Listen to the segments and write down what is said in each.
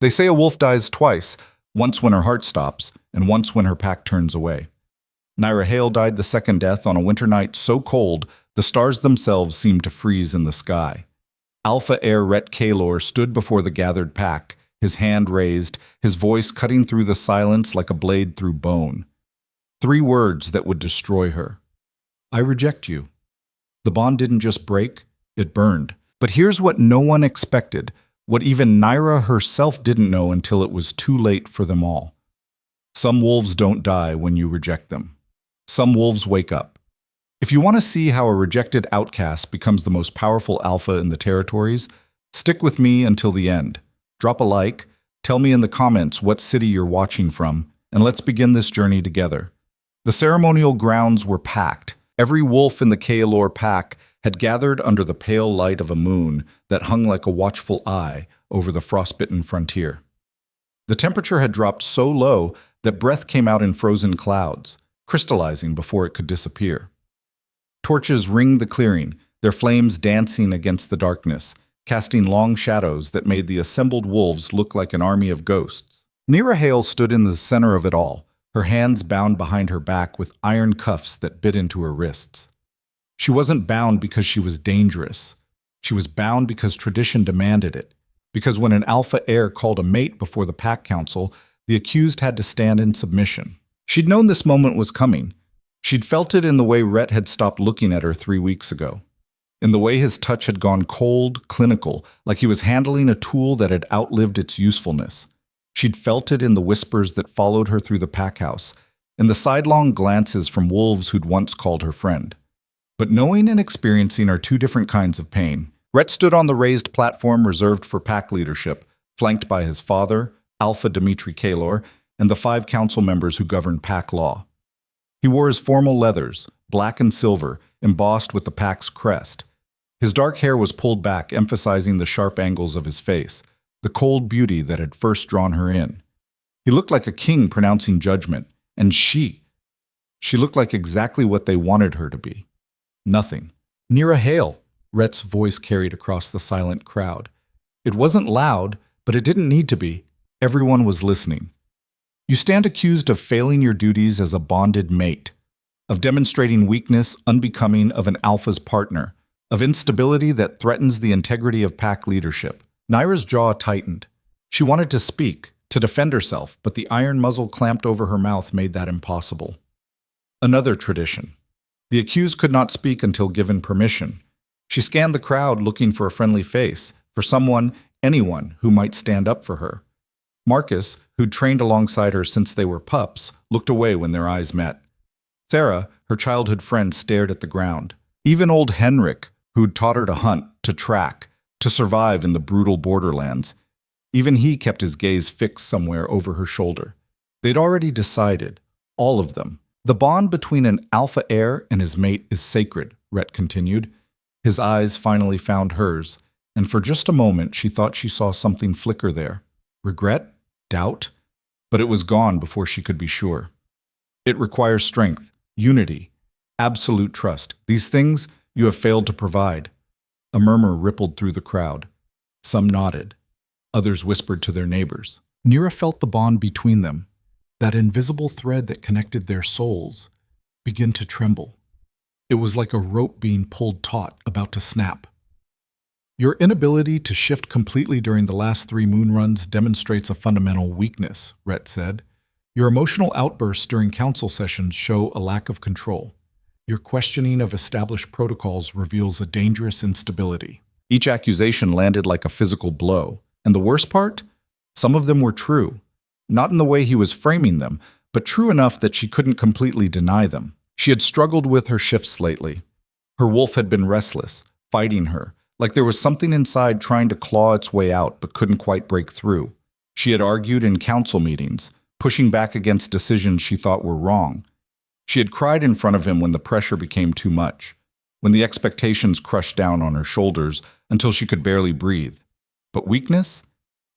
They say a wolf dies twice, once when her heart stops, and once when her pack turns away. Nyra Hale died the second death on a winter night so cold the stars themselves seemed to freeze in the sky. Alpha heir Rhett Kaylor stood before the gathered pack, his hand raised, his voice cutting through the silence like a blade through bone. 3 words that would destroy her. I reject you. The bond didn't just break, it burned. But here's what no one expected, what even Nyra herself didn't know until it was too late for them all. Some wolves don't die when you reject them. Some wolves wake up. If you want to see how a rejected outcast becomes the most powerful alpha in the territories, stick with me until the end. Drop a like, tell me in the comments what city you're watching from, and let's begin this journey together. The ceremonial grounds were packed. Every wolf in the Kaylor pack had gathered under the pale light of a moon that hung like a watchful eye over the frostbitten frontier. The temperature had dropped so low that breath came out in frozen clouds, crystallizing before it could disappear. Torches ringed the clearing, their flames dancing against the darkness, casting long shadows that made the assembled wolves look like an army of ghosts. Nyra Hale stood in the center of it all, her hands bound behind her back with iron cuffs that bit into her wrists. She wasn't bound because she was dangerous. She was bound because tradition demanded it, because when an alpha heir called a mate before the pack council, the accused had to stand in submission. She'd known this moment was coming. She'd felt it in the way Rhett had stopped looking at her 3 weeks ago, in the way his touch had gone cold, clinical, like he was handling a tool that had outlived its usefulness. She'd felt it in the whispers that followed her through the pack house, in the sidelong glances from wolves who'd once called her friend. But knowing and experiencing are 2 different kinds of pain. Rhett stood on the raised platform reserved for pack leadership, flanked by his father, Alpha Dimitri Kaylor, and the 5 council members who governed pack law. He wore his formal leathers, black and silver, embossed with the pack's crest. His dark hair was pulled back, emphasizing the sharp angles of his face, the cold beauty that had first drawn her in. He looked like a king pronouncing judgment, and she looked like exactly what they wanted her to be. Nothing. Nyra Hale, Rhett's voice carried across the silent crowd. It wasn't loud, but it didn't need to be. Everyone was listening. You stand accused of failing your duties as a bonded mate, of demonstrating weakness unbecoming of an alpha's partner, of instability that threatens the integrity of pack leadership. Nyra's jaw tightened. She wanted to speak, to defend herself, but the iron muzzle clamped over her mouth made that impossible. Another tradition. The accused could not speak until given permission. She scanned the crowd looking for a friendly face, for someone, anyone, who might stand up for her. Marcus, who'd trained alongside her since they were pups, looked away when their eyes met. Sarah, her childhood friend, stared at the ground. Even old Henrik, who'd taught her to hunt, to track, to survive in the brutal borderlands, even he kept his gaze fixed somewhere over her shoulder. They'd already decided, all of them. The bond between an alpha heir and his mate is sacred, Rhett continued. His eyes finally found hers, and for just a moment she thought she saw something flicker there. Regret? Doubt? But it was gone before she could be sure. It requires strength, unity, absolute trust. These things you have failed to provide. A murmur rippled through the crowd. Some nodded. Others whispered to their neighbors. Nyra felt the bond between them, that invisible thread that connected their souls, begin to tremble. It was like a rope being pulled taut, about to snap. Your inability to shift completely during the last 3 moon runs demonstrates a fundamental weakness, Rhett said. Your emotional outbursts during council sessions show a lack of control. Your questioning of established protocols reveals a dangerous instability. Each accusation landed like a physical blow. And the worst part? Some of them were true. Not in the way he was framing them, but true enough that she couldn't completely deny them. She had struggled with her shifts lately. Her wolf had been restless, fighting her, like there was something inside trying to claw its way out but couldn't quite break through. She had argued in council meetings, pushing back against decisions she thought were wrong. She had cried in front of him when the pressure became too much, when the expectations crushed down on her shoulders until she could barely breathe. But weakness?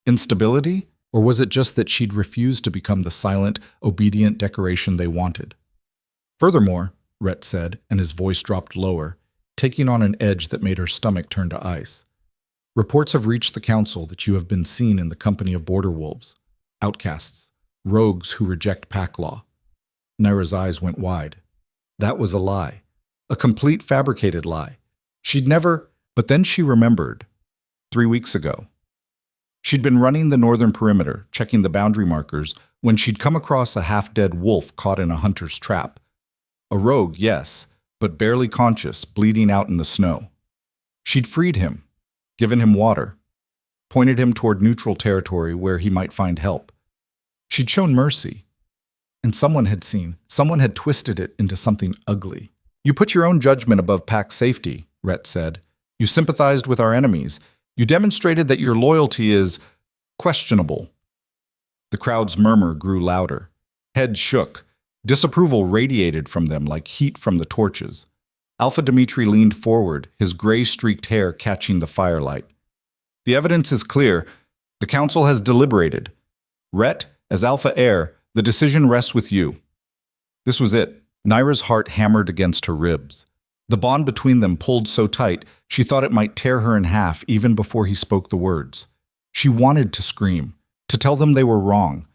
Instability? Or was it just that she'd refused to become the silent, obedient decoration they wanted? Furthermore, Rhett said, and his voice dropped lower, taking on an edge that made her stomach turn to ice. Reports have reached the council that you have been seen in the company of border wolves, outcasts, rogues who reject pack law. Nyra's eyes went wide. That was a lie. A complete fabricated lie. She'd never, but then she remembered. 3 weeks ago. She'd been running the northern perimeter, checking the boundary markers, when she'd come across a half-dead wolf caught in a hunter's trap. A rogue, yes, but barely conscious, bleeding out in the snow. She'd freed him, given him water, pointed him toward neutral territory where he might find help. She'd shown mercy. And someone had seen, someone had twisted it into something ugly. You put your own judgment above pack safety, Rhett said. You sympathized with our enemies. You demonstrated that your loyalty is questionable. The crowd's murmur grew louder. Heads shook. Disapproval radiated from them like heat from the torches. Alpha Dimitri leaned forward, his gray-streaked hair catching the firelight. The evidence is clear. The council has deliberated. Rhett, as Alpha Heir, the decision rests with you. This was it. Nyra's heart hammered against her ribs. The bond between them pulled so tight, she thought it might tear her in half even before he spoke the words. She wanted to scream, to tell them they were wrong,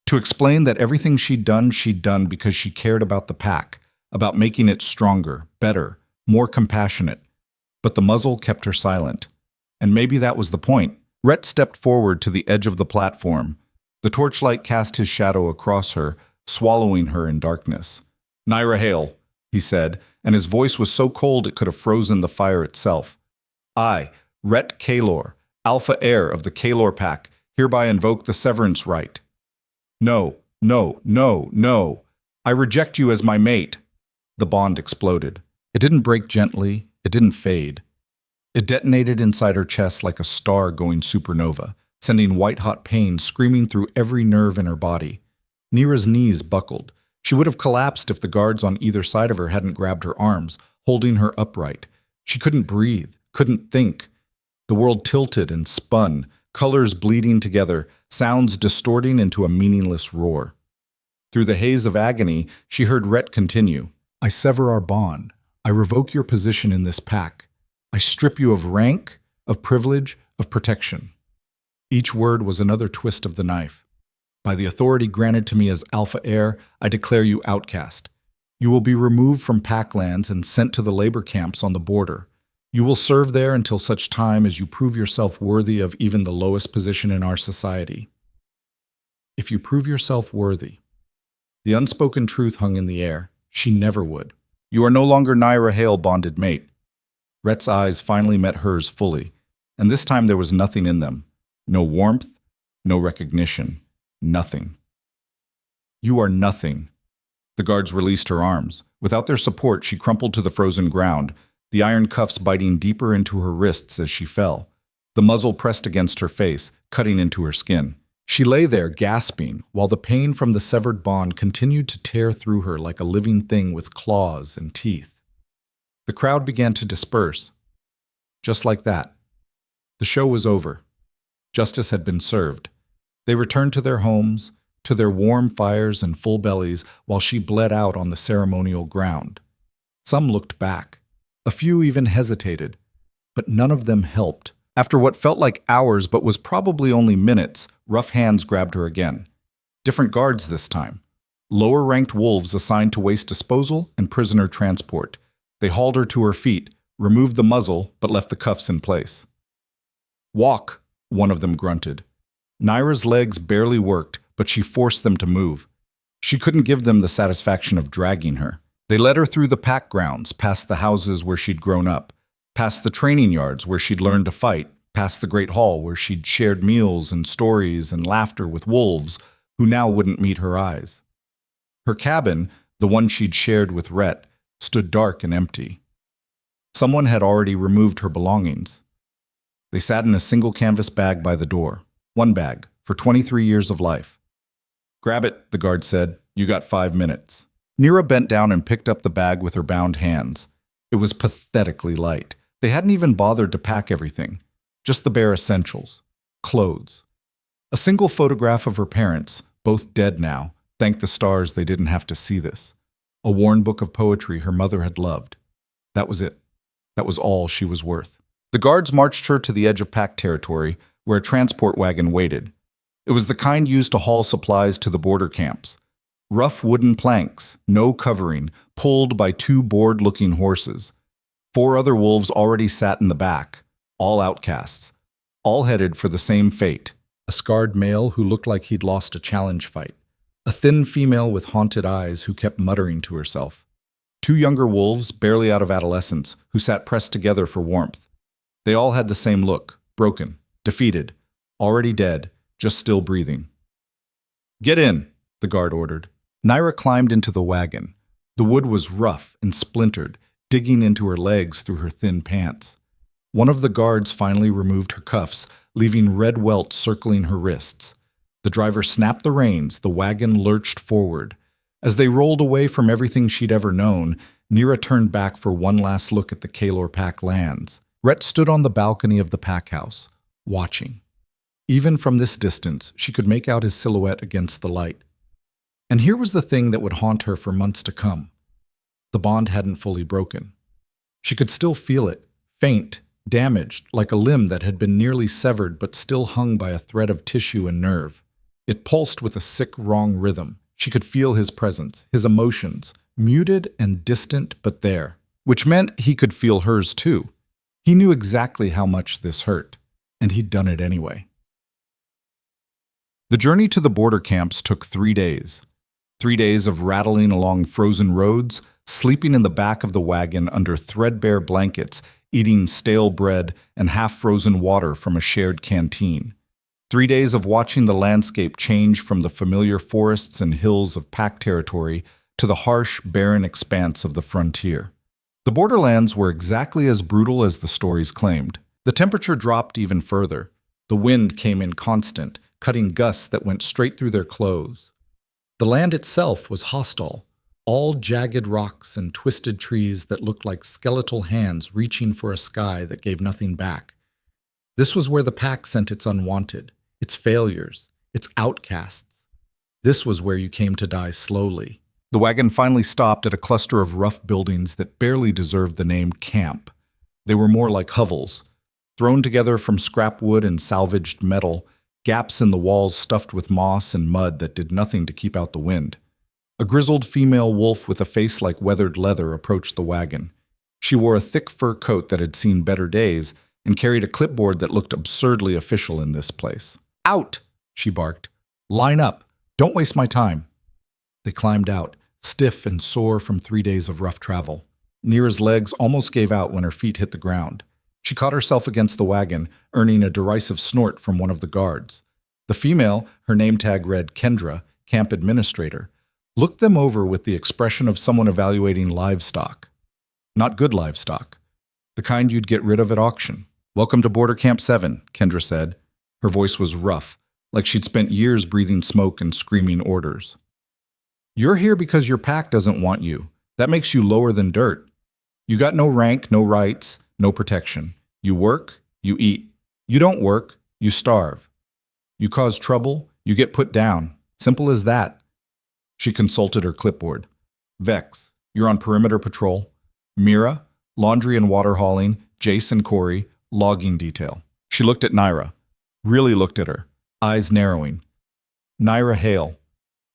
to explain that everything she'd done because she cared about the pack, about making it stronger, better, more compassionate. But the muzzle kept her silent. And maybe that was the point. Rhett stepped forward to the edge of the platform. The torchlight cast his shadow across her, swallowing her in darkness. Nyra Hale, he said, and his voice was so cold it could have frozen the fire itself. I, Rhett Kalor, Alpha Heir of the Kalor Pack, hereby invoke the severance right. No, no, no, no. I reject you as my mate. The bond exploded. It didn't break gently. It didn't fade. It detonated inside her chest like a star going supernova, sending white-hot pain screaming through every nerve in her body. Nyra's knees buckled. She would have collapsed if the guards on either side of her hadn't grabbed her arms, holding her upright. She couldn't breathe, couldn't think. The world tilted and spun, colors bleeding together, sounds distorting into a meaningless roar. Through the haze of agony, she heard Rhett continue. I sever our bond. I revoke your position in this pack. I strip you of rank, of privilege, of protection. Each word was another twist of the knife. By the authority granted to me as Alpha Heir, I declare you outcast. You will be removed from pack lands and sent to the labor camps on the border. You will serve there until such time as you prove yourself worthy of even the lowest position in our society. If you prove yourself worthy. The unspoken truth hung in the air. She never would. You are no longer Nyra Hale bonded mate. Rhett's eyes finally met hers fully, and this time there was nothing in them. No warmth, no recognition, nothing. You are nothing. The guards released her arms. Without their support, she crumpled to the frozen ground, the iron cuffs biting deeper into her wrists as she fell. The muzzle pressed against her face, cutting into her skin. She lay there, gasping, while the pain from the severed bond continued to tear through her like a living thing with claws and teeth. The crowd began to disperse. Just like that. The show was over. Justice had been served. They returned to their homes, to their warm fires and full bellies, while she bled out on the ceremonial ground. Some looked back. A few even hesitated. But none of them helped. After what felt like hours but was probably only minutes, rough hands grabbed her again. Different guards this time. Lower-ranked wolves assigned to waste disposal and prisoner transport. They hauled her to her feet, removed the muzzle, but left the cuffs in place. Walk, one of them grunted. Nyra's legs barely worked, but she forced them to move. She couldn't give them the satisfaction of dragging her. They led her through the pack grounds, past the houses where she'd grown up, past the training yards where she'd learned to fight, past the Great Hall where she'd shared meals and stories and laughter with wolves who now wouldn't meet her eyes. Her cabin, the one she'd shared with Rhett, stood dark and empty. Someone had already removed her belongings. They sat in a single canvas bag by the door. One bag, for 23 years of life. Grab it, the guard said. You got 5 minutes. Nyra bent down and picked up the bag with her bound hands. It was pathetically light. They hadn't even bothered to pack everything. Just the bare essentials. Clothes. A single photograph of her parents, both dead now. Thank the stars they didn't have to see this. A worn book of poetry her mother had loved. That was it. That was all she was worth. The guards marched her to the edge of pack territory, where a transport wagon waited. It was the kind used to haul supplies to the border camps. Rough wooden planks, no covering, pulled by two bored-looking horses. 4 other wolves already sat in the back, all outcasts, all headed for the same fate. A scarred male who looked like he'd lost a challenge fight. A thin female with haunted eyes who kept muttering to herself. 2 younger wolves, barely out of adolescence, who sat pressed together for warmth. They all had the same look, broken, defeated, already dead, just still breathing. "Get in," the guard ordered. Nyra climbed into the wagon. The wood was rough and splintered, digging into her legs through her thin pants. One of the guards finally removed her cuffs, leaving red welts circling her wrists. The driver snapped the reins, the wagon lurched forward. As they rolled away from everything she'd ever known, Nyra turned back for one last look at the Kalor pack lands. Rhett stood on the balcony of the pack house, watching. Even from this distance, she could make out his silhouette against the light. And here was the thing that would haunt her for months to come. The bond hadn't fully broken. She could still feel it, faint, damaged, like a limb that had been nearly severed but still hung by a thread of tissue and nerve. It pulsed with a sick, wrong rhythm. She could feel his presence, his emotions, muted and distant but there, which meant he could feel hers too. He knew exactly how much this hurt, and he'd done it anyway. The journey to the border camps took 3 days. 3 days of rattling along frozen roads, sleeping in the back of the wagon under threadbare blankets, eating stale bread and half-frozen water from a shared canteen. 3 days of watching the landscape change from the familiar forests and hills of pack territory to the harsh, barren expanse of the frontier. The borderlands were exactly as brutal as the stories claimed. The temperature dropped even further. The wind came in constant, cutting gusts that went straight through their clothes. The land itself was hostile, all jagged rocks and twisted trees that looked like skeletal hands reaching for a sky that gave nothing back. This was where the pack sent its unwanted, its failures, its outcasts. This was where you came to die slowly. The wagon finally stopped at a cluster of rough buildings that barely deserved the name camp. They were more like hovels, thrown together from scrap wood and salvaged metal, gaps in the walls stuffed with moss and mud that did nothing to keep out the wind. A grizzled female wolf with a face like weathered leather approached the wagon. She wore a thick fur coat that had seen better days and carried a clipboard that looked absurdly official in this place. "Out!" she barked. "Line up! Don't waste my time!" They climbed out, stiff and sore from 3 days of rough travel. Nyra's legs almost gave out when her feet hit the ground. She caught herself against the wagon, earning a derisive snort from one of the guards. The female, her name tag read Kendra, camp administrator, looked them over with the expression of someone evaluating livestock. Not good livestock. The kind you'd get rid of at auction. "Welcome to Border Camp 7, Kendra said. Her voice was rough, like she'd spent years breathing smoke and screaming orders. "You're here because your pack doesn't want you. That makes you lower than dirt. You got no rank, no rights, no protection. You work, you eat. You don't work, you starve. You cause trouble, you get put down. Simple as that." She consulted her clipboard. "Vex, you're on perimeter patrol. Mira, laundry and water hauling. Jace and Corey, logging detail." She looked at Nyra. Really looked at her, eyes narrowing. "Nyra Hale."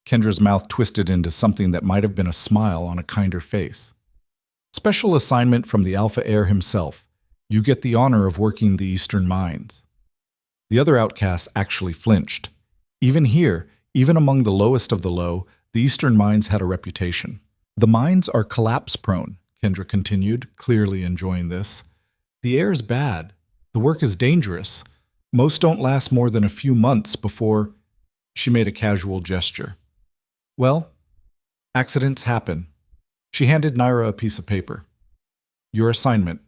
Kendra's mouth twisted into something that might have been a smile on a kinder face. "Special assignment from the Alpha Heir himself. You get the honor of working the Eastern Mines." The other outcasts actually flinched. Even here, even among the lowest of the low, the Eastern Mines had a reputation. "The mines are collapse-prone," Kendra continued, clearly enjoying this. "The air's bad. The work is dangerous. Most don't last more than a few months before—" She made a casual gesture. "Well, accidents happen." She handed Nyra a piece of paper. "Your assignment.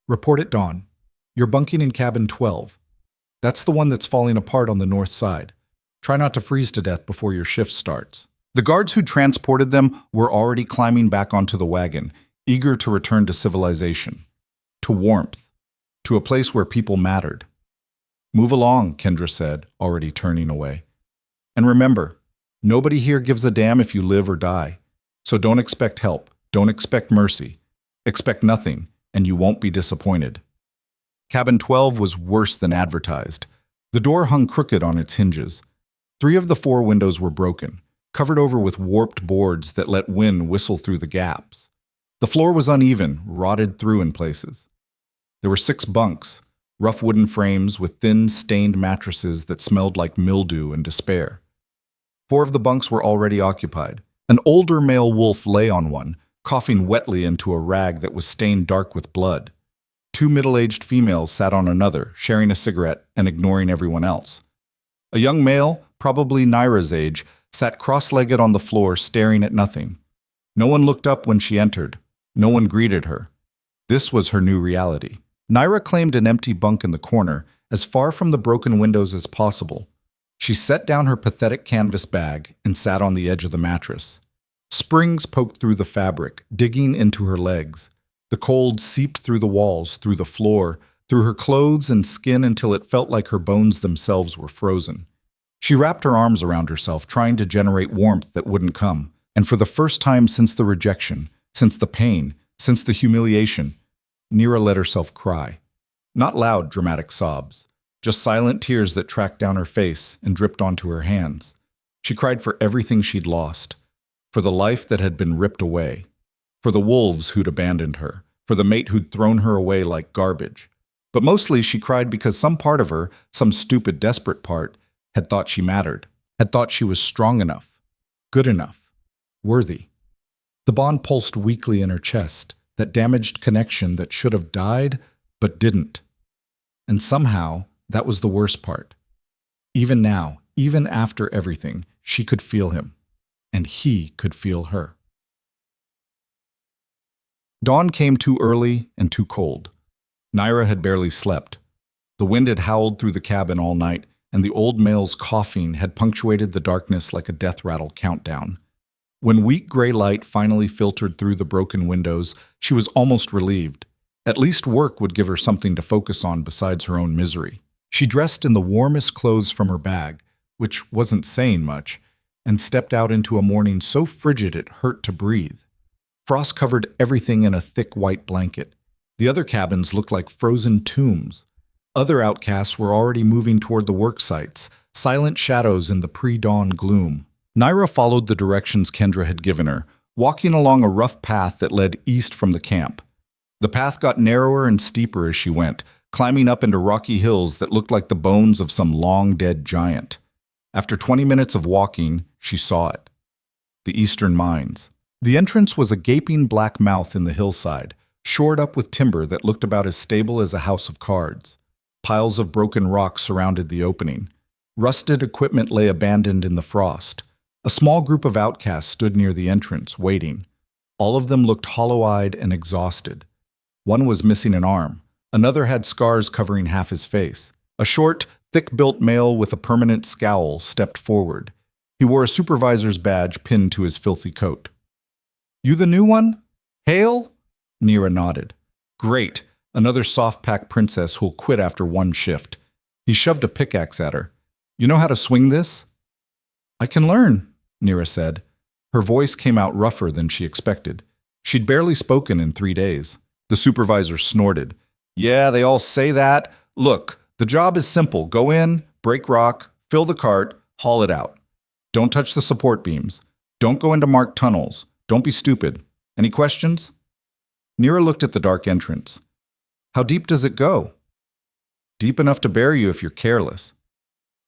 Report at dawn. You're bunking in cabin 12. That's the one that's falling apart on the north side. Try not to freeze to death before your shift starts." The guards who transported them were already climbing back onto the wagon, eager to return to civilization, to warmth, to a place where people mattered. "Move along," Kendra said, already turning away. "And remember, nobody here gives a damn if you live or die. So don't expect help, don't expect mercy. Expect nothing, and you won't be disappointed." Cabin 12 was worse than advertised. The door hung crooked on its hinges. 3 of the 4 windows were broken, covered over with warped boards that let wind whistle through the gaps. The floor was uneven, rotted through in places. There were 6 bunks, rough wooden frames with thin, stained mattresses that smelled like mildew and despair. 4 of the bunks were already occupied. An older male wolf lay on one, coughing wetly into a rag that was stained dark with blood. 2 middle-aged females sat on another, sharing a cigarette and ignoring everyone else. A young male, probably Nyra's age, sat cross-legged on the floor staring at nothing. No one looked up when she entered. No one greeted her. This was her new reality. Nyra claimed an empty bunk in the corner, as far from the broken windows as possible. She set down her pathetic canvas bag and sat on the edge of the mattress. Springs poked through the fabric, digging into her legs. The cold seeped through the walls, through the floor, through her clothes and skin until it felt like her bones themselves were frozen. She wrapped her arms around herself, trying to generate warmth that wouldn't come, and for the first time since the rejection, since the pain, since the humiliation, Nyra let herself cry. Not loud, dramatic sobs, just silent tears that tracked down her face and dripped onto her hands. She cried for everything she'd lost, for the life that had been ripped away, for the wolves who'd abandoned her, for the mate who'd thrown her away like garbage. But mostly she cried because some part of her, some stupid, desperate part, had thought she mattered, had thought she was strong enough, good enough, worthy. The bond pulsed weakly in her chest, that damaged connection that should have died but didn't. And somehow, that was the worst part. Even now, even after everything, she could feel him, and he could feel her. Dawn came too early and too cold. Nyra had barely slept. The wind had howled through the cabin all night, and the old male's coughing had punctuated the darkness like a death rattle countdown. When weak gray light finally filtered through the broken windows, she was almost relieved. At least work would give her something to focus on besides her own misery. She dressed in the warmest clothes from her bag, which wasn't saying much, and stepped out into a morning so frigid it hurt to breathe. Frost covered everything in a thick white blanket. The other cabins looked like frozen tombs. Other outcasts were already moving toward the work sites, silent shadows in the pre-dawn gloom. Nyra followed the directions Kendra had given her, walking along a rough path that led east from the camp. The path got narrower and steeper as she went, climbing up into rocky hills that looked like the bones of some long-dead giant. After 20 minutes of walking, she saw it. The Eastern Mines. The entrance was a gaping black mouth in the hillside, shored up with timber that looked about as stable as a house of cards. Piles of broken rock surrounded the opening. Rusted equipment lay abandoned in the frost. A small group of outcasts stood near the entrance, waiting. All of them looked hollow-eyed and exhausted. One was missing an arm. Another had scars covering half his face. A short, thick-built male with a permanent scowl stepped forward. He wore a supervisor's badge pinned to his filthy coat. "You the new one? Hale?" Nyra nodded. "Great. Another soft-pack princess who'll quit after one shift." He shoved a pickaxe at her. "You know how to swing this?" "I can learn," Nyra said. Her voice came out rougher than she expected. She'd barely spoken in 3 days. The supervisor snorted. "Yeah, they all say that. Look, the job is simple. Go in, break rock, fill the cart, haul it out. Don't touch the support beams. Don't go into marked tunnels. Don't be stupid. Any questions?" Nyra looked at the dark entrance. "How deep does it go?" "Deep enough to bury you if you're careless."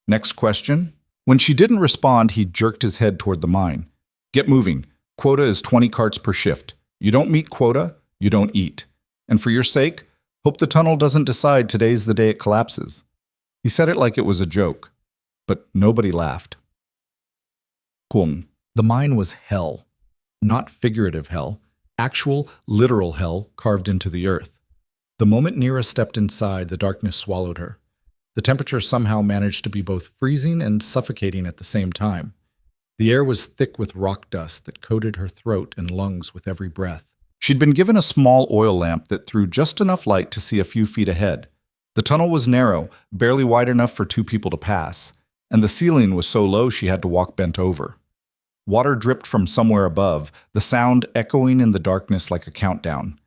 "Next question?" When she didn't respond, he jerked his head toward the mine. "Get moving. Quota is 20 carts per shift. You don't meet quota, you don't eat. And for your sake, hope the tunnel doesn't decide today's the day it collapses." He said it like it was a joke, but nobody laughed. The mine was hell. Not figurative hell, actual, literal hell carved into the earth. The moment Nyra stepped inside, the darkness swallowed her. The temperature somehow managed to be both freezing and suffocating at the same time. The air was thick with rock dust that coated her throat and lungs with every breath. She'd been given a small oil lamp that threw just enough light to see a few feet ahead. The tunnel was narrow, barely wide enough for 2 people to pass, and the ceiling was so low she had to walk bent over. Water dripped from somewhere above, the sound echoing in the darkness like a countdown.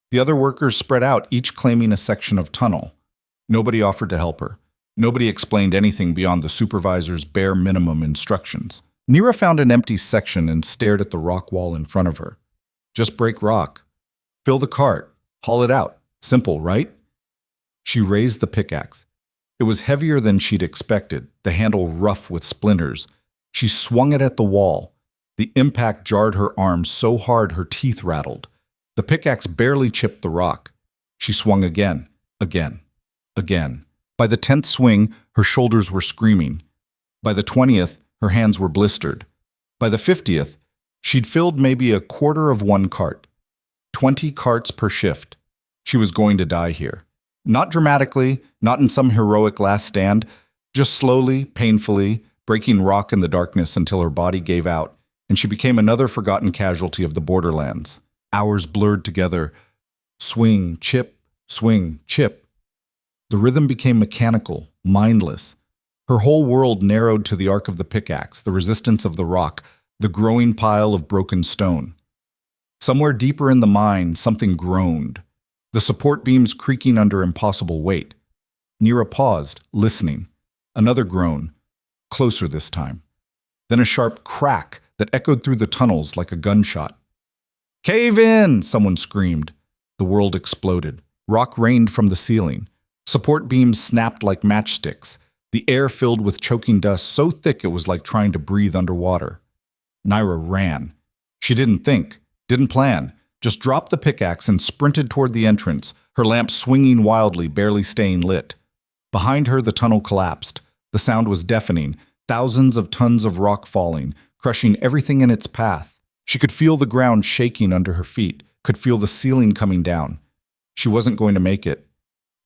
The other workers spread out, each claiming a section of tunnel. Nobody offered to help her. Nobody explained anything beyond the supervisor's bare minimum instructions. Nyra found an empty section and stared at the rock wall in front of her. Just break rock. Fill the cart. Haul it out. Simple, right? She raised the pickaxe. It was heavier than she'd expected, the handle rough with splinters. She swung it at the wall. The impact jarred her arm so hard her teeth rattled. The pickaxe barely chipped the rock. She swung again, again, again. By the 10th swing, her shoulders were screaming. By the 20th, her hands were blistered. By the 50th, she'd filled maybe a quarter of one cart. 20 carts per shift. She was going to die here. Not dramatically, not in some heroic last stand, just slowly, painfully, breaking rock in the darkness until her body gave out, and she became another forgotten casualty of the borderlands. Hours blurred together. Swing, chip, swing, chip. The rhythm became mechanical, mindless. Her whole world narrowed to the arc of the pickaxe, the resistance of the rock, the growing pile of broken stone. Somewhere deeper in the mine, something groaned. The support beams creaking under impossible weight. Nyra paused, listening. Another groan, closer this time. Then a sharp crack that echoed through the tunnels like a gunshot. "Cave in!" someone screamed. The world exploded. Rock rained from the ceiling. Support beams snapped like matchsticks. The air filled with choking dust so thick it was like trying to breathe underwater. Nyra ran. She didn't think, didn't plan, just dropped the pickaxe and sprinted toward the entrance, her lamp swinging wildly, barely staying lit. Behind her, the tunnel collapsed. The sound was deafening, thousands of tons of rock falling, crushing everything in its path. She could feel the ground shaking under her feet, could feel the ceiling coming down. She wasn't going to make it.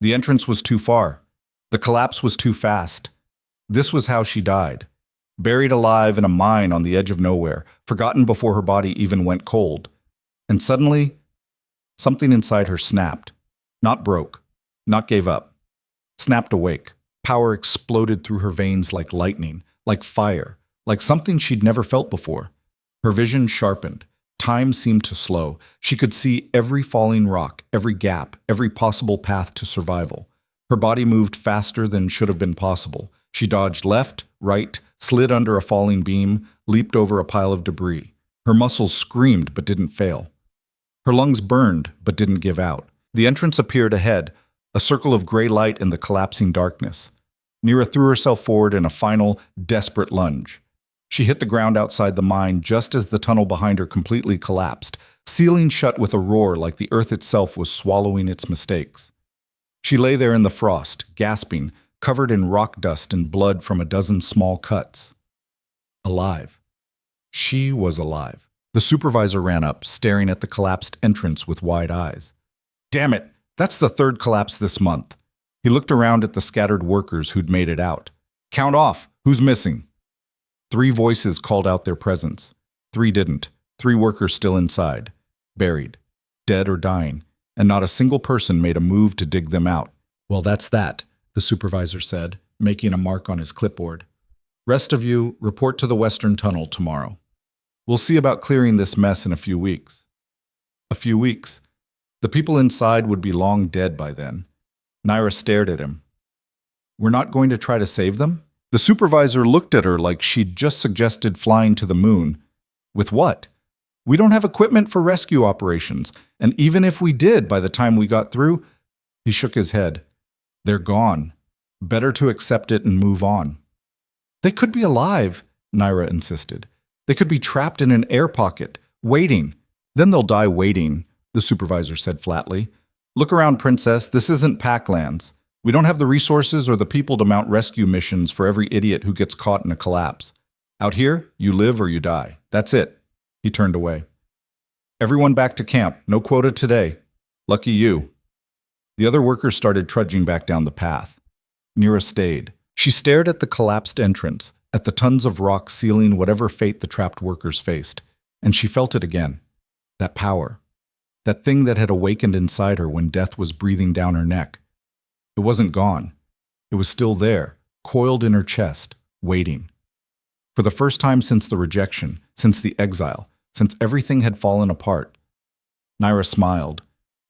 The entrance was too far. The collapse was too fast. This was how she died. Buried alive in a mine on the edge of nowhere, forgotten before her body even went cold. And suddenly, something inside her snapped. Not broke, not gave up. Snapped awake. Power exploded through her veins like lightning, like fire, like something she'd never felt before. Her vision sharpened. Time seemed to slow. She could see every falling rock, every gap, every possible path to survival. Her body moved faster than should have been possible. She dodged left, right, slid under a falling beam, leaped over a pile of debris. Her muscles screamed but didn't fail. Her lungs burned but didn't give out. The entrance appeared ahead, a circle of gray light in the collapsing darkness. Nyra threw herself forward in a final, desperate lunge. She hit the ground outside the mine just as the tunnel behind her completely collapsed, sealing shut with a roar like the earth itself was swallowing its mistakes. She lay there in the frost, gasping, covered in rock dust and blood from a dozen small cuts. Alive. She was alive. The supervisor ran up, staring at the collapsed entrance with wide eyes. "Damn it! That's the third collapse this month." He looked around at the scattered workers who'd made it out. "Count off! Who's missing?" 3 voices called out their presence. 3 didn't. 3 workers still inside, buried, dead or dying, and not a single person made a move to dig them out. "Well, that's that," the supervisor said, making a mark on his clipboard. "Rest of you, report to the Western Tunnel tomorrow. We'll see about clearing this mess in a few weeks." A few weeks? The people inside would be long dead by then. Nyra stared at him. "We're not going to try to save them?" The supervisor looked at her like she'd just suggested flying to the moon. "With what? We don't have equipment for rescue operations, and even if we did by the time we got through..." He shook his head. "They're gone. Better to accept it and move on." "They could be alive," Nyra insisted. "They could be trapped in an air pocket, waiting." "Then they'll die waiting," the supervisor said flatly. "Look around, Princess. This isn't Packlands. We don't have the resources or the people to mount rescue missions for every idiot who gets caught in a collapse. Out here, you live or you die. That's it." He turned away. "Everyone back to camp. No quota today. Lucky you." The other workers started trudging back down the path. Nyra stayed. She stared at the collapsed entrance, at the tons of rock sealing whatever fate the trapped workers faced, and she felt it again. That power. That thing that had awakened inside her when death was breathing down her neck. It wasn't gone. It was still there, coiled in her chest, waiting. For the first time since the rejection, since the exile, since everything had fallen apart, Nyra smiled.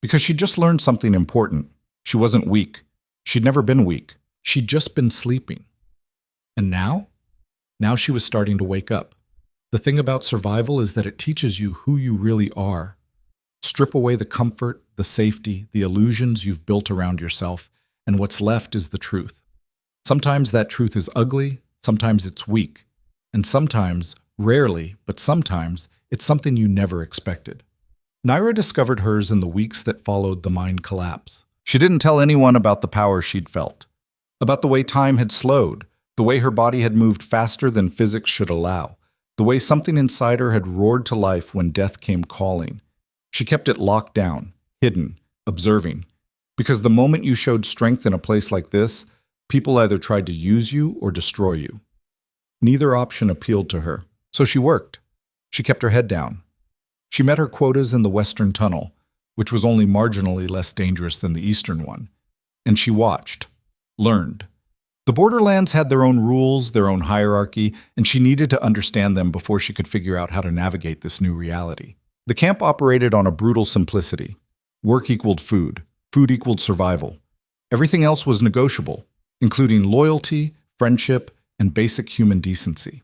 Because she'd just learned something important. She wasn't weak. She'd never been weak. She'd just been sleeping. And now? Now she was starting to wake up. The thing about survival is that it teaches you who you really are. Strip away the comfort, the safety, the illusions you've built around yourself, and what's left is the truth. Sometimes that truth is ugly, sometimes it's weak, and sometimes, rarely, but sometimes, it's something you never expected. Nyra discovered hers in the weeks that followed the mind collapse. She didn't tell anyone about the power she'd felt, about the way time had slowed, the way her body had moved faster than physics should allow, the way something inside her had roared to life when death came calling. She kept it locked down, hidden, observing, because the moment you showed strength in a place like this, people either tried to use you or destroy you. Neither option appealed to her, so she worked. She kept her head down. She met her quotas in the Western Tunnel, which was only marginally less dangerous than the Eastern one, and she watched, learned. The borderlands had their own rules, their own hierarchy, and she needed to understand them before she could figure out how to navigate this new reality. The camp operated on a brutal simplicity. Work equaled food. Food equaled survival. Everything else was negotiable, including loyalty, friendship, and basic human decency.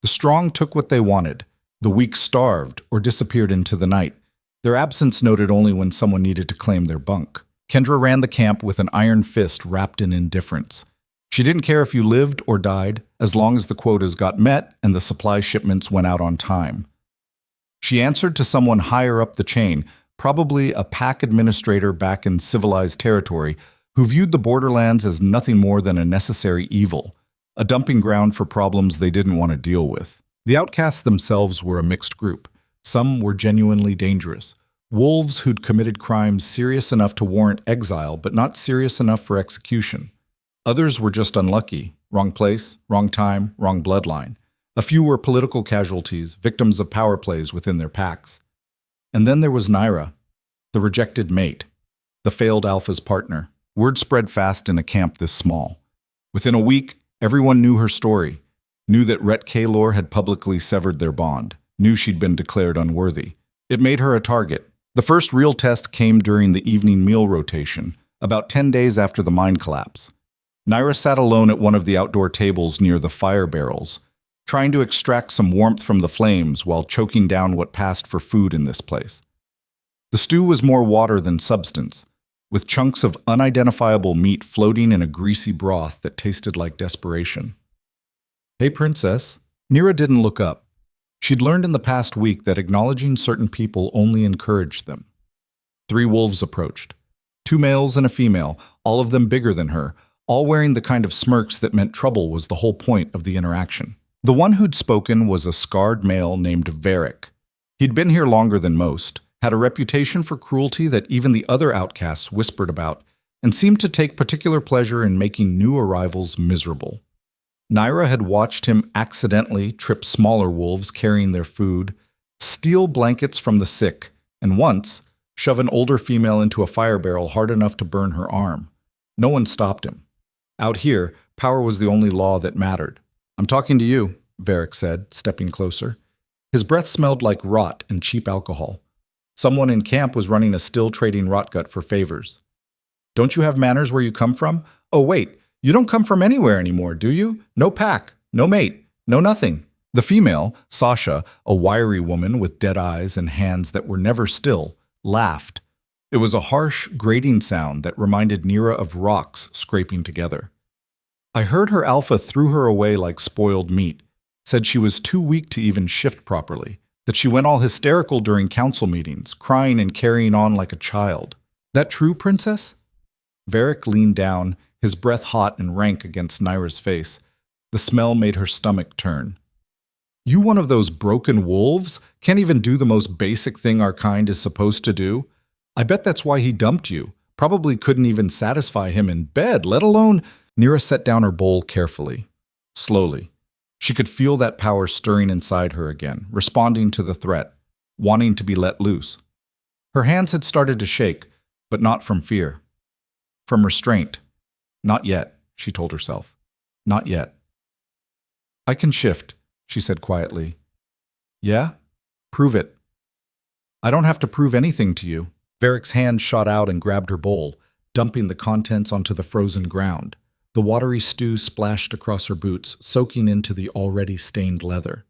The strong took what they wanted. The weak starved or disappeared into the night, their absence noted only when someone needed to claim their bunk. Kendra ran the camp with an iron fist wrapped in indifference. She didn't care if you lived or died, as long as the quotas got met and the supply shipments went out on time. She answered to someone higher up the chain, probably a pack administrator back in civilized territory, who viewed the borderlands as nothing more than a necessary evil, a dumping ground for problems they didn't want to deal with. The outcasts themselves were a mixed group. Some were genuinely dangerous. Wolves who'd committed crimes serious enough to warrant exile, but not serious enough for execution. Others were just unlucky. Wrong place, wrong time, wrong bloodline. A few were political casualties, victims of power plays within their packs. And then there was Nyra, the rejected mate, the failed alpha's partner. Word spread fast in a camp this small. Within a week, everyone knew her story, knew that Rhett Kaylor had publicly severed their bond, knew she'd been declared unworthy. It made her a target. The first real test came during the evening meal rotation, about 10 days after the mine collapse. Nyra sat alone at one of the outdoor tables near the fire barrels, trying to extract some warmth from the flames while choking down what passed for food in this place. The stew was more water than substance, with chunks of unidentifiable meat floating in a greasy broth that tasted like desperation. "Hey, Princess." Nyra didn't look up. She'd learned in the past week that acknowledging certain people only encouraged them. 3 wolves approached. 2 males and a female, all of them bigger than her, all wearing the kind of smirks that meant trouble was the whole point of the interaction. The one who'd spoken was a scarred male named Varric. He'd been here longer than most, had a reputation for cruelty that even the other outcasts whispered about, and seemed to take particular pleasure in making new arrivals miserable. Nyra had watched him accidentally trip smaller wolves carrying their food, steal blankets from the sick, and once shove an older female into a fire barrel hard enough to burn her arm. No one stopped him. Out here, power was the only law that mattered. "I'm talking to you," Varric said, stepping closer. His breath smelled like rot and cheap alcohol. Someone in camp was running a still-trading rotgut for favors. "Don't you have manners where you come from? Oh, wait, you don't come from anywhere anymore, do you? No pack, no mate, no nothing." The female, Sasha, a wiry woman with dead eyes and hands that were never still, laughed. It was a harsh, grating sound that reminded Nyra of rocks scraping together. "I heard her alpha threw her away like spoiled meat, said she was too weak to even shift properly, that she went all hysterical during council meetings, crying and carrying on like a child. That true, Princess?" Varric leaned down, his breath hot and rank against Nyra's face. The smell made her stomach turn. "You one of those broken wolves? Can't even do the most basic thing our kind is supposed to do? I bet that's why he dumped you. Probably couldn't even satisfy him in bed, let alone—" Nyra set down her bowl carefully, slowly. She could feel that power stirring inside her again, responding to the threat, wanting to be let loose. Her hands had started to shake, but not from fear. From restraint. "Not yet," she told herself. "Not yet." "I can shift," she said quietly. "Yeah? Prove it." "I don't have to prove anything to you." Varric's hand shot out and grabbed her bowl, dumping the contents onto the frozen ground. The watery stew splashed across her boots, soaking into the already stained leather.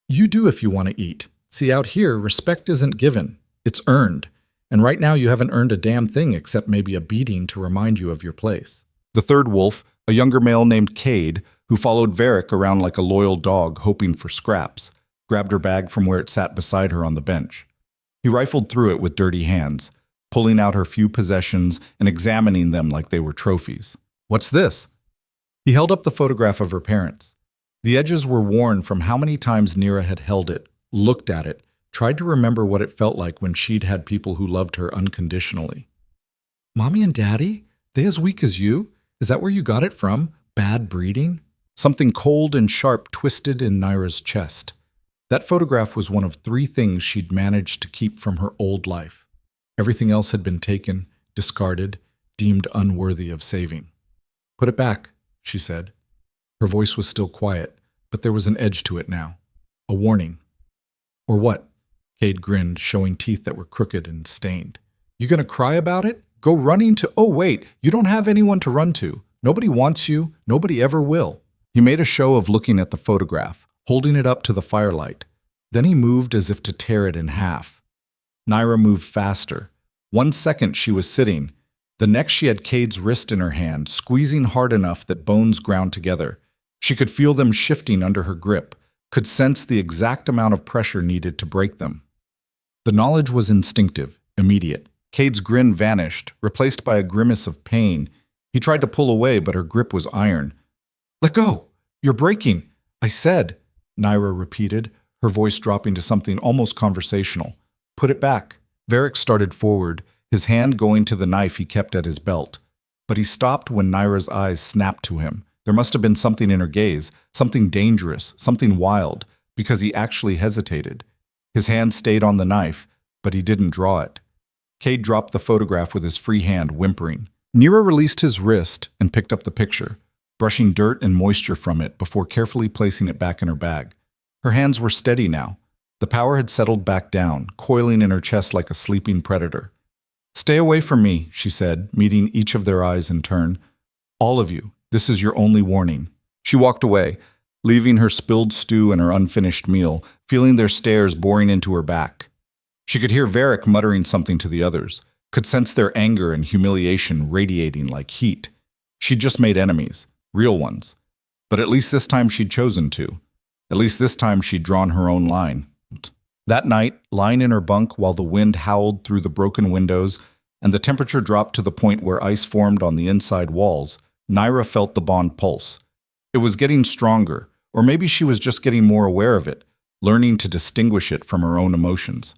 You do if you want to eat. See, out here, respect isn't given. It's earned. And right now you haven't earned a damn thing except maybe a beating to remind you of your place. The third wolf, a younger male named Cade, who followed Varric around like a loyal dog hoping for scraps, grabbed her bag from where it sat beside her on the bench. He rifled through it with dirty hands, pulling out her few possessions and examining them like they were trophies. What's this? He held up the photograph of her parents. The edges were worn from how many times Nyra had held it, looked at it, tried to remember what it felt like when she'd had people who loved her unconditionally. Mommy and Daddy? They as weak as you? Is that where you got it from? Bad breeding? Something cold and sharp twisted in Nyra's chest. That photograph was one of 3 things she'd managed to keep from her old life. Everything else had been taken, discarded, deemed unworthy of saving. Put it back, she said. Her voice was still quiet, but there was an edge to it now. A warning. Or what? Cade grinned, showing teeth that were crooked and stained. You gonna cry about it? Go running to— Oh wait, you don't have anyone to run to. Nobody wants you. Nobody ever will. He made a show of looking at the photograph, holding it up to the firelight. Then he moved as if to tear it in half. Nyra moved faster. 1 second she was sitting. The next she had Cade's wrist in her hand, squeezing hard enough that bones ground together. She could feel them shifting under her grip, could sense the exact amount of pressure needed to break them. The knowledge was instinctive, immediate. Cade's grin vanished, replaced by a grimace of pain. He tried to pull away, but her grip was iron. Let go! You're breaking! I said, Nyra repeated, her voice dropping to something almost conversational. Put it back. Varric started forward, his hand going to the knife he kept at his belt. But he stopped when Nyra's eyes snapped to him. There must have been something in her gaze, something dangerous, something wild, because he actually hesitated. His hand stayed on the knife, but he didn't draw it. Cade dropped the photograph with his free hand, whimpering. Nyra released his wrist and picked up the picture, brushing dirt and moisture from it before carefully placing it back in her bag. Her hands were steady now. The power had settled back down, coiling in her chest like a sleeping predator. Stay away from me, she said, meeting each of their eyes in turn. All of you, this is your only warning. She walked away, leaving her spilled stew and her unfinished meal, feeling their stares boring into her back. She could hear Varric muttering something to the others, could sense their anger and humiliation radiating like heat. She'd just made enemies, real ones. But at least this time she'd chosen to. At least this time she'd drawn her own line. That night, lying in her bunk while the wind howled through the broken windows and the temperature dropped to the point where ice formed on the inside walls, Nyra felt the bond pulse. It was getting stronger, or maybe she was just getting more aware of it, learning to distinguish it from her own emotions.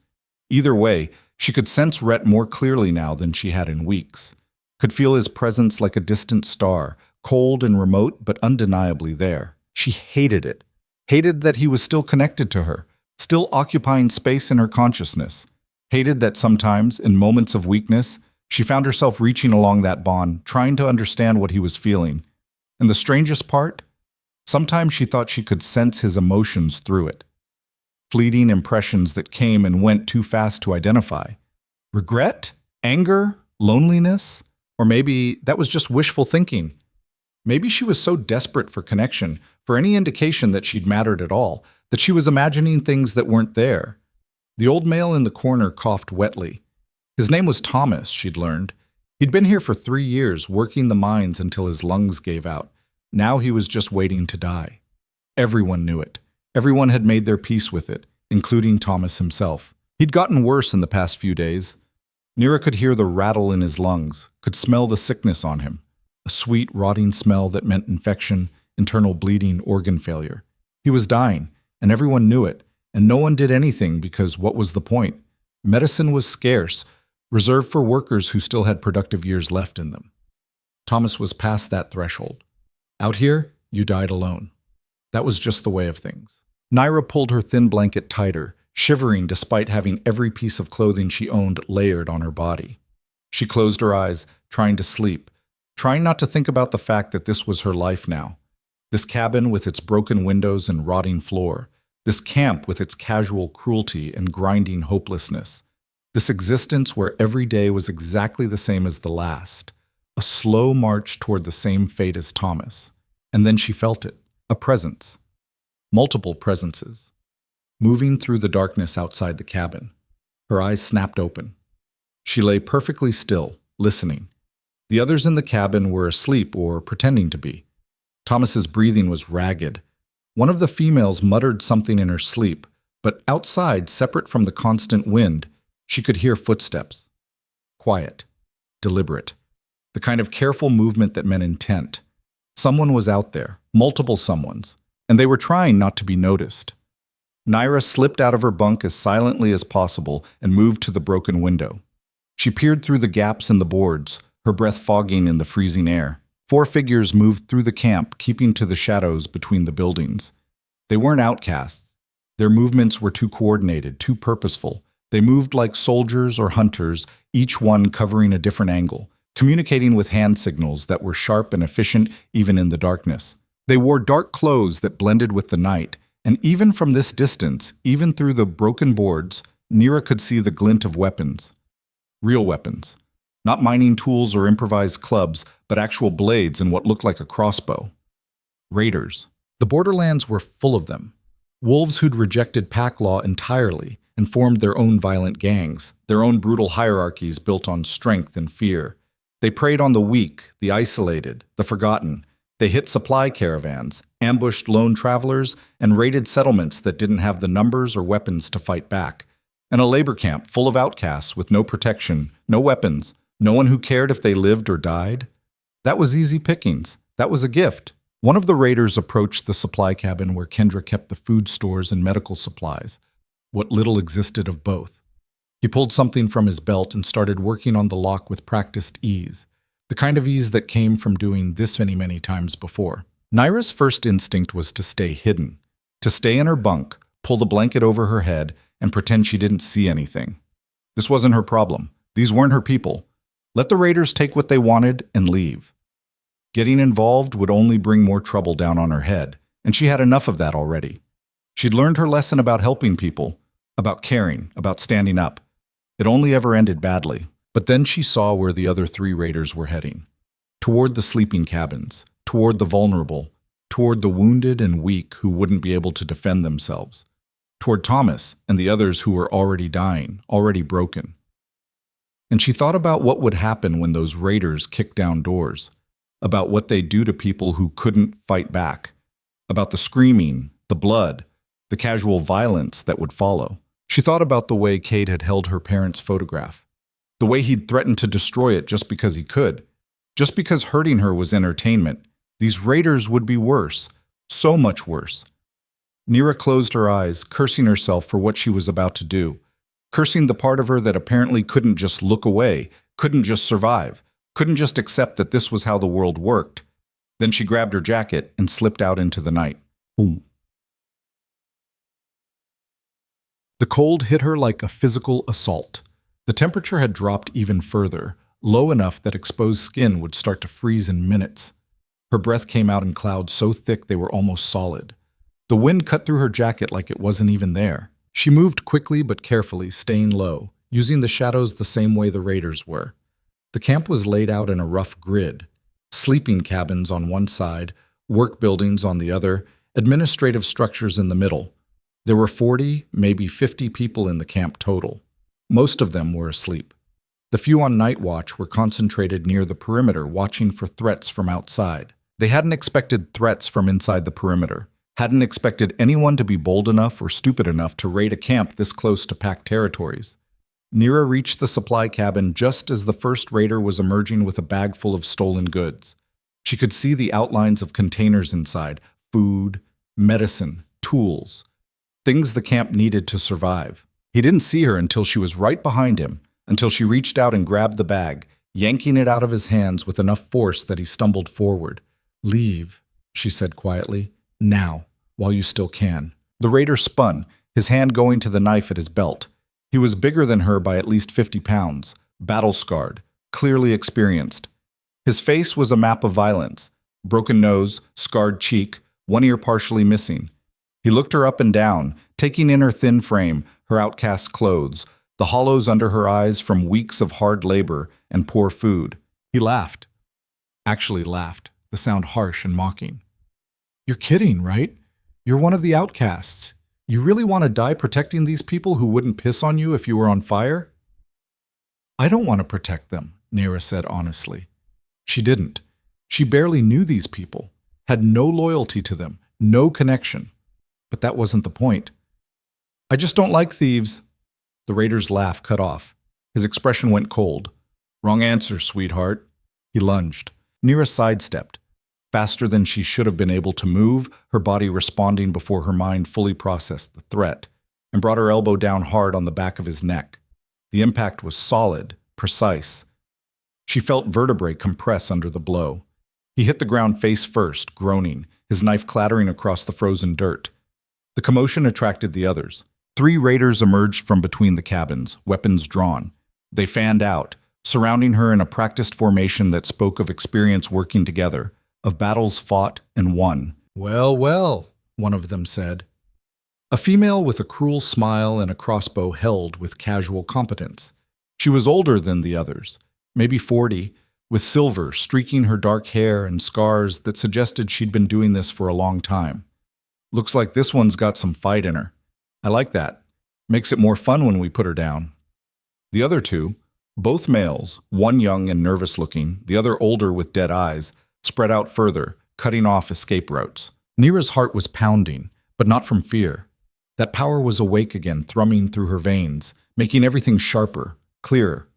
Either way, she could sense Rhett more clearly now than she had in weeks, could feel his presence like a distant star, cold and remote but undeniably there. She hated it, hated that he was still connected to her, still occupying space in her consciousness, hated that sometimes, in moments of weakness, she found herself reaching along that bond, trying to understand what he was feeling. And the strangest part? Sometimes she thought she could sense his emotions through it. Fleeting impressions that came and went too fast to identify. Regret? Anger? Loneliness? Or maybe that was just wishful thinking. Maybe she was so desperate for connection, for any indication that she'd mattered at all, that she was imagining things that weren't there. The old male in the corner coughed wetly. His name was Thomas, she'd learned. He'd been here for 3 years, working the mines until his lungs gave out. Now he was just waiting to die. Everyone knew it. Everyone had made their peace with it, including Thomas himself. He'd gotten worse in the past few days. Nyra could hear the rattle in his lungs, could smell the sickness on him. A sweet, rotting smell that meant infection, internal bleeding, organ failure. He was dying, and everyone knew it, and no one did anything because what was the point? Medicine was scarce, reserved for workers who still had productive years left in them. Thomas was past that threshold. Out here, you died alone. That was just the way of things. Nyra pulled her thin blanket tighter, shivering despite having every piece of clothing she owned layered on her body. She closed her eyes, trying to sleep, trying not to think about the fact that this was her life now. This cabin with its broken windows and rotting floor. This camp with its casual cruelty and grinding hopelessness. This existence where every day was exactly the same as the last. A slow march toward the same fate as Thomas. And then she felt it. A presence. Multiple presences. Moving through the darkness outside the cabin. Her eyes snapped open. She lay perfectly still, listening. The others in the cabin were asleep or pretending to be. Thomas's breathing was ragged. One of the females muttered something in her sleep, but outside, separate from the constant wind, she could hear footsteps. Quiet. Deliberate. The kind of careful movement that meant intent. Someone was out there, multiple someones, and they were trying not to be noticed. Nyra slipped out of her bunk as silently as possible and moved to the broken window. She peered through the gaps in the boards, her breath fogging in the freezing air. 4 figures moved through the camp, keeping to the shadows between the buildings. They weren't outcasts. Their movements were too coordinated, too purposeful. They moved like soldiers or hunters, each one covering a different angle, communicating with hand signals that were sharp and efficient even in the darkness. They wore dark clothes that blended with the night, and even from this distance, even through the broken boards, Nyra could see the glint of weapons. Real weapons. Not mining tools or improvised clubs, but actual blades and what looked like a crossbow. Raiders. The borderlands were full of them. Wolves who'd rejected pack law entirely and formed their own violent gangs, their own brutal hierarchies built on strength and fear. They preyed on the weak, the isolated, the forgotten. They hit supply caravans, ambushed lone travelers, and raided settlements that didn't have the numbers or weapons to fight back. And a labor camp full of outcasts with no protection, no weapons, no one who cared if they lived or died. That was easy pickings. That was a gift. One of the raiders approached the supply cabin where Kendra kept the food stores and medical supplies, what little existed of both. He pulled something from his belt and started working on the lock with practiced ease, the kind of ease that came from doing this many times before. Nyra's first instinct was to stay hidden, to stay in her bunk, pull the blanket over her head, and pretend she didn't see anything. This wasn't her problem. These weren't her people. Let the raiders take what they wanted and leave. Getting involved would only bring more trouble down on her head, and she had enough of that already. She'd learned her lesson about helping people, about caring, about standing up. It only ever ended badly. But then she saw where the other 3 raiders were heading. Toward the sleeping cabins, toward the vulnerable, toward the wounded and weak who wouldn't be able to defend themselves, toward Thomas and the others who were already dying, already broken. And she thought about what would happen when those raiders kicked down doors, about what they'd do to people who couldn't fight back, about the screaming, the blood, the casual violence that would follow. She thought about the way Cade had held her parents' photograph, the way he'd threatened to destroy it just because he could, just because hurting her was entertainment. These raiders would be worse, so much worse. Nyra closed her eyes, cursing herself for what she was about to do, cursing the part of her that apparently couldn't just look away, couldn't just survive, couldn't just accept that this was how the world worked. Then she grabbed her jacket and slipped out into the night. Boom. The cold hit her like a physical assault. The temperature had dropped even further, low enough that exposed skin would start to freeze in minutes. Her breath came out in clouds so thick they were almost solid. The wind cut through her jacket like it wasn't even there. She moved quickly but carefully, staying low, using the shadows the same way the raiders were. The camp was laid out in a rough grid. Sleeping cabins on one side, work buildings on the other, administrative structures in the middle. There were 40, maybe 50 people in the camp total. Most of them were asleep. The few on night watch were concentrated near the perimeter, watching for threats from outside. They hadn't expected threats from inside the perimeter, hadn't expected anyone to be bold enough or stupid enough to raid a camp this close to packed territories. Nyra reached the supply cabin just as the first raider was emerging with a bag full of stolen goods. She could see the outlines of containers inside, food, medicine, tools, things the camp needed to survive. He didn't see her until she was right behind him, until she reached out and grabbed the bag, yanking it out of his hands with enough force that he stumbled forward. "Leave," she said quietly. "Now, while you still can." The raider spun, his hand going to the knife at his belt. He was bigger than her by at least 50 pounds, battle-scarred, clearly experienced. His face was a map of violence, broken nose, scarred cheek, one ear partially missing. He looked her up and down, taking in her thin frame, her outcast clothes, the hollows under her eyes from weeks of hard labor and poor food. He laughed. actually laughed, the sound harsh and mocking. You're kidding, right? You're one of the outcasts. You really want to die protecting these people who wouldn't piss on you if you were on fire? I don't want to protect them, Nyra said honestly. She didn't. She barely knew these people, had no loyalty to them, no connection. But that wasn't the point. I just don't like thieves. The raider's laugh cut off. His expression went cold. Wrong answer, sweetheart. He lunged. Nyra sidestepped. Faster than she should have been able to move, her body responding before her mind fully processed the threat, and brought her elbow down hard on the back of his neck. The impact was solid, precise. She felt vertebrae compress under the blow. He hit the ground face first, groaning, his knife clattering across the frozen dirt. The commotion attracted the others. 3 raiders emerged from between the cabins, weapons drawn. They fanned out, surrounding her in a practiced formation that spoke of experience working together, of battles fought and won. Well, well, one of them said. A female with a cruel smile and a crossbow held with casual competence. She was older than the others, maybe 40, with silver streaking her dark hair and scars that suggested she'd been doing this for a long time. Looks like this one's got some fight in her. I like that. Makes it more fun when we put her down. The other 2, both males, one young and nervous-looking, the other older with dead eyes, spread out further, cutting off escape routes. Nyra's heart was pounding, but not from fear. That power was awake again, thrumming through her veins, making everything sharper, clearer.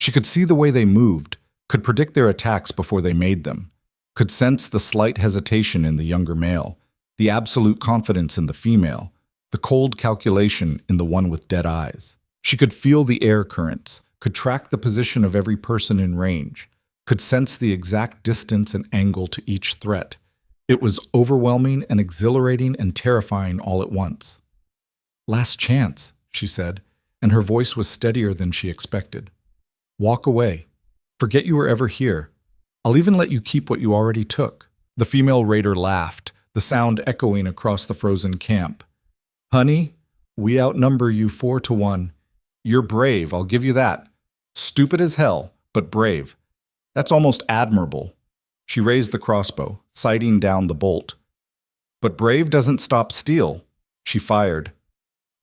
She could see the way they moved, could predict their attacks before they made them, could sense the slight hesitation in the younger male, the absolute confidence in the female, the cold calculation in the one with dead eyes. She could feel the air currents, could track the position of every person in range, could sense the exact distance and angle to each threat. It was overwhelming and exhilarating and terrifying all at once. Last chance, she said, and her voice was steadier than she expected. Walk away. Forget you were ever here. I'll even let you keep what you already took. The female raider laughed, the sound echoing across the frozen camp. Honey, we outnumber you 4-1. You're brave, I'll give you that. Stupid as hell, but brave. That's almost admirable. She raised the crossbow, sighting down the bolt. But brave doesn't stop steel. She fired.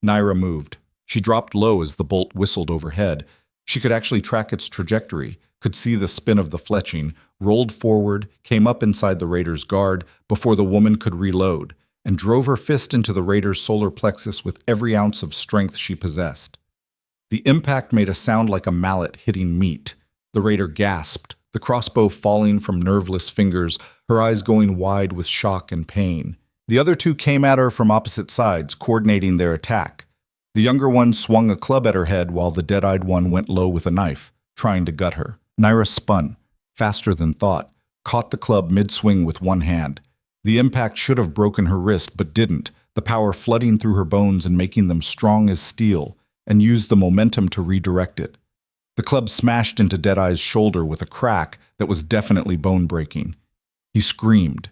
Nyra moved. She dropped low as the bolt whistled overhead. She could actually track its trajectory, could see the spin of the fletching, rolled forward, came up inside the raider's guard before the woman could reload, and drove her fist into the raider's solar plexus with every ounce of strength she possessed. The impact made a sound like a mallet hitting meat. The raider gasped, the crossbow falling from nerveless fingers, her eyes going wide with shock and pain. The other 2 came at her from opposite sides, coordinating their attack. The younger one swung a club at her head while the dead-eyed one went low with a knife, trying to gut her. Nyra spun, faster than thought, caught the club mid-swing with one hand. The impact should have broken her wrist, but didn't, the power flooding through her bones and making them strong as steel, and used the momentum to redirect it. The club smashed into Deadeye's shoulder with a crack that was definitely bone-breaking. He screamed.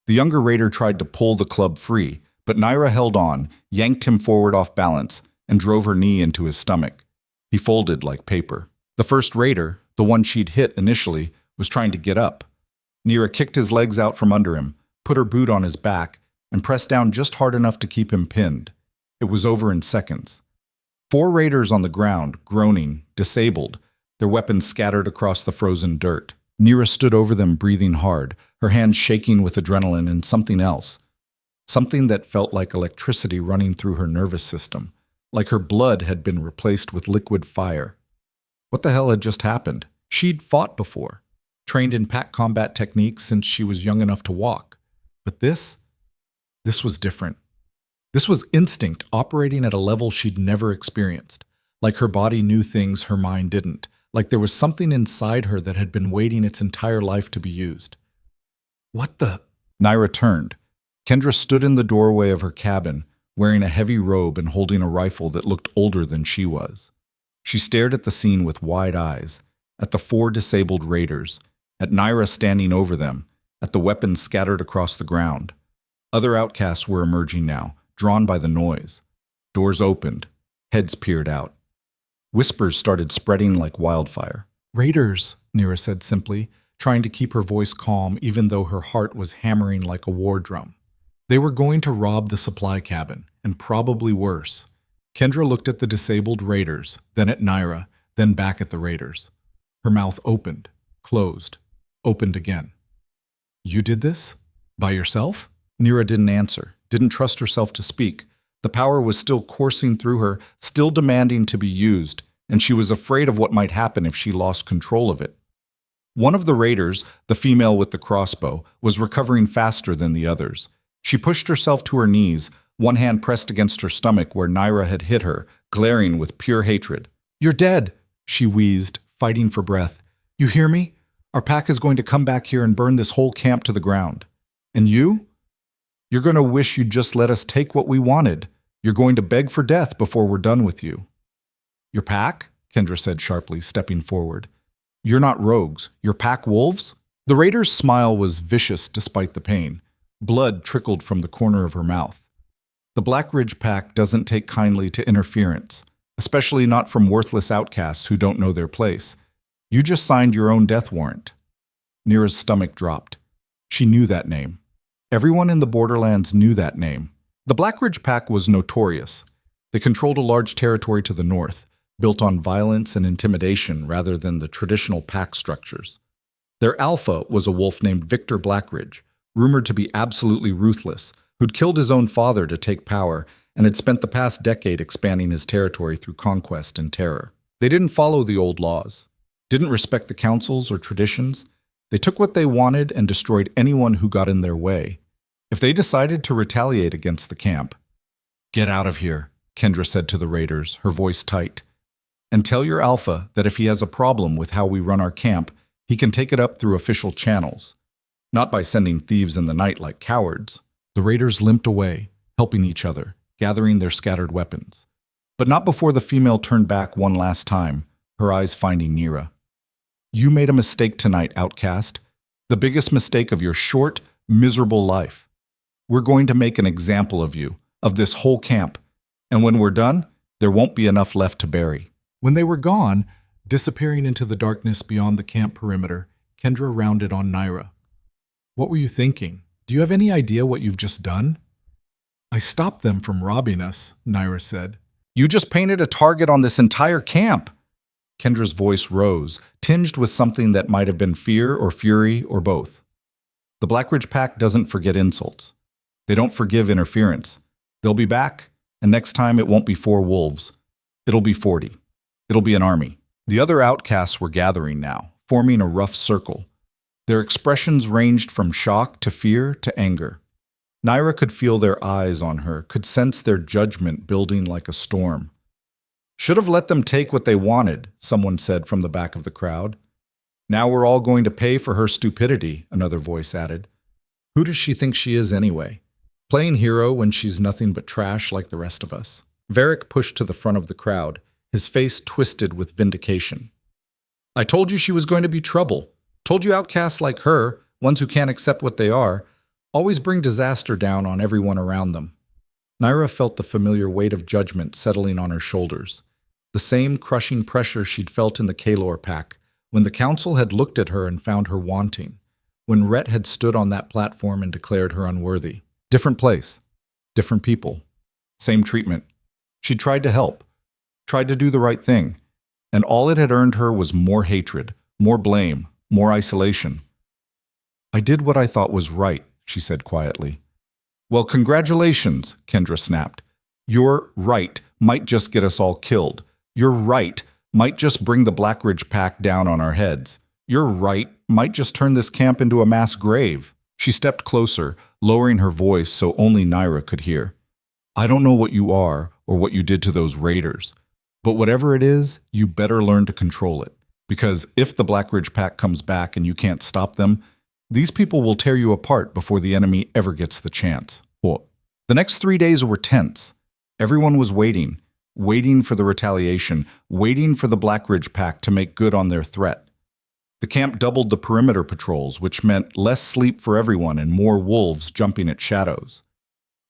The younger raider tried to pull the club free, but Nyra held on, yanked him forward off balance, and drove her knee into his stomach. He folded like paper. The first raider, the one she'd hit initially, was trying to get up. Nyra kicked his legs out from under him, put her boot on his back, and pressed down just hard enough to keep him pinned. It was over in seconds. 4 raiders on the ground, groaning, disabled, their weapons scattered across the frozen dirt. Nyra stood over them, breathing hard, her hands shaking with adrenaline and something else. Something that felt like electricity running through her nervous system, like her blood had been replaced with liquid fire. What the hell had just happened? She'd fought before, trained in pack combat techniques since she was young enough to walk. But this was different. This was instinct operating at a level she'd never experienced, like her body knew things her mind didn't, like there was something inside her that had been waiting its entire life to be used. What the? Nyra turned. Kendra stood in the doorway of her cabin, wearing a heavy robe and holding a rifle that looked older than she was. She stared at the scene with wide eyes, at the 4 disabled raiders, at Nyra standing over them, at the weapons scattered across the ground. Other outcasts were emerging now, drawn by the noise. Doors opened. Heads peered out. Whispers started spreading like wildfire. Raiders, Nyra said simply, trying to keep her voice calm even though her heart was hammering like a war drum. They were going to rob the supply cabin, and probably worse. Kendra looked at the disabled raiders, then at Nyra, then back at the raiders. Her mouth opened, closed, opened again. You did this? By yourself? Nyra didn't answer, didn't trust herself to speak. The power was still coursing through her, still demanding to be used, and she was afraid of what might happen if she lost control of it. One of the raiders, the female with the crossbow, was recovering faster than the others. She pushed herself to her knees, one hand pressed against her stomach where Nyra had hit her, glaring with pure hatred. You're dead, she wheezed, fighting for breath. You hear me? Our pack is going to come back here and burn this whole camp to the ground. And you? You're going to wish you'd just let us take what we wanted. You're going to beg for death before we're done with you. Your pack? Kendra said sharply, stepping forward. You're not rogues. You're pack wolves? The raider's smile was vicious despite the pain. Blood trickled from the corner of her mouth. The Black Ridge pack doesn't take kindly to interference, especially not from worthless outcasts who don't know their place. You just signed your own death warrant. Nyra's stomach dropped. She knew that name. Everyone in the borderlands knew that name. The Black Ridge pack was notorious. They controlled a large territory to the north, built on violence and intimidation rather than the traditional pack structures. Their alpha was a wolf named Victor Blackridge, rumored to be absolutely ruthless, who'd killed his own father to take power and had spent the past decade expanding his territory through conquest and terror. They didn't follow the old laws, didn't respect the councils or traditions. They took what they wanted and destroyed anyone who got in their way. If they decided to retaliate against the camp, "Get out of here," Kendra said to the raiders, her voice tight. "And tell your alpha that if he has a problem with how we run our camp, he can take it up through official channels, not by sending thieves in the night like cowards." The raiders limped away, helping each other, gathering their scattered weapons. But not before the female turned back one last time, her eyes finding Nyra. You made a mistake tonight, outcast. The biggest mistake of your short, miserable life. We're going to make an example of you, of this whole camp. And when we're done, there won't be enough left to bury. When they were gone, disappearing into the darkness beyond the camp perimeter, Kendra rounded on Nyra. What were you thinking? Do you have any idea what you've just done? I stopped them from robbing us, Nyra said. You just painted a target on this entire camp. Kendra's voice rose, tinged with something that might have been fear or fury or both. The Blackridge pack doesn't forget insults. They don't forgive interference. They'll be back, and next time it won't be 4 wolves. It'll be 40. It'll be an army. The other outcasts were gathering now, forming a rough circle. Their expressions ranged from shock to fear to anger. Nyra could feel their eyes on her, could sense their judgment building like a storm. Should have let them take what they wanted, someone said from the back of the crowd. Now we're all going to pay for her stupidity, another voice added. Who does she think she is anyway? Playing hero when she's nothing but trash like the rest of us. Varric pushed to the front of the crowd, his face twisted with vindication. I told you she was going to be trouble. Told you outcasts like her, ones who can't accept what they are, always bring disaster down on everyone around them. Nyra felt the familiar weight of judgment settling on her shoulders. The same crushing pressure she'd felt in the Kalor pack, when the council had looked at her and found her wanting, when Rhett had stood on that platform and declared her unworthy. Different place, different people, same treatment. She tried to help, tried to do the right thing, and all it had earned her was more hatred, more blame, more isolation. I did what I thought was right, she said quietly. Well, congratulations, Kendra snapped. Your right might just get us all killed. Your right might just bring the Blackridge pack down on our heads. Your right might just turn this camp into a mass grave. She stepped closer, lowering her voice so only Nyra could hear. I don't know what you are or what you did to those raiders, but whatever it is, you better learn to control it. Because if the Blackridge pack comes back and you can't stop them, these people will tear you apart before the enemy ever gets the chance. The next 3 days were tense. Everyone was waiting for the retaliation, waiting for the Blackridge pack to make good on their threat. The camp doubled the perimeter patrols, which meant less sleep for everyone and more wolves jumping at shadows.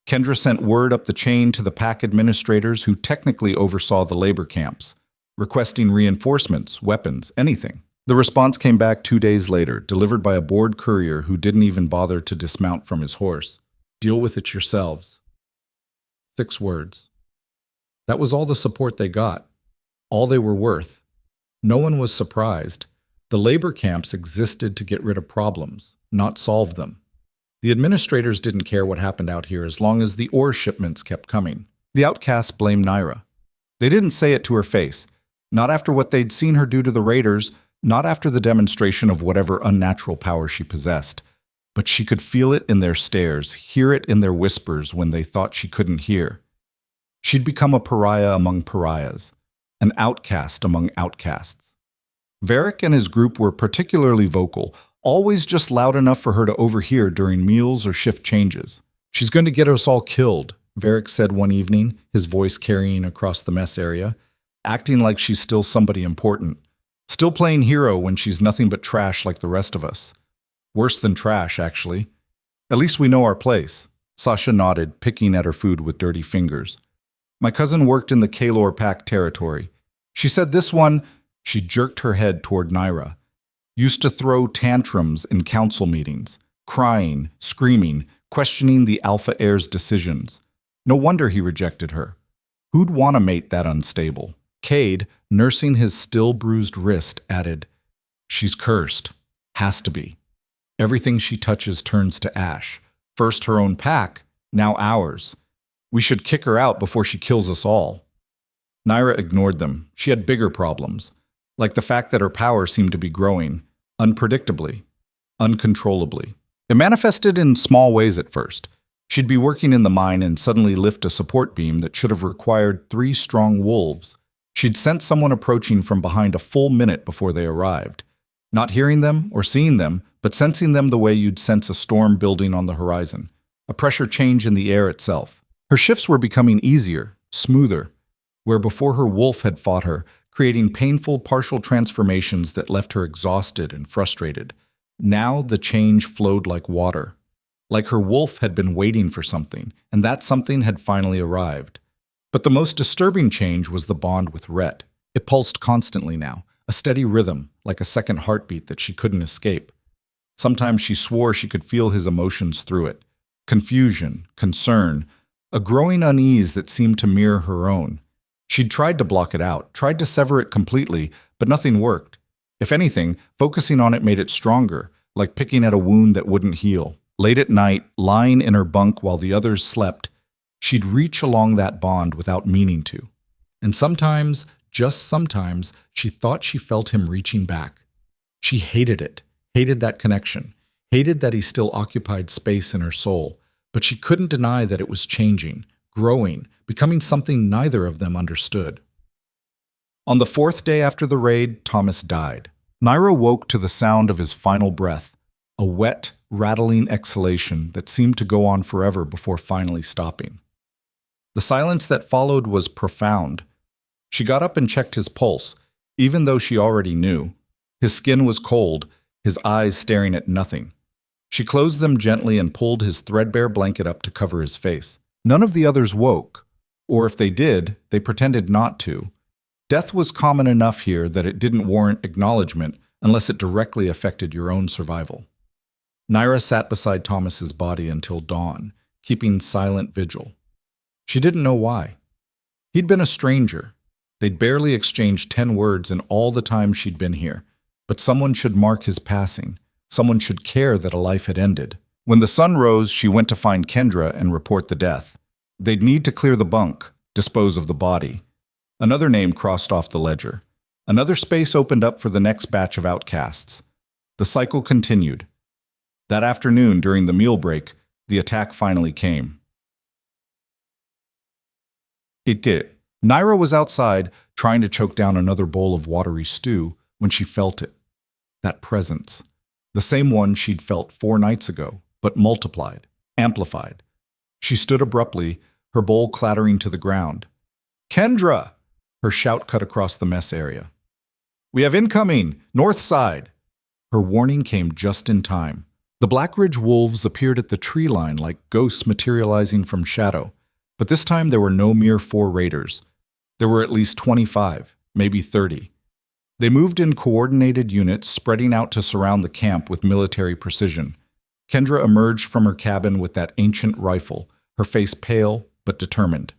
Kendra sent word up the chain to the pack administrators who technically oversaw the labor camps, requesting reinforcements, weapons, anything. The response came back 2 days later, delivered by a bored courier who didn't even bother to dismount from his horse. Deal with it yourselves. 6 words. That was all the support they got, all they were worth. No one was surprised. The labor camps existed to get rid of problems, not solve them. The administrators didn't care what happened out here as long as the ore shipments kept coming. The outcasts blamed Nyra. They didn't say it to her face, not after what they'd seen her do to the raiders, not after the demonstration of whatever unnatural power she possessed. But she could feel it in their stares, hear it in their whispers when they thought she couldn't hear. She'd become a pariah among pariahs, an outcast among outcasts. Varric and his group were particularly vocal, always just loud enough for her to overhear during meals or shift changes. "She's going to get us all killed," Varric said one evening, his voice carrying across the mess area, acting like she's still somebody important, still playing hero when she's nothing but trash like the rest of us. Worse than trash, actually. At least we know our place. Sasha nodded, picking at her food with dirty fingers. "My cousin worked in the Kalor Pack territory. She said this one," she jerked her head toward Nyra, "used to throw tantrums in council meetings, crying, screaming, questioning the Alpha Heir's decisions. No wonder he rejected her. Who'd want a mate that unstable?" Cade, nursing his still bruised wrist, added, "She's cursed. Has to be. Everything she touches turns to ash. First her own pack, now ours. We should kick her out before she kills us all." Nyra ignored them. She had bigger problems, like the fact that her power seemed to be growing, unpredictably, uncontrollably. It manifested in small ways at first. She'd be working in the mine and suddenly lift a support beam that should have required 3 strong wolves. She'd sense someone approaching from behind a full minute before they arrived, not hearing them or seeing them, but sensing them the way you'd sense a storm building on the horizon, a pressure change in the air itself. Her shifts were becoming easier, smoother, where before her wolf had fought her, creating painful partial transformations that left her exhausted and frustrated. Now the change flowed like water, like her wolf had been waiting for something, and that something had finally arrived. But the most disturbing change was the bond with Rhett. It pulsed constantly now, a steady rhythm, like a second heartbeat that she couldn't escape. Sometimes she swore she could feel his emotions through it. Confusion, concern, a growing unease that seemed to mirror her own. She'd tried to block it out, tried to sever it completely, but nothing worked. If anything, focusing on it made it stronger, like picking at a wound that wouldn't heal. Late at night, lying in her bunk while the others slept, she'd reach along that bond without meaning to. And sometimes, just sometimes, she thought she felt him reaching back. She hated it, hated that connection, hated that he still occupied space in her soul, but she couldn't deny that it was changing, growing, becoming something neither of them understood. On the 4th day after the raid, Thomas died. Nyra woke to the sound of his final breath, a wet, rattling exhalation that seemed to go on forever before finally stopping. The silence that followed was profound. She got up and checked his pulse, even though she already knew. His skin was cold, his eyes staring at nothing. She closed them gently and pulled his threadbare blanket up to cover his face. None of the others woke, or if they did, they pretended not to. Death was common enough here that it didn't warrant acknowledgement unless it directly affected your own survival. Nyra sat beside Thomas's body until dawn, keeping silent vigil. She didn't know why. He'd been a stranger. They'd barely exchanged 10 words in all the time she'd been here, but someone should mark his passing. Someone should care that a life had ended. When the sun rose, she went to find Kendra and report the death. They'd need to clear the bunk, dispose of the body. Another name crossed off the ledger. Another space opened up for the next batch of outcasts. The cycle continued. That afternoon, during the meal break, the attack finally came. It did. Nyra was outside, trying to choke down another bowl of watery stew, when she felt it. That presence. The same one she'd felt 4 nights ago, but multiplied, amplified. She stood abruptly, her bowl clattering to the ground. "Kendra!" Her shout cut across the mess area. "We have incoming! North side!" Her warning came just in time. The Blackridge wolves appeared at the tree line like ghosts materializing from shadow. But this time there were no mere 4 raiders. There were at least 25, maybe 30. They moved in coordinated units, spreading out to surround the camp with military precision. Kendra emerged from her cabin with that ancient rifle, her face pale but determined.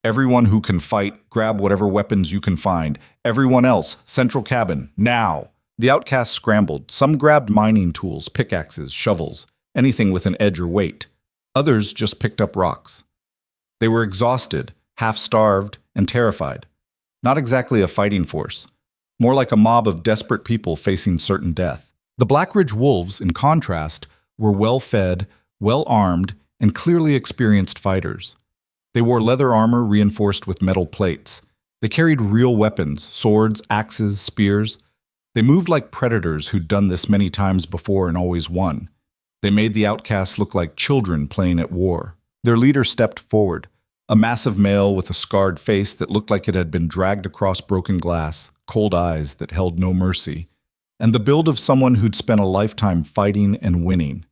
Everyone who can fight, grab whatever weapons you can find. Everyone else, central cabin, now! The outcasts scrambled. Some grabbed mining tools, pickaxes, shovels, anything with an edge or weight. Others just picked up rocks. They were exhausted, half-starved, and terrified. Not exactly a fighting force. More like a mob of desperate people facing certain death. The Blackridge Wolves, in contrast, were well-fed, well-armed, and clearly experienced fighters. They wore leather armor reinforced with metal plates. They carried real weapons, swords, axes, spears. They moved like predators who'd done this many times before and always won. They made the outcasts look like children playing at war. Their leader stepped forward, a massive male with a scarred face that looked like it had been dragged across broken glass, cold eyes that held no mercy, and the build of someone who'd spent a lifetime fighting and winning.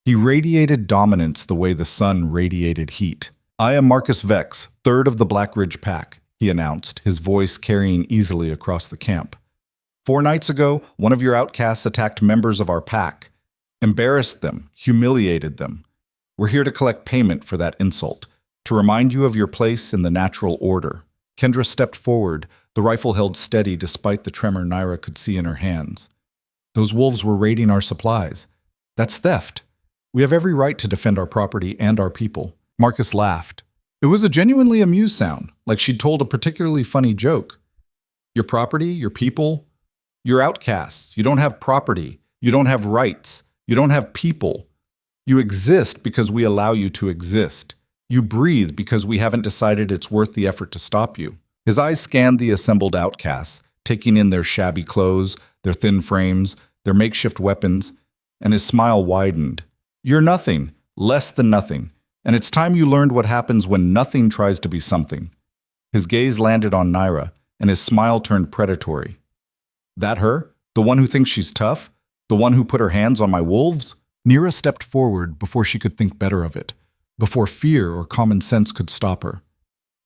He radiated dominance the way the sun radiated heat. "I am Marcus Vex, third of the Blackridge Pack," he announced, his voice carrying easily across the camp. 4 nights ago, one of your outcasts attacked members of our pack, embarrassed them, humiliated them. We're here to collect payment for that insult, to remind you of your place in the natural order. Kendra stepped forward, the rifle held steady despite the tremor Nyra could see in her hands. "Those wolves were raiding our supplies. That's theft. We have every right to defend our property and our people." Marcus laughed. It was a genuinely amused sound, like she'd told a particularly funny joke. "Your property, your people, you're outcasts. You don't have property. You don't have rights. You don't have people. You exist because we allow you to exist. You breathe because we haven't decided it's worth the effort to stop you." His eyes scanned the assembled outcasts, taking in their shabby clothes, their thin frames, their makeshift weapons, and his smile widened. "You're nothing, less than nothing, and it's time you learned what happens when nothing tries to be something." His gaze landed on Nyra, and his smile turned predatory. "That her? The one who thinks she's tough? The one who put her hands on my wolves?" Nyra stepped forward before she could think better of it, before fear or common sense could stop her.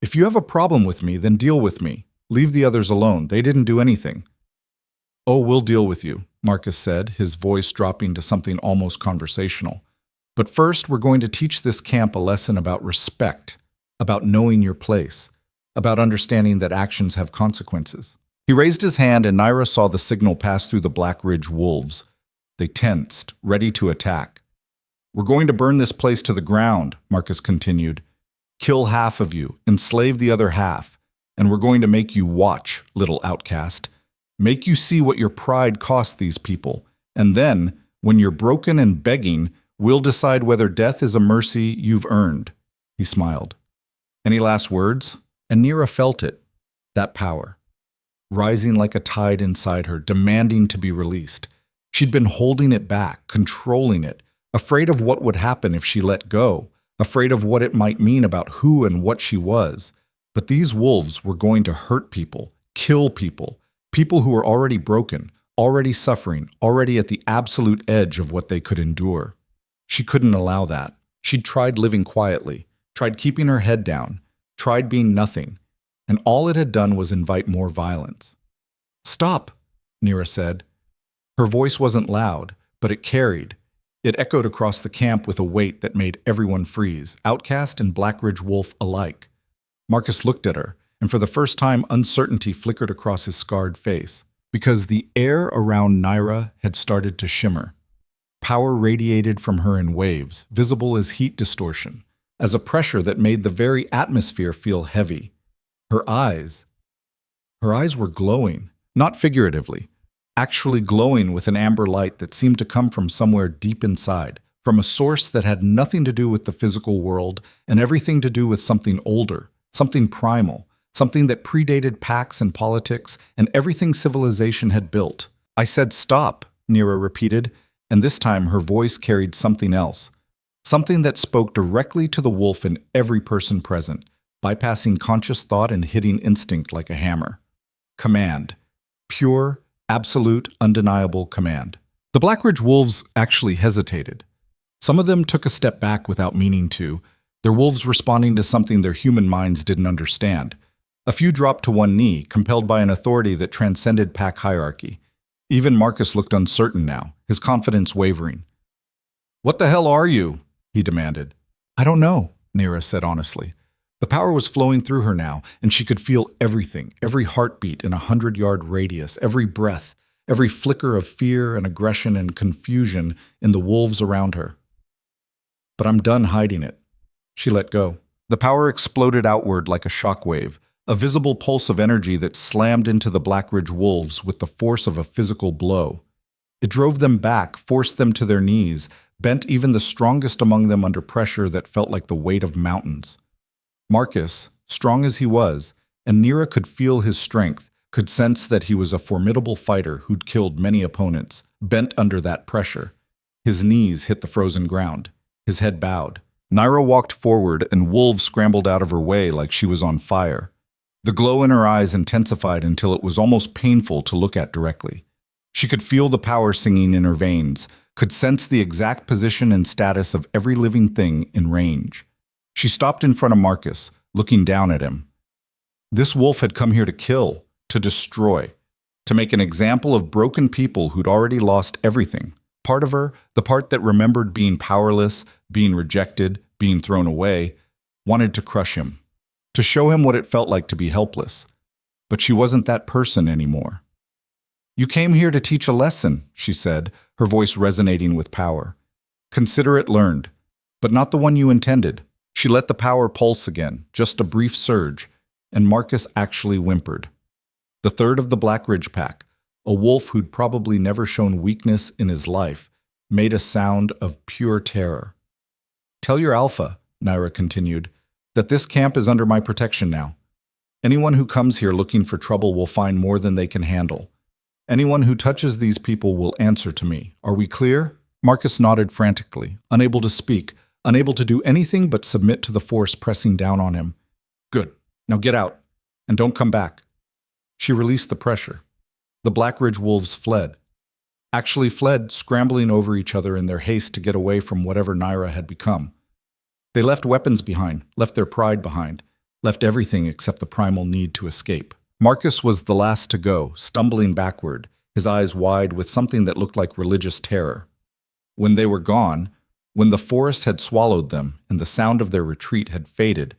"If you have a problem with me, then deal with me. Leave the others alone. They didn't do anything." "Oh, we'll deal with you," Marcus said, his voice dropping to something almost conversational. "But first, we're going to teach this camp a lesson about respect, about knowing your place, about understanding that actions have consequences." He raised his hand and Nyra saw the signal pass through the Blackridge Wolves. They tensed, ready to attack. "We're going to burn this place to the ground," Marcus continued. "Kill half of you, enslave the other half, and we're going to make you watch, little outcast. Make you see what your pride cost these people, and then, when you're broken and begging, we'll decide whether death is a mercy you've earned." He smiled. "Any last words?" And Nyra felt it, that power, rising like a tide inside her, demanding to be released. She'd been holding it back, controlling it, afraid of what would happen if she let go, afraid of what it might mean about who and what she was. But these wolves were going to hurt people, kill people, people who were already broken, already suffering, already at the absolute edge of what they could endure. She couldn't allow that. She'd tried living quietly, tried keeping her head down, tried being nothing, and all it had done was invite more violence. "Stop," Nyra said. Her voice wasn't loud, but it carried. It echoed across the camp with a weight that made everyone freeze, outcast and Blackridge Wolf alike. Marcus looked at her, and for the first time uncertainty flickered across his scarred face, because the air around Nyra had started to shimmer. Power radiated from her in waves, visible as heat distortion, as a pressure that made the very atmosphere feel heavy. Her eyes were glowing, not figuratively, actually glowing with an amber light that seemed to come from somewhere deep inside, from a source that had nothing to do with the physical world and everything to do with something older, something primal, something that predated pacts and politics and everything civilization had built. "I said stop," Nyra repeated, and this time her voice carried something else, something that spoke directly to the wolf in every person present, bypassing conscious thought and hitting instinct like a hammer. Command. Pure, absolute, undeniable command. The Blackridge Wolves actually hesitated. Some of them took a step back without meaning to, their wolves responding to something their human minds didn't understand. A few dropped to one knee, compelled by an authority that transcended pack hierarchy. Even Marcus looked uncertain now, his confidence wavering. "What the hell are you?" he demanded. "I don't know," Nyra said honestly. The power was flowing through her now, and she could feel everything, every heartbeat in a 100-yard radius, every breath, every flicker of fear and aggression and confusion in the wolves around her. "But I'm done hiding it." She let go. The power exploded outward like a shockwave, a visible pulse of energy that slammed into the Blackridge wolves with the force of a physical blow. It drove them back, forced them to their knees, bent even the strongest among them under pressure that felt like the weight of mountains. Marcus, strong as he was, and Nyra could feel his strength, could sense that he was a formidable fighter who'd killed many opponents, bent under that pressure. His knees hit the frozen ground. His head bowed. Nyra walked forward, and wolves scrambled out of her way like she was on fire. The glow in her eyes intensified until it was almost painful to look at directly. She could feel the power singing in her veins, could sense the exact position and status of every living thing in range. She stopped in front of Marcus, looking down at him. This wolf had come here to kill, to destroy, to make an example of broken people who'd already lost everything. Part of her, the part that remembered being powerless, being rejected, being thrown away, wanted to crush him, to show him what it felt like to be helpless. But she wasn't that person anymore. "You came here to teach a lesson," she said, her voice resonating with power. "Consider it learned, but not the one you intended." She let the power pulse again, just a brief surge, and Marcus actually whimpered. The third of the Blackridge pack, a wolf who'd probably never shown weakness in his life, made a sound of pure terror. "Tell your alpha," Nyra continued, "that this camp is under my protection now. Anyone who comes here looking for trouble will find more than they can handle. Anyone who touches these people will answer to me. Are we clear?" Marcus nodded frantically, unable to speak, unable to do anything but submit to the force pressing down on him. "Good. Now get out, and don't come back." She released the pressure. The Blackridge wolves fled. Actually fled, scrambling over each other in their haste to get away from whatever Nyra had become. They left weapons behind, left their pride behind, left everything except the primal need to escape. Marcus was the last to go, stumbling backward, his eyes wide with something that looked like religious terror. When they were gone, when the forest had swallowed them and the sound of their retreat had faded,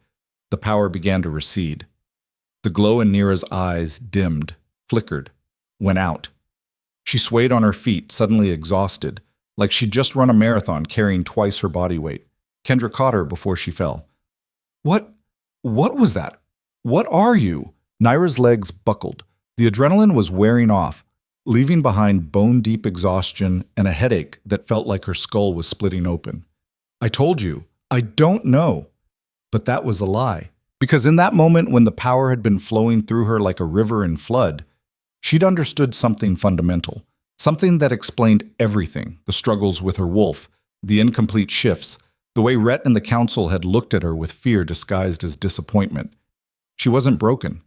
the power began to recede. The glow in Nyra's eyes dimmed, flickered, went out. She swayed on her feet, suddenly exhausted, like she'd just run a marathon carrying twice her body weight. Kendra caught her before she fell. What was that? What are you?" Nyra's legs buckled. The adrenaline was wearing off, leaving behind bone-deep exhaustion and a headache that felt like her skull was splitting open. "I told you, I don't know." But that was a lie, because in that moment when the power had been flowing through her like a river in flood, she'd understood something fundamental, something that explained everything, the struggles with her wolf, the incomplete shifts, the way Rhett and the council had looked at her with fear disguised as disappointment. She wasn't broken.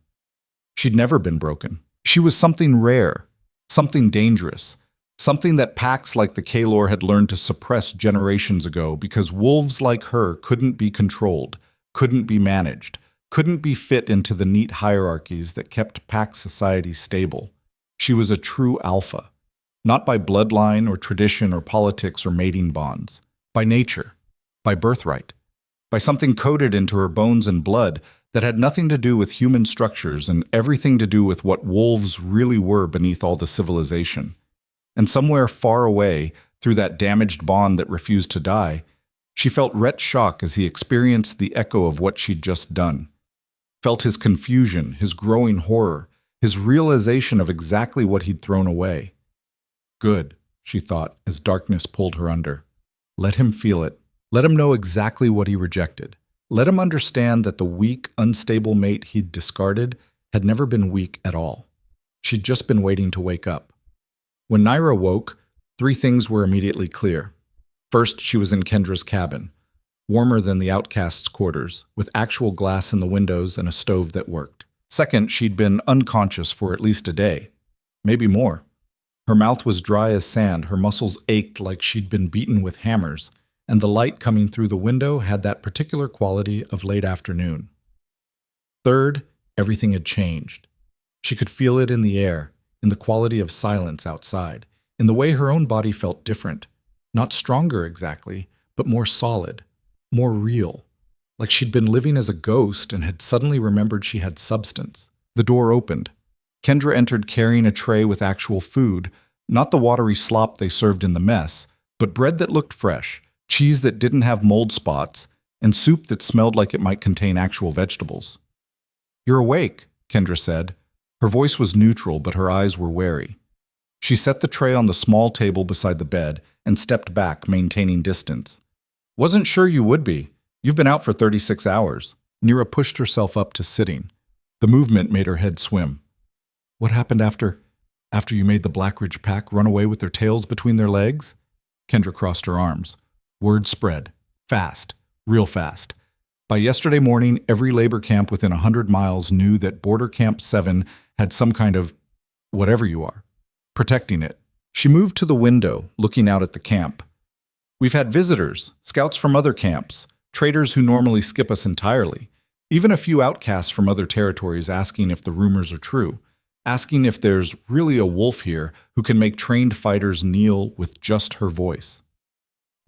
She'd never been broken. She was something rare, something dangerous, something that packs like the Kalor had learned to suppress generations ago because wolves like her couldn't be controlled, couldn't be managed, couldn't be fit into the neat hierarchies that kept pack society stable. She was a true alpha, not by bloodline or tradition or politics or mating bonds, by nature, by birthright, by something coded into her bones and blood that had nothing to do with human structures and everything to do with what wolves really were beneath all the civilization. And somewhere far away, through that damaged bond that refused to die, she felt Rhett's shock as he experienced the echo of what she'd just done. Felt his confusion, his growing horror, his realization of exactly what he'd thrown away. Good, she thought, as darkness pulled her under. Let him feel it. Let him know exactly what he rejected. Let him understand that the weak, unstable mate he'd discarded had never been weak at all. She'd just been waiting to wake up. When Nyra woke, 3 things were immediately clear. First, she was in Kendra's cabin, warmer than the outcast's quarters, with actual glass in the windows and a stove that worked. Second, she'd been unconscious for at least a day, maybe more. Her mouth was dry as sand, her muscles ached like she'd been beaten with hammers, and the light coming through the window had that particular quality of late afternoon. Third, Everything had changed. She could feel it in the air, in the quality of silence outside, in the way her own body felt different. Not stronger exactly, but more solid, more real. Like she'd been living as a ghost and had suddenly remembered she had substance. The door opened. Kendra entered carrying a tray with actual food, not the watery slop they served in the mess, but bread that looked fresh, cheese that didn't have mold spots, and soup that smelled like it might contain actual vegetables. "You're awake," Kendra said. Her voice was neutral, but her eyes were wary. She set the tray on the small table beside the bed and stepped back, maintaining distance. "Wasn't sure you would be. You've been out for 36 hours. Nyra pushed herself up to sitting. The movement made her head swim. "What happened after you made the Blackridge pack run away with their tails between their legs?" Kendra crossed her arms. Word spread. Fast. Real fast. By yesterday morning, every labor camp within 100 miles knew that Border Camp 7 had some kind of whatever you are, protecting it. She moved to the window, looking out at the camp. "We've had visitors, scouts from other camps, traders who normally skip us entirely, even a few outcasts from other territories asking if the rumors are true, asking if there's really a wolf here who can make trained fighters kneel with just her voice."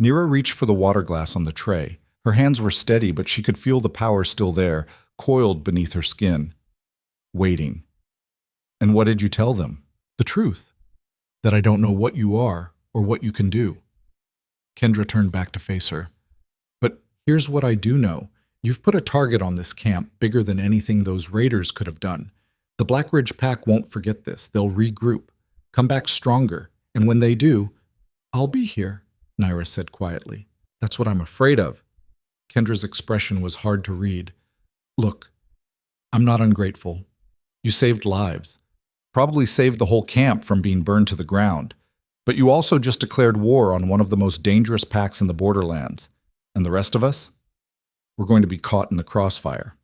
Nyra reached for the water glass on the tray. Her hands were steady, but she could feel the power still there, coiled beneath her skin. Waiting. "And what did you tell them?" "The truth. That I don't know what you are or what you can do." Kendra turned back to face her. "But here's what I do know. You've put a target on this camp bigger than anything those raiders could have done. The Blackridge pack won't forget this. They'll regroup, come back stronger, and when they do, I'll be here," Nyra said quietly. "That's what I'm afraid of." Kendra's expression was hard to read. "Look, I'm not ungrateful. You saved lives. Probably saved the whole camp from being burned to the ground. But you also just declared war on one of the most dangerous packs in the borderlands. And the rest of us? We're going to be caught in the crossfire."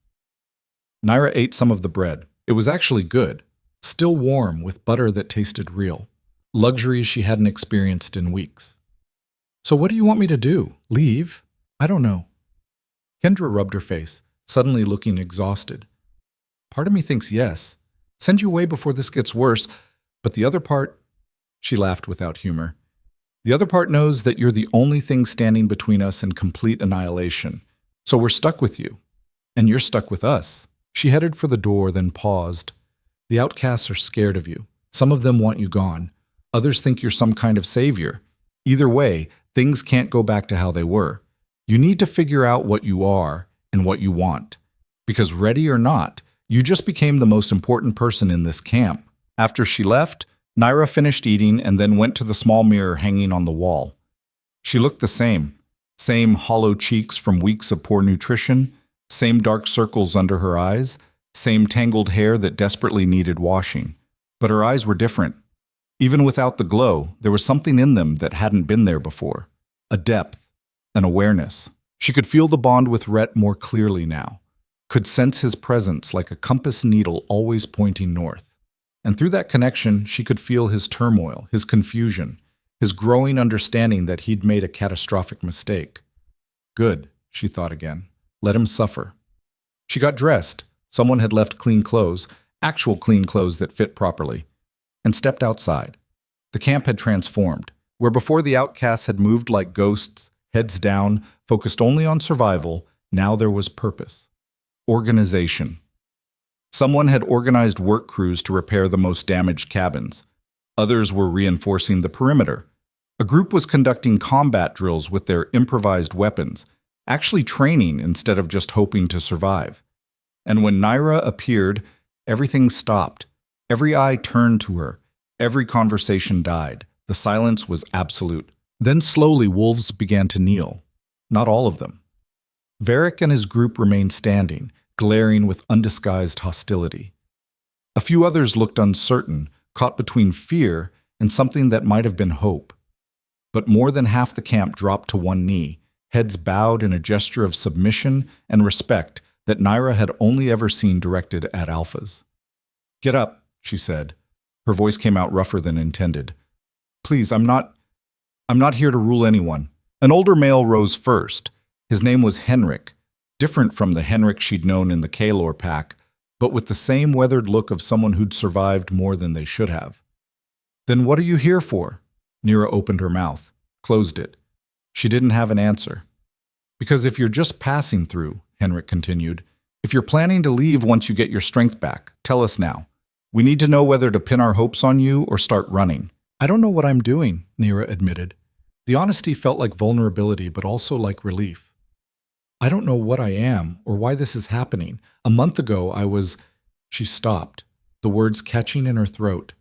Nyra ate some of the bread. It was actually good. Still warm, with butter that tasted real. Luxuries she hadn't experienced in weeks. "So what do you want me to do? Leave? I don't know." Kendra rubbed her face, suddenly looking exhausted. "Part of me thinks yes. Send you away before this gets worse. But the other part," she laughed without humor, "the other part knows that you're the only thing standing between us and complete annihilation. So we're stuck with you. And you're stuck with us." She headed for the door, then paused. "The outcasts are scared of you. Some of them want you gone. Others think you're some kind of savior. Either way, things can't go back to how they were. You need to figure out what you are and what you want. Because ready or not, you just became the most important person in this camp." After she left, Nyra finished eating and then went to the small mirror hanging on the wall. She looked the same. Same hollow cheeks from weeks of poor nutrition, same dark circles under her eyes, same tangled hair that desperately needed washing. But her eyes were different. Even without the glow, there was something in them that hadn't been there before. A depth, an awareness. She could feel the bond with Rhett more clearly now. Could sense his presence like a compass needle always pointing north. And through that connection, she could feel his turmoil, his confusion, his growing understanding that he'd made a catastrophic mistake. Good, she thought again. Let him suffer. She got dressed. Someone had left clean clothes, actual clean clothes that fit properly, and stepped outside. The camp had transformed. Where before the outcasts had moved like ghosts, heads down, focused only on survival, now there was purpose. Organization. Someone had organized work crews to repair the most damaged cabins. Others were reinforcing the perimeter. A group was conducting combat drills with their improvised weapons, actually training instead of just hoping to survive. And when Nyra appeared, everything stopped. Every eye turned to her. Every conversation died. The silence was absolute. Then slowly wolves began to kneel. Not all of them. Varric and his group remained standing, glaring with undisguised hostility. A few others looked uncertain, caught between fear and something that might have been hope. But more than half the camp dropped to one knee, heads bowed in a gesture of submission and respect that Nyra had only ever seen directed at alphas. "Get up," she said. Her voice came out rougher than intended. "Please, I'm not here to rule anyone." An older male rose first. His name was Henrik, different from the Henrik she'd known in the Kalor pack, but with the same weathered look of someone who'd survived more than they should have. "Then what are you here for?" Nyra opened her mouth, closed it. She didn't have an answer. "Because if you're just passing through," Henrik continued, "if you're planning to leave once you get your strength back, tell us now. We need to know whether to pin our hopes on you or start running." "I don't know what I'm doing," Nyra admitted. The honesty felt like vulnerability, but also like relief. "I don't know what I am or why this is happening. A month ago, I was—" She stopped, the words catching in her throat.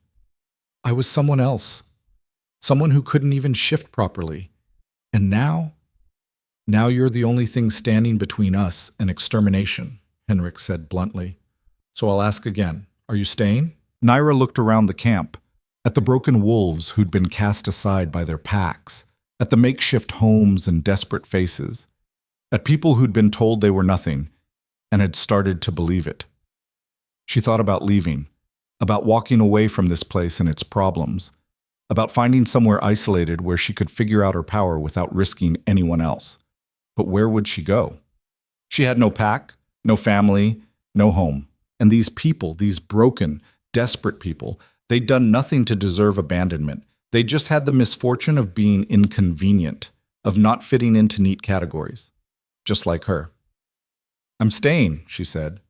"I was someone else. Someone who couldn't even shift properly. And now? Now you're the only thing standing between us and extermination," Henrik said bluntly. "So I'll ask again. Are you staying?" Nyra looked around the camp, at the broken wolves who'd been cast aside by their packs, at the makeshift homes and desperate faces, at people who'd been told they were nothing and had started to believe it. She thought about leaving, about walking away from this place and its problems, about finding somewhere isolated where she could figure out her power without risking anyone else. But where would she go? She had no pack, no family, no home. And these people, these broken, desperate people, they'd done nothing to deserve abandonment. They just had the misfortune of being inconvenient, of not fitting into neat categories. Just like her. "I'm staying," she said.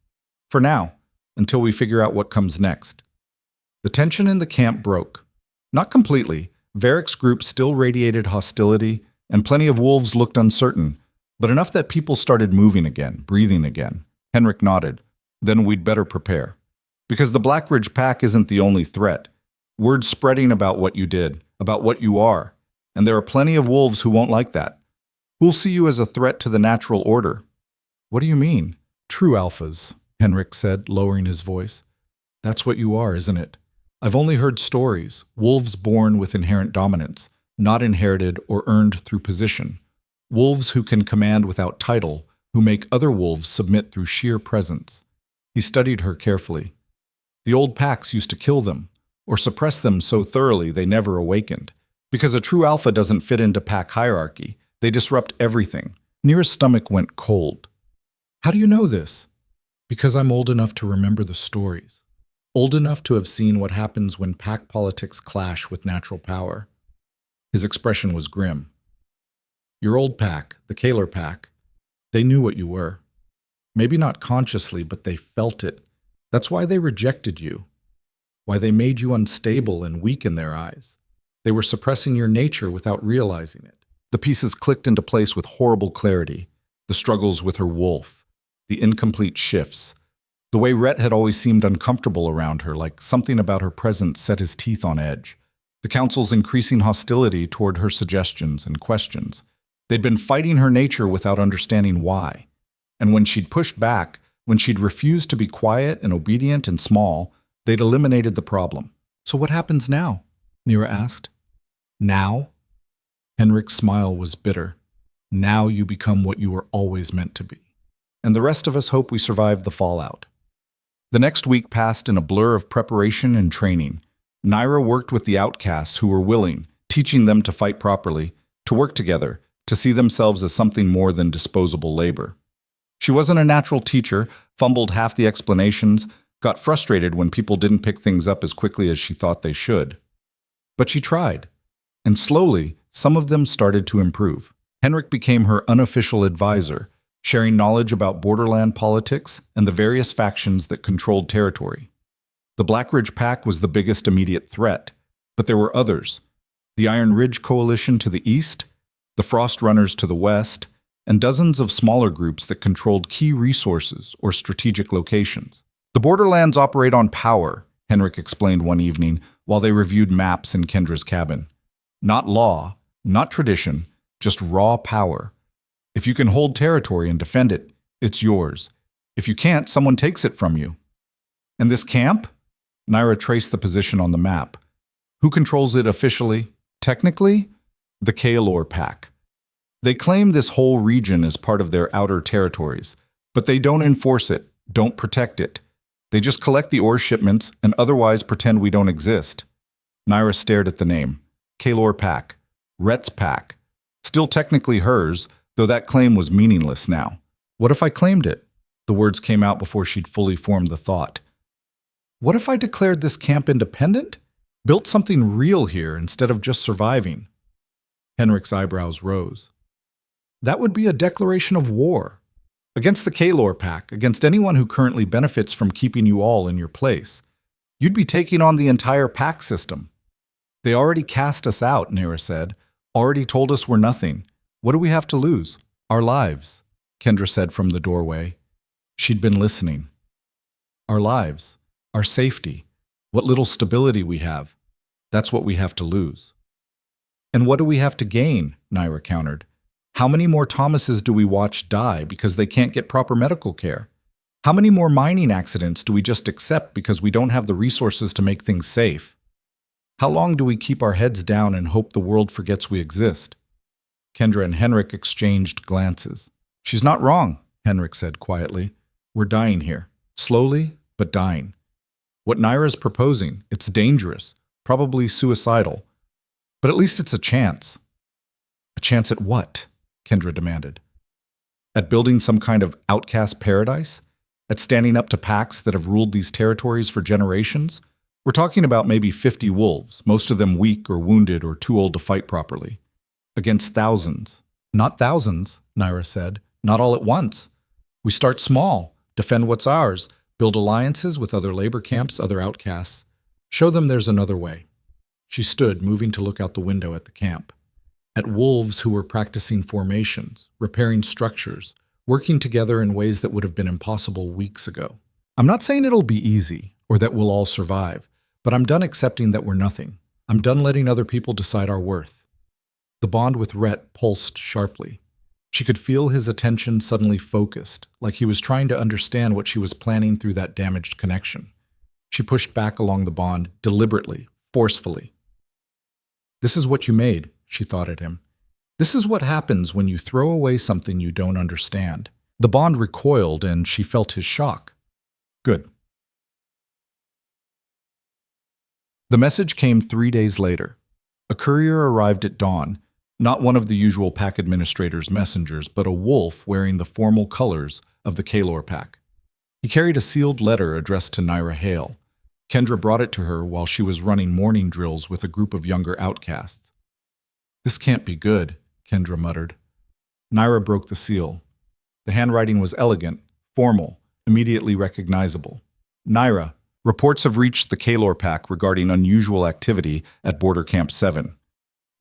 "For now, until we figure out what comes next." The tension in the camp broke. Not completely. Varric's group still radiated hostility, and plenty of wolves looked uncertain, but enough that people started moving again, breathing again. Henrik nodded. "Then we'd better prepare. Because the Blackridge Pack isn't the only threat. Word's spreading about what you did, about what you are, and there are plenty of wolves who won't like that. Who'll see you as a threat to the natural order." "What do you mean?" "True alphas," Henrik said, lowering his voice. "That's what you are, isn't it? I've only heard stories, wolves born with inherent dominance, not inherited or earned through position. Wolves who can command without title, who make other wolves submit through sheer presence." He studied her carefully. "The old packs used to kill them, or suppress them so thoroughly they never awakened. Because a true alpha doesn't fit into pack hierarchy. They disrupt everything." Nyra's stomach went cold. "How do you know this?" "Because I'm old enough to remember the stories. Old enough to have seen what happens when pack politics clash with natural power." His expression was grim. "Your old pack, the Kaler pack, they knew what you were. Maybe not consciously, but they felt it. That's why they rejected you. Why they made you unstable and weak in their eyes. They were suppressing your nature without realizing it." The pieces clicked into place with horrible clarity. The struggles with her wolf, the incomplete shifts, the way Rhett had always seemed uncomfortable around her, like something about her presence set his teeth on edge. The council's increasing hostility toward her suggestions and questions. They'd been fighting her nature without understanding why. And when she'd pushed back, when she'd refused to be quiet and obedient and small, they'd eliminated the problem. "So what happens now?" Nyra asked. "Now?" Henrik's smile was bitter. "Now you become what you were always meant to be. And the rest of us hope we survive the fallout." The next week passed in a blur of preparation and training. Nyra worked with the outcasts who were willing, teaching them to fight properly, to work together, to see themselves as something more than disposable labor. She wasn't a natural teacher, fumbled half the explanations, got frustrated when people didn't pick things up as quickly as she thought they should. But she tried, and slowly, some of them started to improve. Henrik became her unofficial advisor, sharing knowledge about borderland politics and the various factions that controlled territory. The Blackridge Pack was the biggest immediate threat, but there were others. The Iron Ridge Coalition to the east, the Frost Runners to the west, and dozens of smaller groups that controlled key resources or strategic locations. "The borderlands operate on power," Henrik explained one evening while they reviewed maps in Kendra's cabin. "Not law, not tradition, just raw power. If you can hold territory and defend it, it's yours. If you can't, someone takes it from you." "And this camp?" Nyra traced the position on the map. "Who controls it officially? Technically? The Kaelor Pack. They claim this whole region is part of their outer territories, but they don't enforce it, don't protect it. They just collect the ore shipments and otherwise pretend we don't exist." Nyra stared at the name. Kaelor Pack. Rhett's pack. Still technically hers, though that claim was meaningless now. "What if I claimed it?" The words came out before she'd fully formed the thought. What if I declared this camp independent? Built something real here instead of just surviving? Henrik's eyebrows rose. That would be a declaration of war. Against the Kalor Pack, against anyone who currently benefits from keeping you all in your place. You'd be taking on the entire pack system. They already cast us out, Nyra said. Already told us we're nothing. What do we have to lose? Our lives, Kendra said from the doorway. She'd been listening. Our lives, our safety, what little stability we have. That's what we have to lose. And what do we have to gain? Nyra countered. How many more Thomases do we watch die because they can't get proper medical care? How many more mining accidents do we just accept because we don't have the resources to make things safe? How long do we keep our heads down and hope the world forgets we exist? Kendra and Henrik exchanged glances. She's not wrong, Henrik said quietly. We're dying here. Slowly, but dying. What Nyra's proposing, it's dangerous, probably suicidal. But at least it's a chance. A chance at what? Kendra demanded. At building some kind of outcast paradise? At standing up to packs that have ruled these territories for generations? We're talking about maybe 50 wolves, most of them weak or wounded or too old to fight properly. Against thousands. Not thousands, Nyra said. Not all at once. We start small, defend what's ours, build alliances with other labor camps, other outcasts. Show them there's another way. She stood, moving to look out the window at the camp. At wolves who were practicing formations, repairing structures, working together in ways that would have been impossible weeks ago. I'm not saying it'll be easy, or that we'll all survive, but I'm done accepting that we're nothing. I'm done letting other people decide our worth. The bond with Rhett pulsed sharply. She could feel his attention suddenly focused, like he was trying to understand what she was planning through that damaged connection. She pushed back along the bond, deliberately, forcefully. This is what you made, she thought at him. This is what happens when you throw away something you don't understand. The bond recoiled, and she felt his shock. Good. The message came 3 days later. A courier arrived at dawn, not one of the usual pack administrator's messengers, but a wolf wearing the formal colors of the Kalor Pack. He carried a sealed letter addressed to Nyra Hale. Kendra brought it to her while she was running morning drills with a group of younger outcasts. This can't be good, Kendra muttered. Nyra broke the seal. The handwriting was elegant, formal, immediately recognizable. Nyra, reports have reached the Kalor Pack regarding unusual activity at Border Camp 7.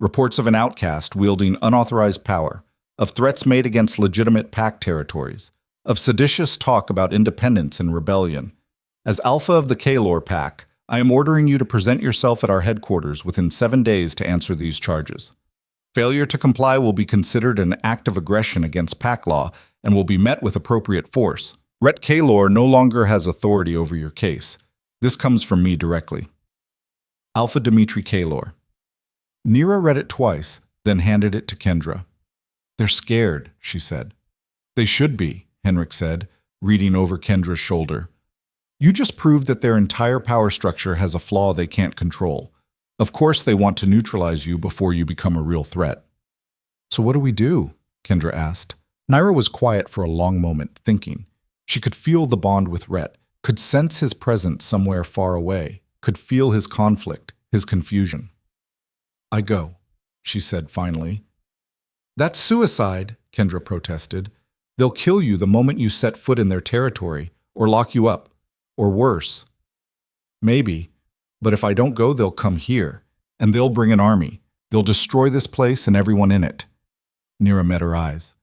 Reports of an outcast wielding unauthorized power, of threats made against legitimate pack territories, of seditious talk about independence and rebellion. As Alpha of the Kalor Pack, I am ordering you to present yourself at our headquarters within 7 days to answer these charges. Failure to comply will be considered an act of aggression against pack law and will be met with appropriate force. Rhett Kalor no longer has authority over your case. This comes from me directly. Alpha Dimitri Kalor. Nyra read it twice, then handed it to Kendra. They're scared, she said. They should be, Henrik said, reading over Kendra's shoulder. You just proved that their entire power structure has a flaw they can't control. Of course they want to neutralize you before you become a real threat. So what do we do? Kendra asked. Nyra was quiet for a long moment, thinking. She could feel the bond with Rhett, could sense his presence somewhere far away, could feel his conflict, his confusion. I go, she said finally. That's suicide, Kendra protested. They'll kill you the moment you set foot in their territory, or lock you up, or worse. Maybe, but if I don't go, they'll come here, and they'll bring an army. They'll destroy this place and everyone in it. Nyra met her eyes.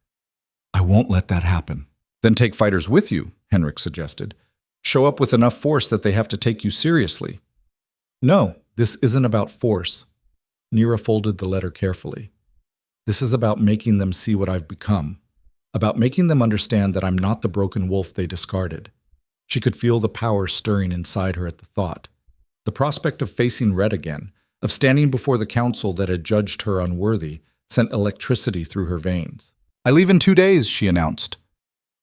I won't let that happen. Then take fighters with you, Henrik suggested. Show up with enough force that they have to take you seriously. No, this isn't about force. Nyra folded the letter carefully. This is about making them see what I've become, about making them understand that I'm not the broken wolf they discarded. She could feel the power stirring inside her at the thought. The prospect of facing Rhett again, of standing before the council that had judged her unworthy, sent electricity through her veins. I leave in 2 days, she announced.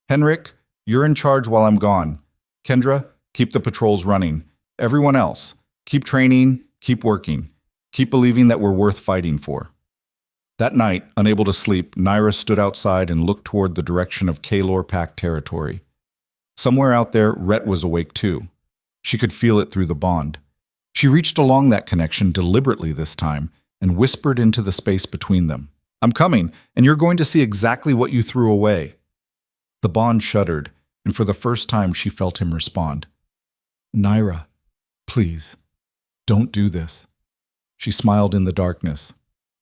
Henrik, you're in charge while I'm gone. Kendra, keep the patrols running. Everyone else, keep training, keep working. Keep believing that we're worth fighting for. That night, unable to sleep, Nyra stood outside and looked toward the direction of Kalor Pack territory. Somewhere out there, Rhett was awake too. She could feel it through the bond. She reached along that connection deliberately this time and whispered into the space between them. I'm coming, and you're going to see exactly what you threw away. The bond shuddered, and for the first time she felt him respond. Nyra, please, don't do this. She smiled in the darkness.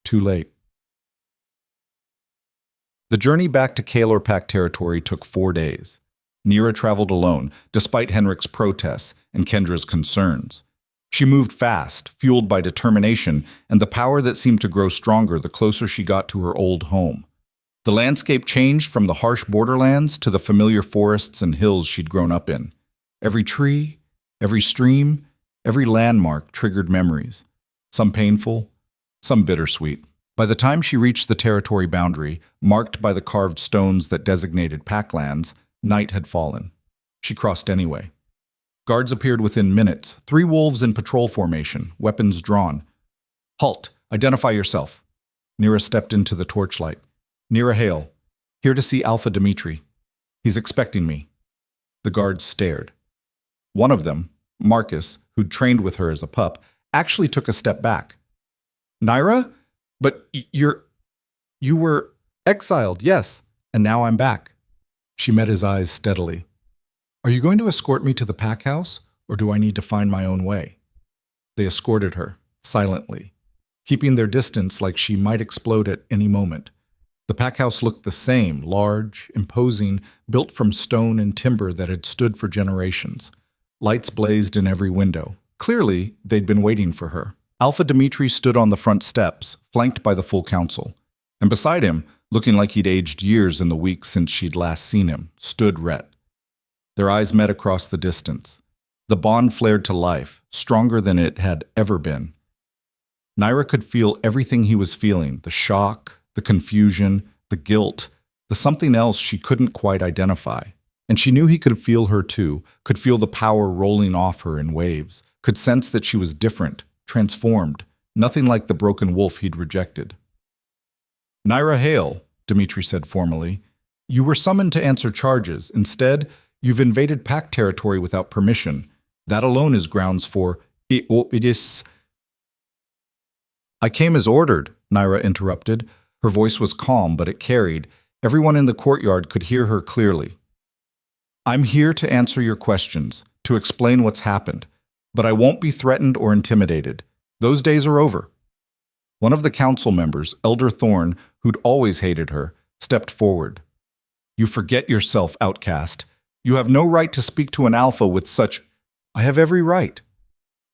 Too late. The journey back to Kaelor Pact territory took 4 days. Nyra traveled alone, despite Henrik's protests and Kendra's concerns. She moved fast, fueled by determination and the power that seemed to grow stronger the closer she got to her old home. The landscape changed from the harsh borderlands to the familiar forests and hills she'd grown up in. Every tree, every stream, every landmark triggered memories, some painful, some bittersweet. By the time she reached the territory boundary, marked by the carved stones that designated packlands, night had fallen. She crossed anyway. Guards appeared within minutes, 3 wolves in patrol formation, weapons drawn. Halt! Identify yourself. Nyra stepped into the torchlight. Nyra Hale, here to see Alpha Dimitri. He's expecting me. The guards stared. One of them, Marcus, who'd trained with her as a pup, actually took a step back. Nyra? But you were exiled, yes, and now I'm back. She met his eyes steadily. Are you going to escort me to the pack house, or do I need to find my own way? They escorted her, silently, keeping their distance like she might explode at any moment. The pack house looked the same, large, imposing, built from stone and timber that had stood for generations. Lights blazed in every window. Clearly, they'd been waiting for her. Alpha Dimitri stood on the front steps, flanked by the full council. And beside him, looking like he'd aged years in the weeks since she'd last seen him, stood Rhett. Their eyes met across the distance. The bond flared to life, stronger than it had ever been. Nyra could feel everything he was feeling, the shock, the confusion, the guilt, the something else she couldn't quite identify. And she knew he could feel her too, could feel the power rolling off her in waves, could sense that she was different, transformed, nothing like the broken wolf he'd rejected. Nyra Hale, Dimitri said formally, you were summoned to answer charges. Instead, you've invaded pact territory without permission. That alone is grounds for it. I came as ordered, Nyra interrupted. Her voice was calm, but it carried. Everyone in the courtyard could hear her clearly. I'm here to answer your questions, to explain what's happened, but I won't be threatened or intimidated. Those days are over. One of the council members, Elder Thorne, who'd always hated her, stepped forward. You forget yourself, outcast. You have no right to speak to an alpha with such... I have every right.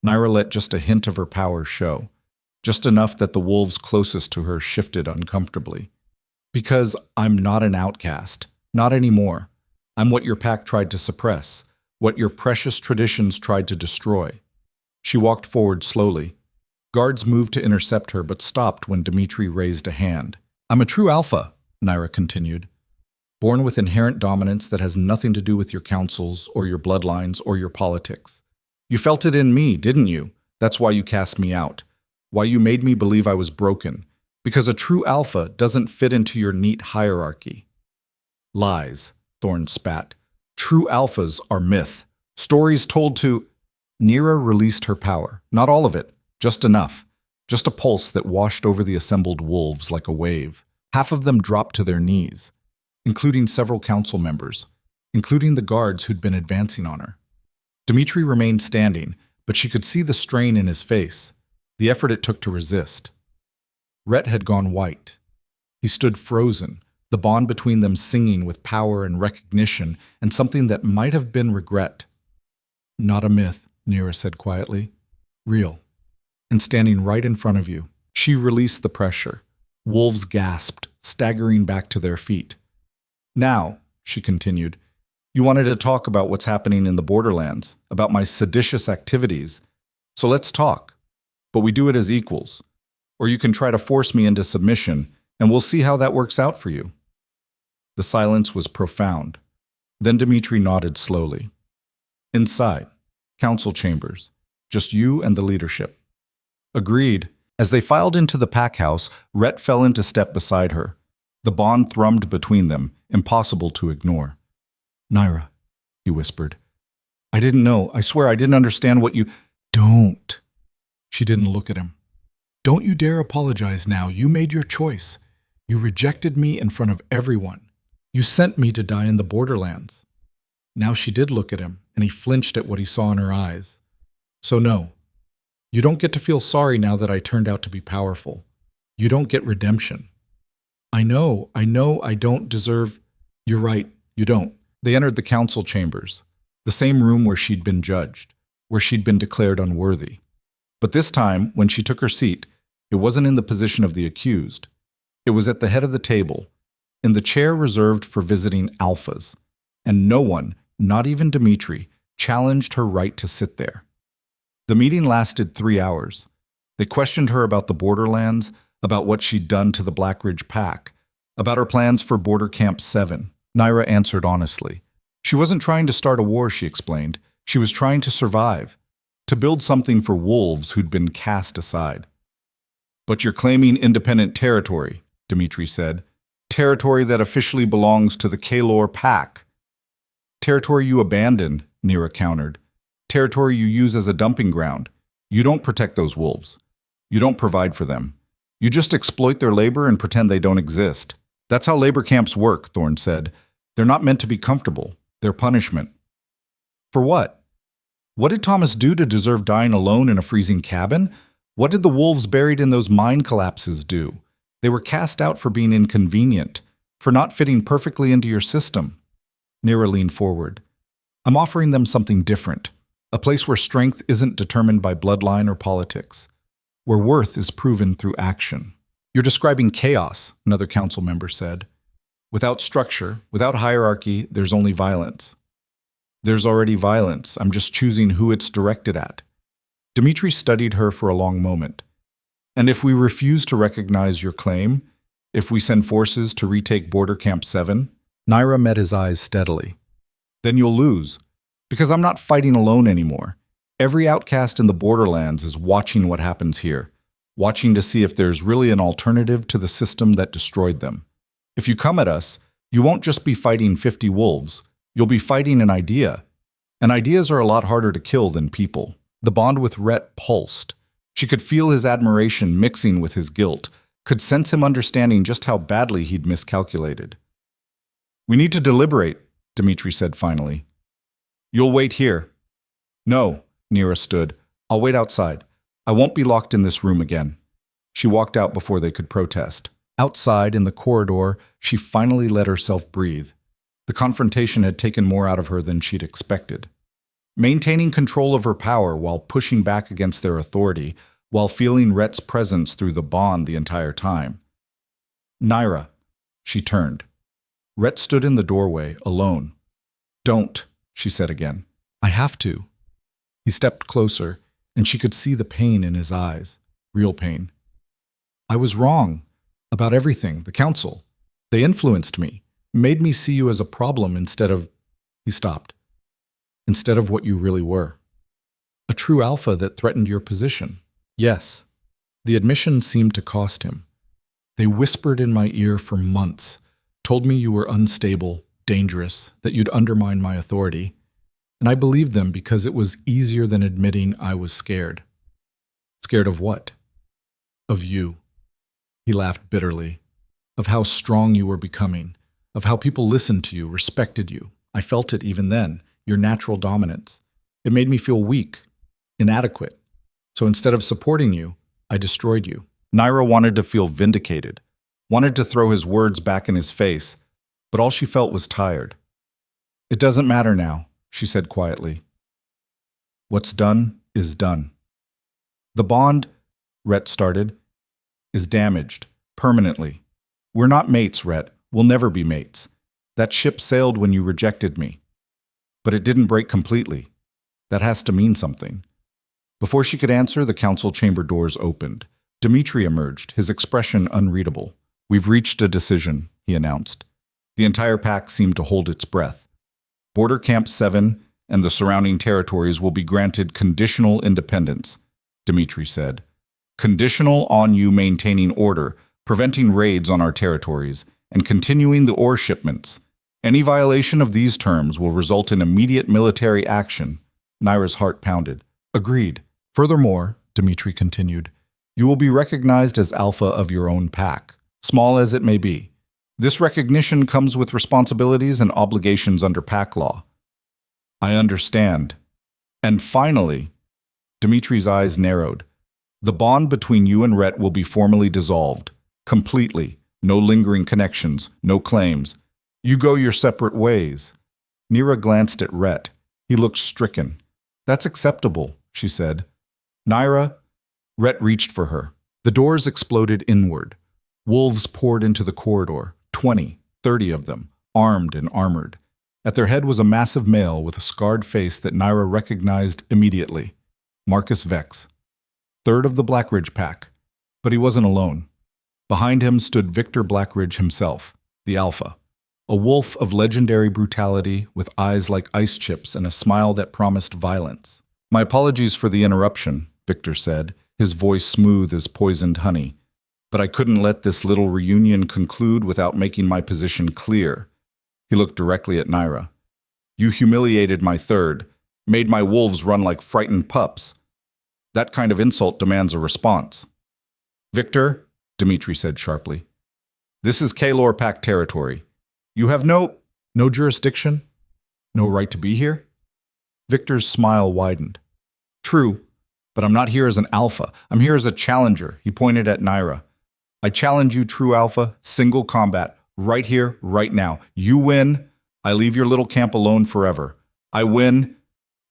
Nyra let just a hint of her power show, just enough that the wolves closest to her shifted uncomfortably. Because I'm not an outcast, not anymore. I'm what your pack tried to suppress, what your precious traditions tried to destroy. She walked forward slowly. Guards moved to intercept her, but stopped when Dimitri raised a hand. I'm a true alpha, Nyra continued. Born with inherent dominance that has nothing to do with your councils or your bloodlines or your politics. You felt it in me, didn't you? That's why you cast me out. Why you made me believe I was broken. Because a true alpha doesn't fit into your neat hierarchy. Lies, Thorne spat. True alphas are myth. Stories told to... Nyra released her power. Not all of it, just enough. Just a pulse that washed over the assembled wolves like a wave. Half of them dropped to their knees, including several council members, including the guards who'd been advancing on her. Dimitri remained standing, but she could see the strain in his face, the effort it took to resist. Rhett had gone white. He stood frozen, the bond between them singing with power and recognition and something that might have been regret. Not a myth, Nyra said quietly. Real. And standing right in front of you. She released the pressure. Wolves gasped, staggering back to their feet. Now, she continued, you wanted to talk about what's happening in the borderlands, about my seditious activities. So let's talk. But we do it as equals. Or you can try to force me into submission, and we'll see how that works out for you. The silence was profound. Then Dimitri nodded slowly. Inside, council chambers, just you and the leadership. Agreed. As they filed into the pack house, Rhett fell into step beside her. The bond thrummed between them, impossible to ignore. Nyra, he whispered. I didn't know. I swear I didn't understand what you... Don't. She didn't look at him. Don't you dare apologize now. You made your choice. You rejected me in front of everyone. You sent me to die in the borderlands. Now she did look at him, and he flinched at what he saw in her eyes. So no, you don't get to feel sorry now that I turned out to be powerful. You don't get redemption. I know I don't deserve... You're right, you don't. They entered the council chambers, the same room where she'd been judged, where she'd been declared unworthy. But this time, when she took her seat, it wasn't in the position of the accused. It was at the head of the table, in the chair reserved for visiting alphas, and no one, not even Dmitri, challenged her right to sit there. The meeting lasted 3 hours. They questioned her about the borderlands, about what she'd done to the Black Ridge Pack, about her plans for Border Camp 7. Nyra answered honestly. She wasn't trying to start a war, she explained. She was trying to survive, to build something for wolves who'd been cast aside. But you're claiming independent territory, Dmitri said. Territory that officially belongs to the Kalor Pack. Territory you abandoned, Nyra countered. Territory you use as a dumping ground. You don't protect those wolves. You don't provide for them. You just exploit their labor and pretend they don't exist. That's how labor camps work, Thorne said. They're not meant to be comfortable. They're punishment. For what? What did Thomas do to deserve dying alone in a freezing cabin? What did the wolves buried in those mine collapses do? They were cast out for being inconvenient, for not fitting perfectly into your system. Nyra leaned forward. I'm offering them something different, a place where strength isn't determined by bloodline or politics, where worth is proven through action. You're describing chaos, another council member said. Without structure, without hierarchy, there's only violence. There's already violence. I'm just choosing who it's directed at. Dmitri studied her for a long moment. And if we refuse to recognize your claim, if we send forces to retake Border Camp 7, Nyra met his eyes steadily. Then you'll lose, because I'm not fighting alone anymore. Every outcast in the borderlands is watching what happens here, watching to see if there's really an alternative to the system that destroyed them. If you come at us, you won't just be fighting 50 wolves, you'll be fighting an idea. And ideas are a lot harder to kill than people. The bond with Rhett pulsed. She could feel his admiration mixing with his guilt, could sense him understanding just how badly he'd miscalculated. We need to deliberate, Dmitri said finally. You'll wait here. No, Nyra stood. I'll wait outside. I won't be locked in this room again. She walked out before they could protest. Outside, in the corridor, she finally let herself breathe. The confrontation had taken more out of her than she'd expected. Maintaining control of her power while pushing back against their authority, while feeling Rhett's presence through the bond the entire time. Nyra, she turned. Rhett stood in the doorway, alone. Don't, she said again. I have to. He stepped closer, and she could see the pain in his eyes, real pain. I was wrong about everything, the council. They influenced me, made me see you as a problem instead of... He stopped. Instead of what you really were. A true alpha that threatened your position. Yes, the admission seemed to cost him. They whispered in my ear for months, told me you were unstable, dangerous, that you'd undermine my authority. And I believed them because it was easier than admitting I was scared. Scared of what? Of you. He laughed bitterly. Of how strong you were becoming. Of how people listened to you, respected you. I felt it even then, your natural dominance. It made me feel weak, inadequate. So instead of supporting you, I destroyed you. Nyra wanted to feel vindicated, wanted to throw his words back in his face, but all she felt was tired. It doesn't matter now, she said quietly. What's done is done. The bond, Rhett started, is damaged, permanently. We're not mates, Rhett. We'll never be mates. That ship sailed when you rejected me. But it didn't break completely. That has to mean something. Before she could answer, the council chamber doors opened. Dmitri emerged, his expression unreadable. We've reached a decision, he announced. The entire pack seemed to hold its breath. Border Camp 7 and the surrounding territories will be granted conditional independence, Dmitri said. Conditional on you maintaining order, preventing raids on our territories, and continuing the ore shipments. Any violation of these terms will result in immediate military action. Nyra's heart pounded. Agreed. Furthermore, Dmitri continued, you will be recognized as alpha of your own pack, small as it may be. This recognition comes with responsibilities and obligations under pack law. I understand. And finally, Dmitri's eyes narrowed. The bond between you and Rhett will be formally dissolved. Completely. No lingering connections, no claims. You go your separate ways. Nyra glanced at Rhett. He looked stricken. That's acceptable, she said. Nyra? Rhett reached for her. The doors exploded inward. Wolves poured into the corridor, 20, 30 of them, armed and armored. At their head was a massive male with a scarred face that Nyra recognized immediately. Marcus Vex, third of the Blackridge pack. But he wasn't alone. Behind him stood Victor Blackridge himself, the Alpha, a wolf of legendary brutality with eyes like ice chips and a smile that promised violence. My apologies for the interruption, Victor said, his voice smooth as poisoned honey. But I couldn't let this little reunion conclude without making my position clear. He looked directly at Nyra. You humiliated my third, made my wolves run like frightened pups. That kind of insult demands a response. Victor, Dmitri said sharply, this is Kaelor Pack territory. You have no jurisdiction? No right to be here? Victor's smile widened. True, but I'm not here as an alpha. I'm here as a challenger, he pointed at Nyra. I challenge you, true alpha, single combat, right here, right now. You win, I leave your little camp alone forever. I win.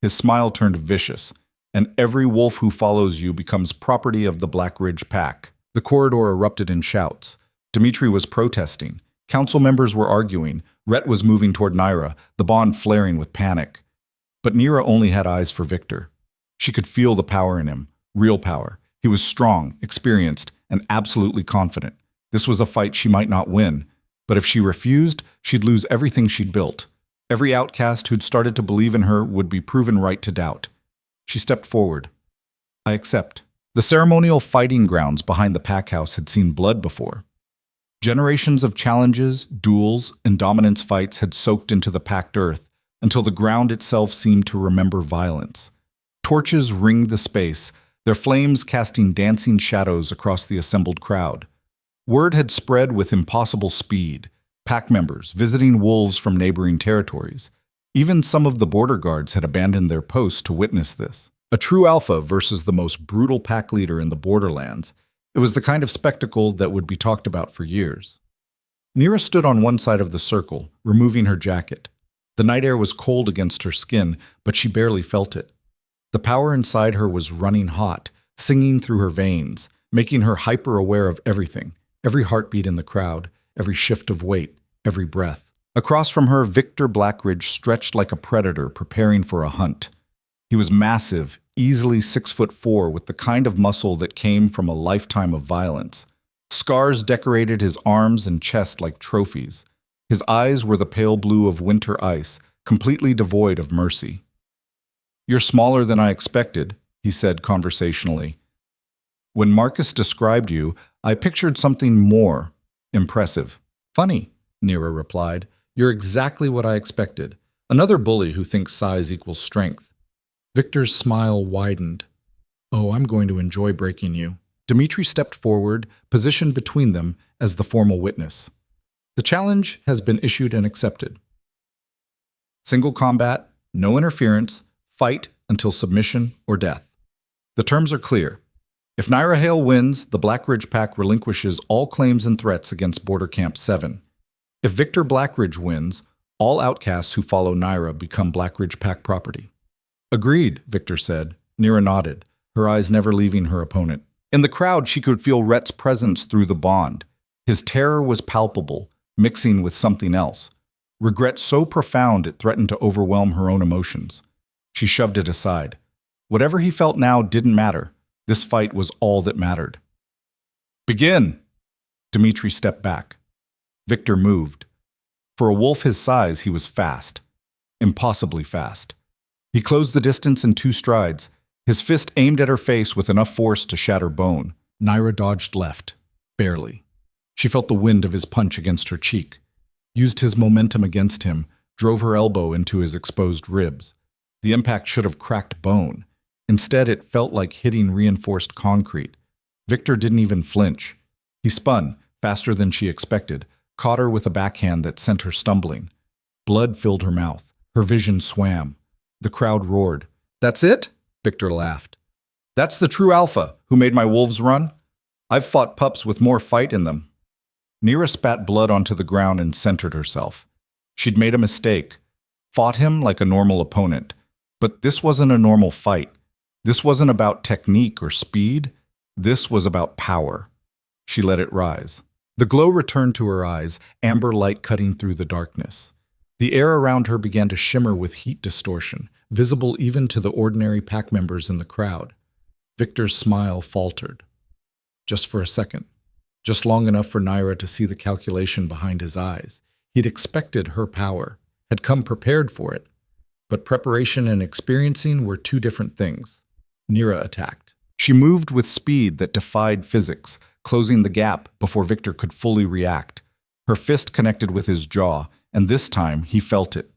His smile turned vicious, and every wolf who follows you becomes property of the Blackridge Pack. The corridor erupted in shouts. Dmitri was protesting. Council members were arguing. Rhett was moving toward Nyra, the bond flaring with panic. But Nyra only had eyes for Victor. She could feel the power in him, real power. He was strong, experienced, and absolutely confident. This was a fight she might not win, but if she refused, she'd lose everything she'd built. Every outcast who'd started to believe in her would be proven right to doubt. She stepped forward. I accept. The ceremonial fighting grounds behind the pack house had seen blood before. Generations of challenges, duels, and dominance fights had soaked into the packed earth until the ground itself seemed to remember violence. Torches ringed the space, their flames casting dancing shadows across the assembled crowd. Word had spread with impossible speed. Pack members visiting wolves from neighboring territories. Even some of the border guards had abandoned their posts to witness this. A true alpha versus the most brutal pack leader in the borderlands. It was the kind of spectacle that would be talked about for years. Nyra stood on one side of the circle, removing her jacket. The night air was cold against her skin, but she barely felt it. The power inside her was running hot, singing through her veins, making her hyper-aware of everything, every heartbeat in the crowd, every shift of weight, every breath. Across from her, Victor Blackridge stretched like a predator preparing for a hunt. He was massive, easily 6'4", with the kind of muscle that came from a lifetime of violence. Scars decorated his arms and chest like trophies. His eyes were the pale blue of winter ice, completely devoid of mercy. You're smaller than I expected, he said conversationally. When Marcus described you, I pictured something more impressive. Funny, Nyra replied. You're exactly what I expected. Another bully who thinks size equals strength. Victor's smile widened. Oh, I'm going to enjoy breaking you. Dmitri stepped forward, positioned between them as the formal witness. The challenge has been issued and accepted. Single combat, no interference, fight until submission or death. The terms are clear. If Nyra Hale wins, the Blackridge Pack relinquishes all claims and threats against Border Camp 7. If Victor Blackridge wins, all outcasts who follow Nyra become Blackridge Pack property. Agreed, Victor said. Nyra nodded, her eyes never leaving her opponent. In the crowd, she could feel Rhett's presence through the bond. His terror was palpable, mixing with something else. Regret so profound it threatened to overwhelm her own emotions. She shoved it aside. Whatever he felt now didn't matter. This fight was all that mattered. Begin! Dmitri stepped back. Victor moved. For a wolf his size, he was fast. Impossibly fast. He closed the distance in 2 strides, his fist aimed at her face with enough force to shatter bone. Nyra dodged left, barely. She felt the wind of his punch against her cheek. used his momentum against him, drove her elbow into his exposed ribs. The impact should have cracked bone. Instead, it felt like hitting reinforced concrete. Victor didn't even flinch. He spun, faster than she expected, caught her with a backhand that sent her stumbling. Blood filled her mouth. Her vision swam. The crowd roared. "That's it?" Victor laughed. "That's the true alpha who made my wolves run? I've fought pups with more fight in them." Nyra spat blood onto the ground and centered herself. She'd made a mistake. Fought him like a normal opponent. But this wasn't a normal fight. This wasn't about technique or speed. This was about power. She let it rise. The glow returned to her eyes, amber light cutting through the darkness. The air around her began to shimmer with heat distortion, visible even to the ordinary pack members in the crowd. Victor's smile faltered. Just for a second. Just long enough for Nyra to see the calculation behind his eyes. He'd expected her power, had come prepared for it. But preparation and experiencing were two different things. Nyra attacked. She moved with speed that defied physics, closing the gap before Victor could fully react. Her fist connected with his jaw, and this time he felt it.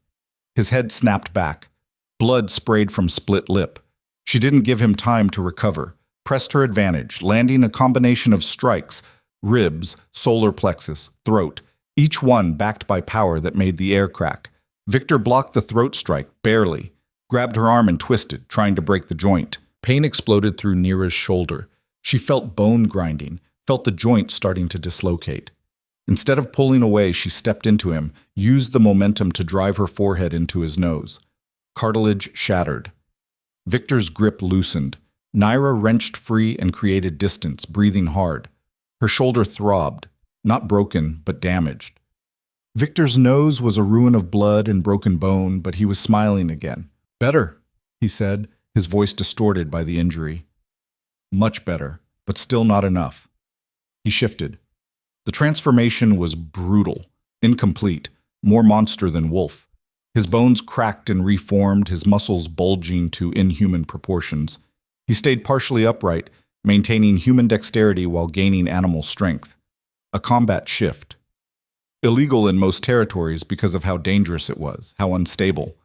His head snapped back. Blood sprayed from split lip. She didn't give him time to recover, pressed her advantage, landing a combination of strikes, ribs, solar plexus, throat, each one backed by power that made the air crack. Victor blocked the throat strike, barely, grabbed her arm and twisted, trying to break the joint. Pain exploded through Nyra's shoulder. She felt bone grinding, felt the joint starting to dislocate. Instead of pulling away, she stepped into him, used the momentum to drive her forehead into his nose. Cartilage shattered. Victor's grip loosened. Nyra wrenched free and created distance, breathing hard. Her shoulder throbbed, not broken, but damaged. Victor's nose was a ruin of blood and broken bone, but he was smiling again. "Better," he said, his voice distorted by the injury. "Much better, but still not enough." He shifted. The transformation was brutal, incomplete, more monster than wolf. His bones cracked and reformed, his muscles bulging to inhuman proportions. He stayed partially upright, maintaining human dexterity while gaining animal strength. A combat shift. Illegal in most territories because of how dangerous it was, how unstable.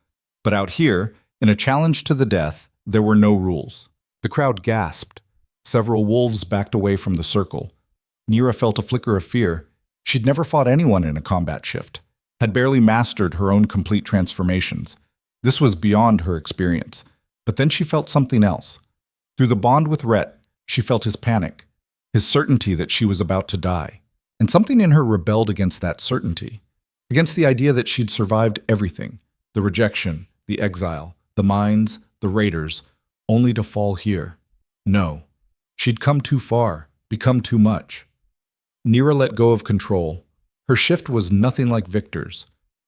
But out here, in a challenge to the death, there were no rules. The crowd gasped. Several wolves backed away from the circle. Nyra felt a flicker of fear. She'd never fought anyone in a combat shift, had barely mastered her own complete transformations. This was beyond her experience. But then she felt something else. Through the bond with Rhett, she felt his panic, his certainty that she was about to die. And something in her rebelled against that certainty, against the idea that she'd survived everything, the rejection, the exile, the mines, the raiders, only to fall here. No, she'd come too far, become too much. Nyra let go of control. Her shift was nothing like Victor's.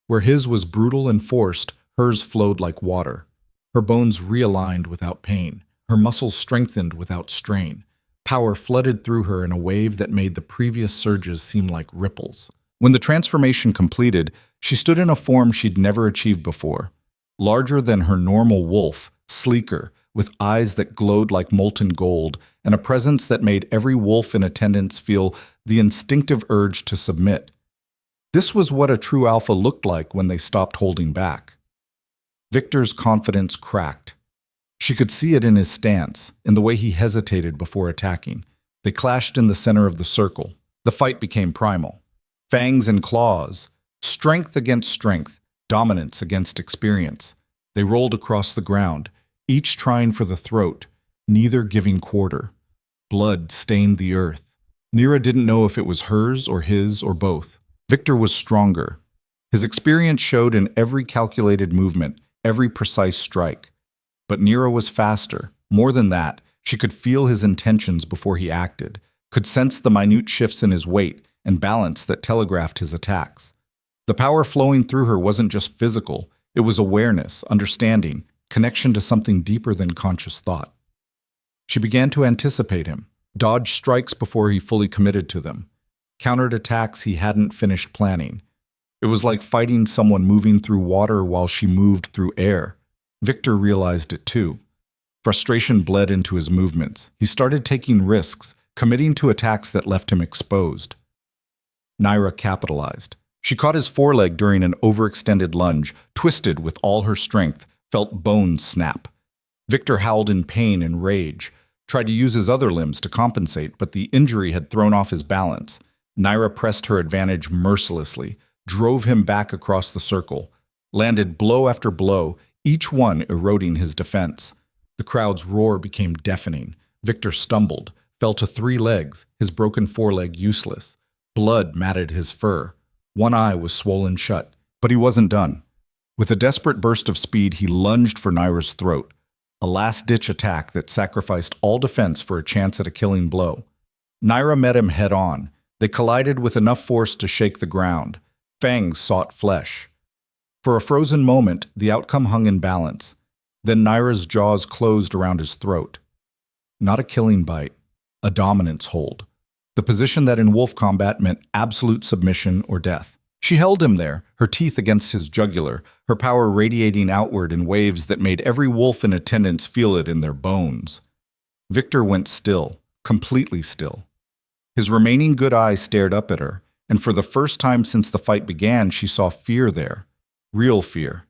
Where his was brutal and forced, hers flowed like water. Her bones realigned without pain, her muscles strengthened without strain. Power flooded through her in a wave that made the previous surges seem like ripples. When the transformation completed, she stood in a form she'd never achieved before. Larger than her normal wolf, sleeker, with eyes that glowed like molten gold, and a presence that made every wolf in attendance feel the instinctive urge to submit. This was what a true alpha looked like when they stopped holding back. Victor's confidence cracked. She could see it in his stance, in the way he hesitated before attacking. They clashed in the center of the circle. The fight became primal. Fangs and claws, strength against strength, dominance against experience. They rolled across the ground, each trying for the throat, neither giving quarter. Blood stained the earth. Nyra didn't know if it was hers or his or both. Victor was stronger. His experience showed in every calculated movement, every precise strike. But Nyra was faster. More than that, she could feel his intentions before he acted, could sense the minute shifts in his weight and balance that telegraphed his attacks. The power flowing through her wasn't just physical, it was awareness, understanding, connection to something deeper than conscious thought. She began to anticipate him, dodge strikes before he fully committed to them, countered attacks he hadn't finished planning. It was like fighting someone moving through water while she moved through air. Victor realized it too. Frustration bled into his movements. He started taking risks, committing to attacks that left him exposed. Nyra capitalized. She caught his foreleg during an overextended lunge, twisted with all her strength, felt bones snap. Victor howled in pain and rage, tried to use his other limbs to compensate, but the injury had thrown off his balance. Nyra pressed her advantage mercilessly, drove him back across the circle, landed blow after blow, each one eroding his defense. The crowd's roar became deafening. Victor stumbled, fell to 3 legs, his broken foreleg useless. Blood matted his fur. One eye was swollen shut, but he wasn't done. With a desperate burst of speed, he lunged for Nyra's throat, a last-ditch attack that sacrificed all defense for a chance at a killing blow. Nyra met him head-on. They collided with enough force to shake the ground. Fangs sought flesh. For a frozen moment, the outcome hung in balance. Then Nyra's jaws closed around his throat. Not a killing bite, a dominance hold. The position that in wolf combat meant absolute submission or death. She held him there, her teeth against his jugular, her power radiating outward in waves that made every wolf in attendance feel it in their bones. Victor went still, completely still. His remaining good eye stared up at her, and for the first time since the fight began, she saw fear there. Real fear.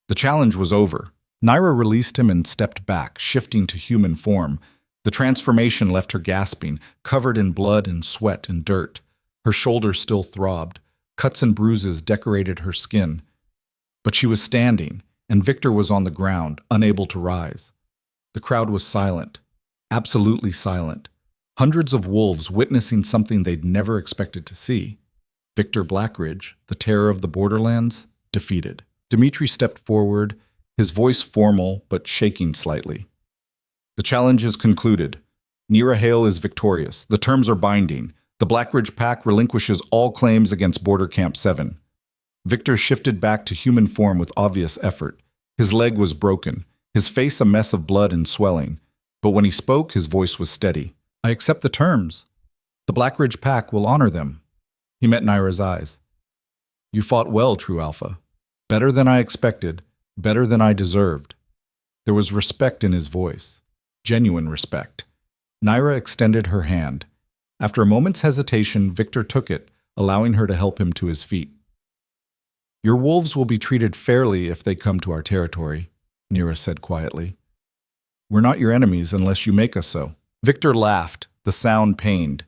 The challenge was over. Nyra released him and stepped back, shifting to human form. The transformation left her gasping, covered in blood and sweat and dirt. Her shoulder still throbbed. Cuts and bruises decorated her skin. But she was standing, and Victor was on the ground, unable to rise. The crowd was silent, absolutely silent. Hundreds of wolves witnessing something they'd never expected to see. Victor Blackridge, the terror of the borderlands, defeated. Dimitri stepped forward, his voice formal but shaking slightly. The challenge is concluded. Nyra Hale is victorious. The terms are binding. The Blackridge Pack relinquishes all claims against Border Camp 7. Victor shifted back to human form with obvious effort. His leg was broken, his face a mess of blood and swelling. But when he spoke, his voice was steady. I accept the terms. The Blackridge Pack will honor them. He met Nyra's eyes. You fought well, True Alpha. Better than I expected, better than I deserved. There was respect in his voice. Genuine respect. Nyra extended her hand. After a moment's hesitation, Victor took it, allowing her to help him to his feet. Your wolves will be treated fairly if they come to our territory, Nyra said quietly. We're not your enemies unless you make us so. Victor laughed, the sound pained.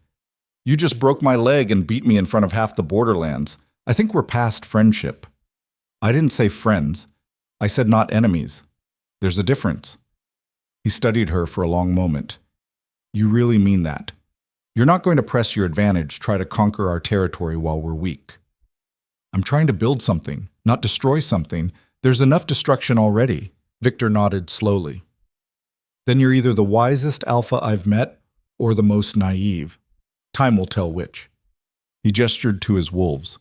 You just broke my leg and beat me in front of half the borderlands. I think we're past friendship. I didn't say friends. I said not enemies. There's a difference. He studied her for a long moment. You really mean that? You're not going to press your advantage, try to conquer our territory while we're weak. I'm trying to build something, not destroy something. There's enough destruction already. Victor nodded slowly. Then you're either the wisest alpha I've met or the most naive. Time will tell which. He gestured to his wolves.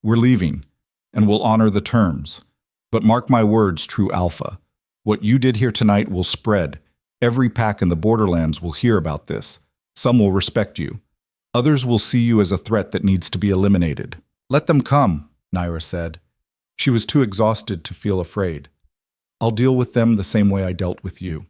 We're leaving, and we'll honor the terms. But mark my words, True Alpha. What you did here tonight will spread. Every pack in the borderlands will hear about this. Some will respect you. Others will see you as a threat that needs to be eliminated. Let them come, Nyra said. She was too exhausted to feel afraid. I'll deal with them the same way I dealt with you.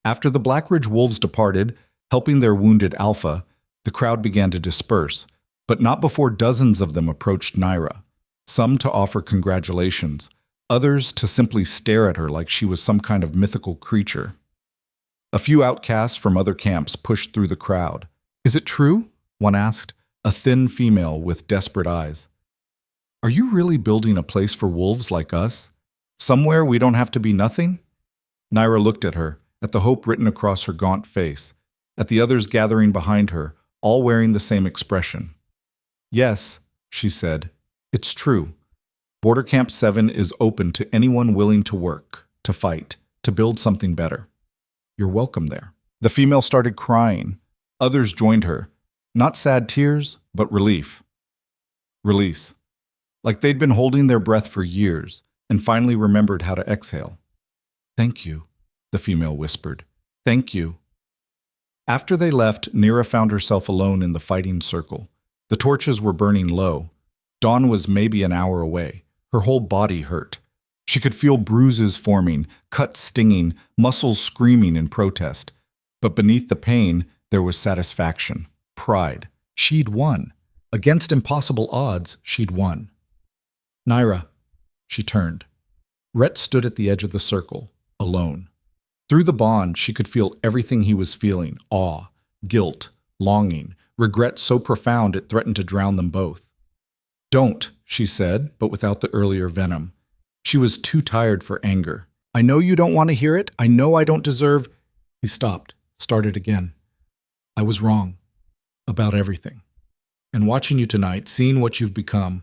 After the Blackridge wolves departed, helping their wounded alpha, the crowd began to disperse, but not before dozens of them approached Nyra, some to offer congratulations, others to simply stare at her like she was some kind of mythical creature. A few outcasts from other camps pushed through the crowd. Is it true? One asked, a thin female with desperate eyes. Are you really building a place for wolves like us? Somewhere we don't have to be nothing? Nyra looked at her, at the hope written across her gaunt face, at the others gathering behind her, all wearing the same expression. Yes, she said, it's true. Border Camp 7 is open to anyone willing to work, to fight, to build something better. You're welcome there. The female started crying. Others joined her. Not sad tears, but relief. Release. Like they'd been holding their breath for years and finally remembered how to exhale. Thank you, the female whispered. Thank you. After they left, Nyra found herself alone in the fighting circle. The torches were burning low. Dawn was maybe an hour away. Her whole body hurt. She could feel bruises forming, cuts stinging, muscles screaming in protest. But beneath the pain, there was satisfaction, pride. She'd won. Against impossible odds, she'd won. Nyra. She turned. Rhett stood at the edge of the circle, alone. Through the bond, she could feel everything he was feeling: awe, guilt, longing, regret so profound it threatened to drown them both. "Don't," she said, but without the earlier venom. She was too tired for anger. "I know you don't want to hear it. I know I don't deserve—" He stopped, started again. "I was wrong. About everything. And watching you tonight, seeing what you've become—"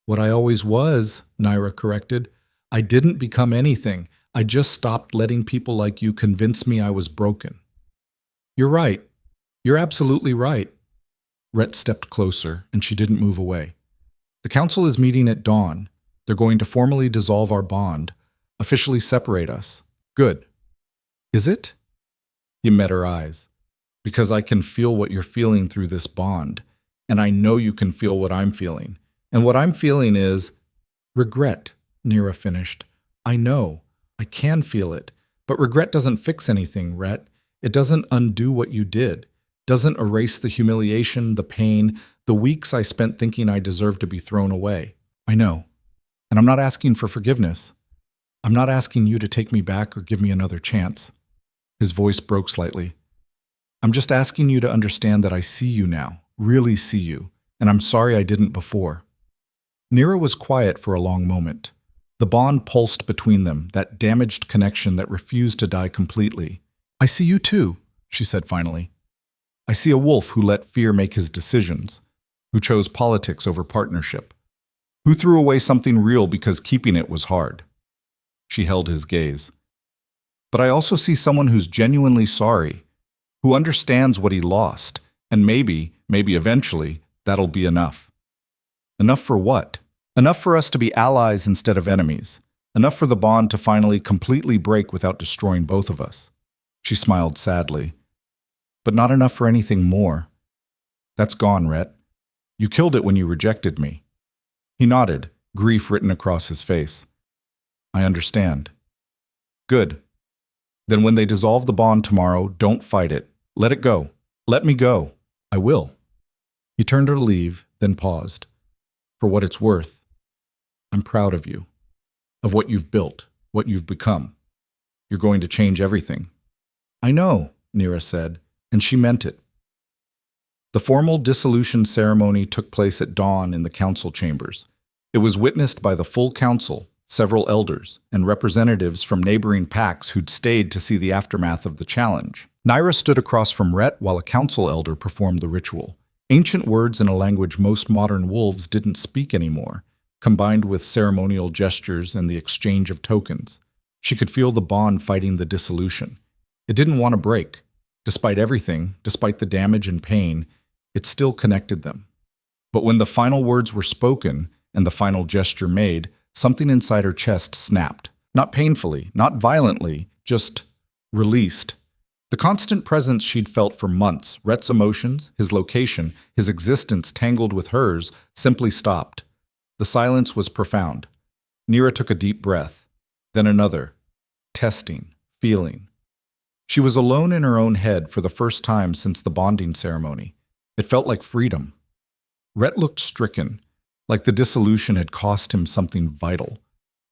"What I always was," Nyra corrected. "I didn't become anything. I just stopped letting people like you convince me I was broken." "You're right. You're absolutely right." Rhett stepped closer, and she didn't move away. "The council is meeting at dawn. They're going to formally dissolve our bond, officially separate us. Good. Is it?" He met her eyes. "Because I can feel what you're feeling through this bond, and I know you can feel what I'm feeling. And what I'm feeling is regret," Nyra finished. "I know. I can feel it. But regret doesn't fix anything, Rhett. It doesn't undo what you did. Doesn't erase the humiliation, the pain, the weeks I spent thinking I deserved to be thrown away. I know. And I'm not asking for forgiveness. I'm not asking you to take me back or give me another chance." His voice broke slightly. "I'm just asking you to understand that I see you now, really see you, and I'm sorry I didn't before." Nyra was quiet for a long moment. The bond pulsed between them, that damaged connection that refused to die completely. "I see you too," she said finally. "I see a wolf who let fear make his decisions, who chose politics over partnership, who threw away something real because keeping it was hard." She held his gaze. "But I also see someone who's genuinely sorry, who understands what he lost, and maybe eventually, that'll be enough." "Enough for what?" "Enough for us to be allies instead of enemies. Enough for the bond to finally completely break without destroying both of us." She smiled sadly. "But not enough for anything more. That's gone, Rhett. You killed it when you rejected me." He nodded, grief written across his face. "I understand." "Good. Then when they dissolve the bond tomorrow, don't fight it. Let it go. Let me go." "I will." He turned to leave, then paused. "For what it's worth, I'm proud of you, of what you've built, what you've become. You're going to change everything." "I know," Nyra said, and she meant it. The formal dissolution ceremony took place at dawn in the council chambers. It was witnessed by the full council, several elders, and representatives from neighboring packs who'd stayed to see the aftermath of the challenge. Nyra stood across from Rhett while a council elder performed the ritual. Ancient words in a language most modern wolves didn't speak anymore, combined with ceremonial gestures and the exchange of tokens. She could feel the bond fighting the dissolution. It didn't want to break. Despite everything, despite the damage and pain, it still connected them. But when the final words were spoken and the final gesture made, something inside her chest snapped. Not painfully, not violently, just released. The constant presence she'd felt for months, Rhett's emotions, his location, his existence tangled with hers, simply stopped. The silence was profound. Nyra took a deep breath, then another, testing, feeling. She was alone in her own head for the first time since the bonding ceremony. It felt like freedom. Rhett looked stricken, like the dissolution had cost him something vital.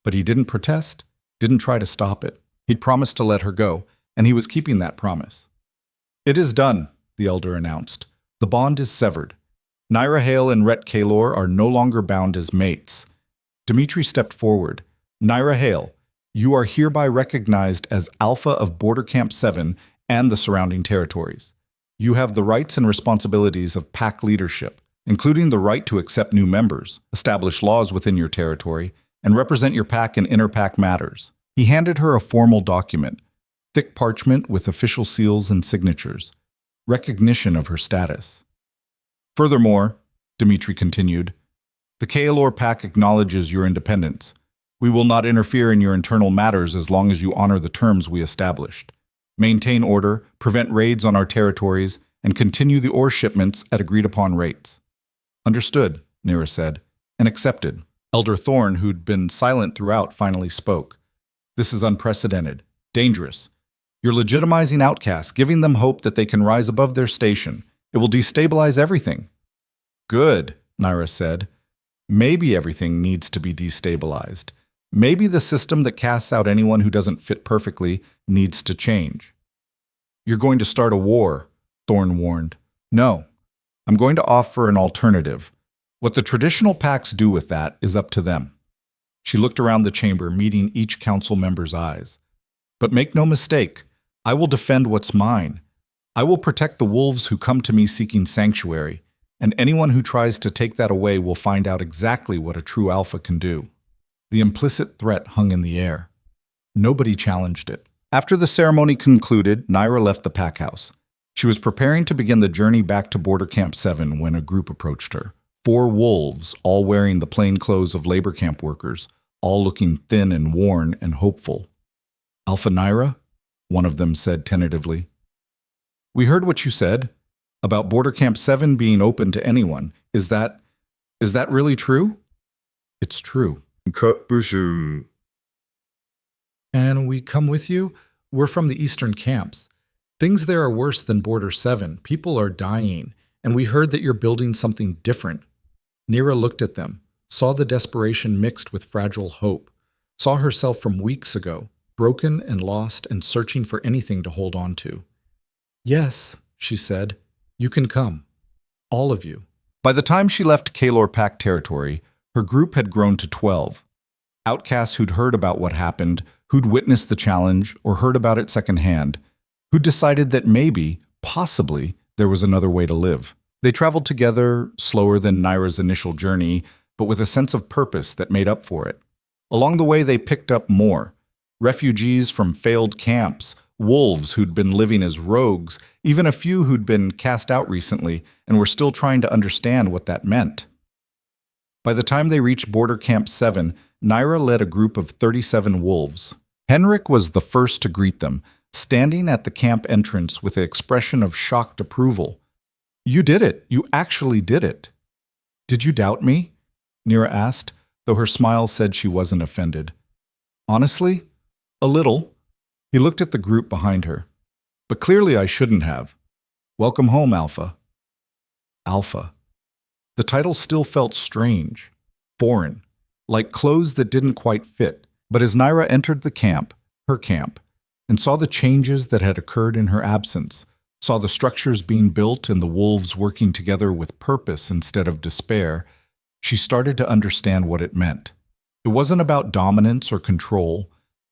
But he didn't protest, didn't try to stop it. He'd promised to let her go, and he was keeping that promise. "It is done," the elder announced. "The bond is severed. Nyra Hale and Rhett Kalor are no longer bound as mates." Dimitri stepped forward. "Nyra Hale, you are hereby recognized as Alpha of Border Camp 7 and the surrounding territories. You have the rights and responsibilities of pack leadership, including the right to accept new members, establish laws within your territory, and represent your pack in inter-pack matters." He handed her a formal document, thick parchment with official seals and signatures, recognition of her status. "Furthermore," Dimitri continued, "the Kalor pack acknowledges your independence. We will not interfere in your internal matters as long as you honor the terms we established. Maintain order, prevent raids on our territories, and continue the ore shipments at agreed-upon rates." "Understood," Nyra said, and accepted. Elder Thorne, who'd been silent throughout, finally spoke. "This is unprecedented, dangerous. You're legitimizing outcasts, giving them hope that they can rise above their station. It will destabilize everything." Good, Nyra said. Maybe everything needs to be destabilized. Maybe the system that casts out anyone who doesn't fit perfectly needs to change. You're going to start a war, Thorne warned. No, I'm going to offer an alternative. What the traditional pacts do with that is up to them. She looked around the chamber, meeting each council member's eyes. But make no mistake, I will defend what's mine. I will protect the wolves who come to me seeking sanctuary, and anyone who tries to take that away will find out exactly what a true alpha can do. The implicit threat hung in the air. Nobody challenged it. After the ceremony concluded, Nyra left the pack house. She was preparing to begin the journey back to Border Camp 7 when a group approached her. 4 wolves, all wearing the plain clothes of labor camp workers, all looking thin and worn and hopeful. Alpha Nyra? One of them said tentatively. We heard what you said about Border Camp 7 being open to anyone. Is that really true? It's true. And we come with you? We're from the eastern camps. Things there are worse than Border 7. People are dying, and we heard that you're building something different. Nyra looked at them, saw the desperation mixed with fragile hope, saw herself from weeks ago, broken and lost and searching for anything to hold on to. Yes, she said, you can come. All of you. By the time she left Kalor Pack territory, her group had grown to 12. Outcasts who'd heard about what happened, who'd witnessed the challenge or heard about it secondhand, who'd decided that maybe, possibly, there was another way to live. They traveled together, slower than Nyra's initial journey, but with a sense of purpose that made up for it. Along the way, they picked up more. Refugees from failed camps, wolves who'd been living as rogues, even a few who'd been cast out recently and were still trying to understand what that meant. By the time they reached Border Camp 7, Nyra led a group of 37 wolves. Henrik was the first to greet them, standing at the camp entrance with an expression of shocked approval. You did it. You actually did it. Did you doubt me? Nyra asked, though her smile said she wasn't offended. Honestly? A little. He looked at the group behind her. But clearly I shouldn't have. Welcome home, Alpha. Alpha. The title still felt strange, foreign, like clothes that didn't quite fit. But as Nyra entered the camp, her camp, and saw the changes that had occurred in her absence, saw the structures being built and the wolves working together with purpose instead of despair, she started to understand what it meant. It wasn't about dominance or control.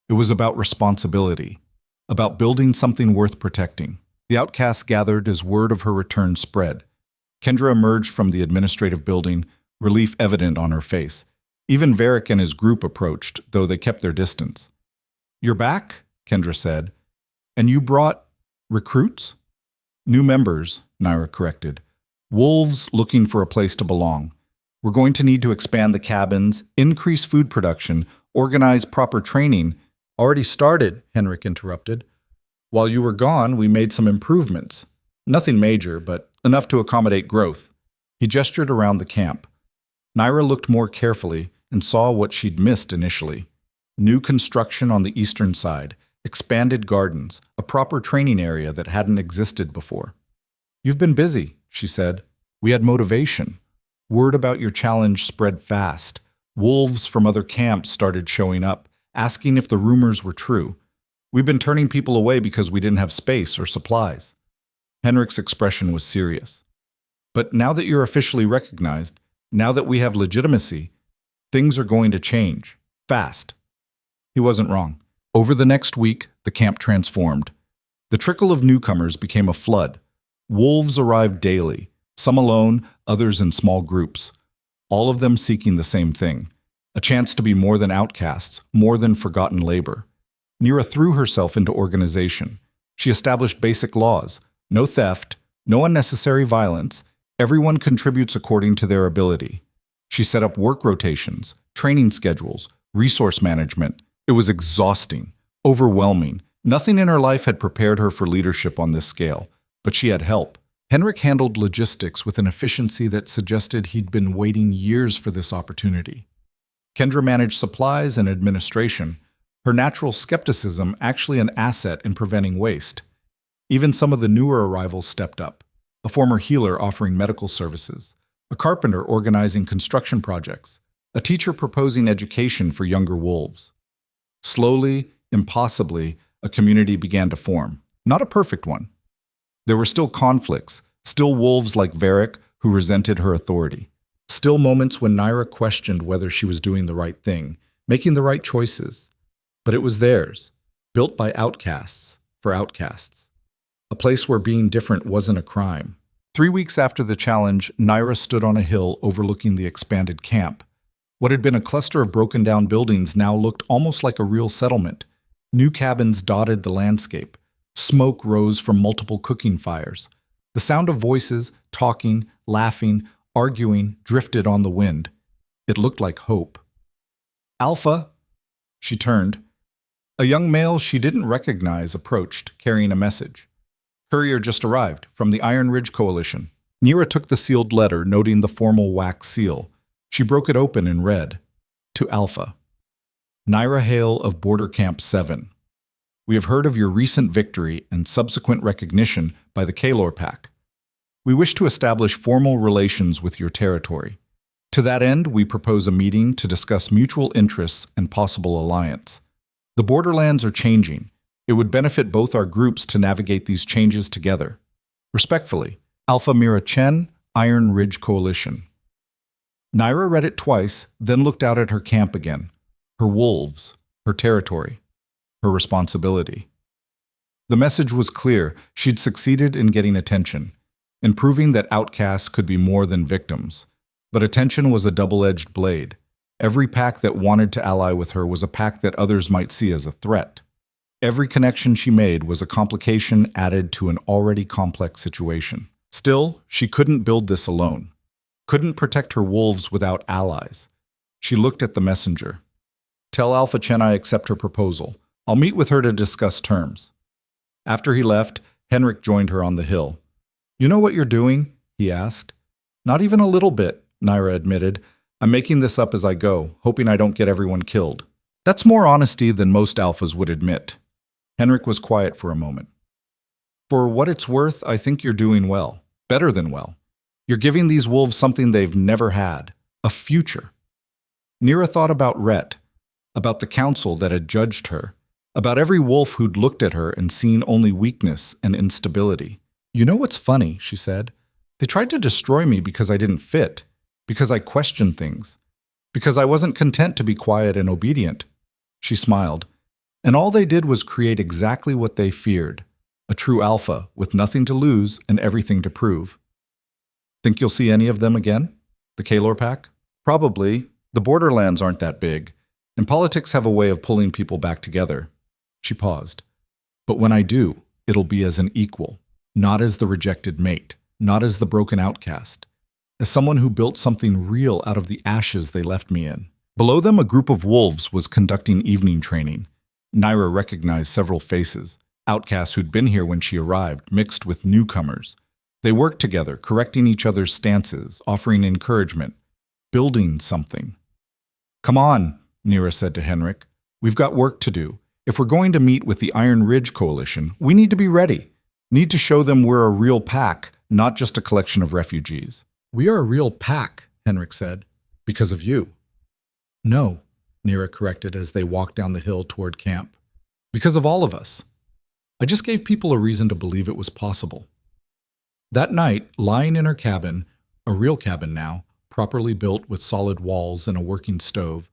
It was about responsibility, about building something worth protecting. The outcasts gathered as word of her return spread. Kendra emerged from the administrative building, relief evident on her face. Even Varric and his group approached, though they kept their distance. You're back? Kendra said. And you brought recruits? New members, Nyra corrected. Wolves looking for a place to belong. We're going to need to expand the cabins, increase food production, organize proper training. Already started, Henrik interrupted. While you were gone, we made some improvements. Nothing major, but enough to accommodate growth. He gestured around the camp. Nyra looked more carefully and saw what she'd missed initially. New construction on the eastern side, expanded gardens, a proper training area that hadn't existed before. You've been busy, she said. We had motivation. Word about your challenge spread fast. Wolves from other camps started showing up, asking if the rumors were true. We've been turning people away because we didn't have space or supplies. Henrik's expression was serious. But now that you're officially recognized, now that we have legitimacy, things are going to change. Fast. He wasn't wrong. Over the next week, the camp transformed. The trickle of newcomers became a flood. Wolves arrived daily, some alone, others in small groups, all of them seeking the same thing, a chance to be more than outcasts, more than forgotten labor. Nyra threw herself into organization. She established basic laws: no theft, no unnecessary violence, everyone contributes according to their ability. She set up work rotations, training schedules, resource management. It was exhausting, overwhelming. Nothing in her life had prepared her for leadership on this scale, but she had help. Henrik handled logistics with an efficiency that suggested he'd been waiting years for this opportunity. Kendra managed supplies and administration, her natural skepticism actually an asset in preventing waste. Even some of the newer arrivals stepped up, a former healer offering medical services, a carpenter organizing construction projects, a teacher proposing education for younger wolves. Slowly, impossibly, a community began to form. Not a perfect one. There were still conflicts, still wolves like Varric who resented her authority. Still moments when Nyra questioned whether she was doing the right thing, making the right choices. But it was theirs, built by outcasts, for outcasts. A place where being different wasn't a crime. 3 weeks after the challenge, Nyra stood on a hill overlooking the expanded camp. What had been a cluster of broken-down buildings now looked almost like a real settlement. New cabins dotted the landscape. Smoke rose from multiple cooking fires. The sound of voices, talking, laughing, arguing, drifted on the wind. It looked like hope. "Alpha!" She turned. A young male she didn't recognize approached, carrying a message. "Courier just arrived, from the Iron Ridge Coalition." Nyra took the sealed letter, noting the formal wax seal. She broke it open and read, "To Alpha. Nyra Hale of Border Camp 7. We have heard of your recent victory and subsequent recognition by the Kalor Pack. We wish to establish formal relations with your territory. To that end, we propose a meeting to discuss mutual interests and possible alliance. The borderlands are changing. It would benefit both our groups to navigate these changes together. Respectfully, Alpha Mira Chen, Iron Ridge Coalition." Nyra read it twice, then looked out at her camp again. Her wolves, her territory, her responsibility. The message was clear. She'd succeeded in getting attention, in proving that outcasts could be more than victims. But attention was a double-edged blade. Every pack that wanted to ally with her was a pack that others might see as a threat. Every connection she made was a complication added to an already complex situation. Still, she couldn't build this alone. Couldn't protect her wolves without allies. She looked at the messenger. "Tell Alpha Chen I accept her proposal. I'll meet with her to discuss terms." After he left, Henrik joined her on the hill. "You know what you're doing?" he asked. "Not even a little bit," Nyra admitted. "I'm making this up as I go, hoping I don't get everyone killed." That's more honesty than most alphas would admit. Henrik was quiet for a moment. "For what it's worth, I think you're doing well. Better than well. You're giving these wolves something they've never had. A future." Nyra thought about Rhett, about the council that had judged her, about every wolf who'd looked at her and seen only weakness and instability. "You know what's funny," she said. "They tried to destroy me because I didn't fit, because I questioned things, because I wasn't content to be quiet and obedient." She smiled. "And all they did was create exactly what they feared, a true alpha with nothing to lose and everything to prove." "Think you'll see any of them again? The Kalor Pack?" "Probably. The borderlands aren't that big, and politics have a way of pulling people back together." She paused. "But when I do, it'll be as an equal, not as the rejected mate, not as the broken outcast, as someone who built something real out of the ashes they left me in." Below them, a group of wolves was conducting evening training. Nyra recognized several faces, outcasts who'd been here when she arrived, mixed with newcomers. They worked together, correcting each other's stances, offering encouragement, building something. "Come on," Nyra said to Henrik. "We've got work to do. If we're going to meet with the Iron Ridge Coalition, we need to be ready. Need to show them we're a real pack, not just a collection of refugees." "We are a real pack," Henrik said, "because of you." "No," Nyra corrected as they walked down the hill toward camp. "Because of all of us. I just gave people a reason to believe it was possible." That night, lying in her cabin, a real cabin now, properly built with solid walls and a working stove,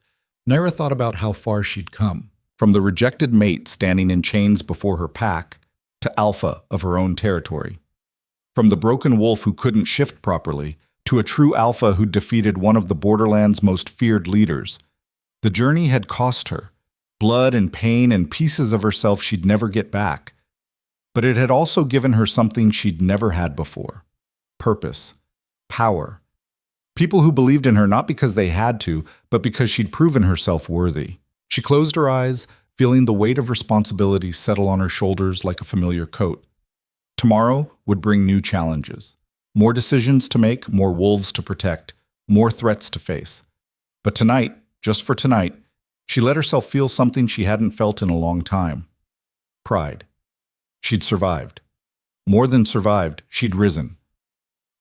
Nyra thought about how far she'd come. From the rejected mate standing in chains before her pack, to alpha of her own territory. From the broken wolf who couldn't shift properly, to a true alpha who defeated one of the borderlands' most feared leaders. The journey had cost her, blood and pain and pieces of herself she'd never get back. But it had also given her something she'd never had before. Purpose. Power. People who believed in her not because they had to, but because she'd proven herself worthy. She closed her eyes, feeling the weight of responsibility settle on her shoulders like a familiar coat. Tomorrow would bring new challenges. More decisions to make, more wolves to protect, more threats to face. But tonight, just for tonight, she let herself feel something she hadn't felt in a long time. Pride. She'd survived. More than survived, she'd risen.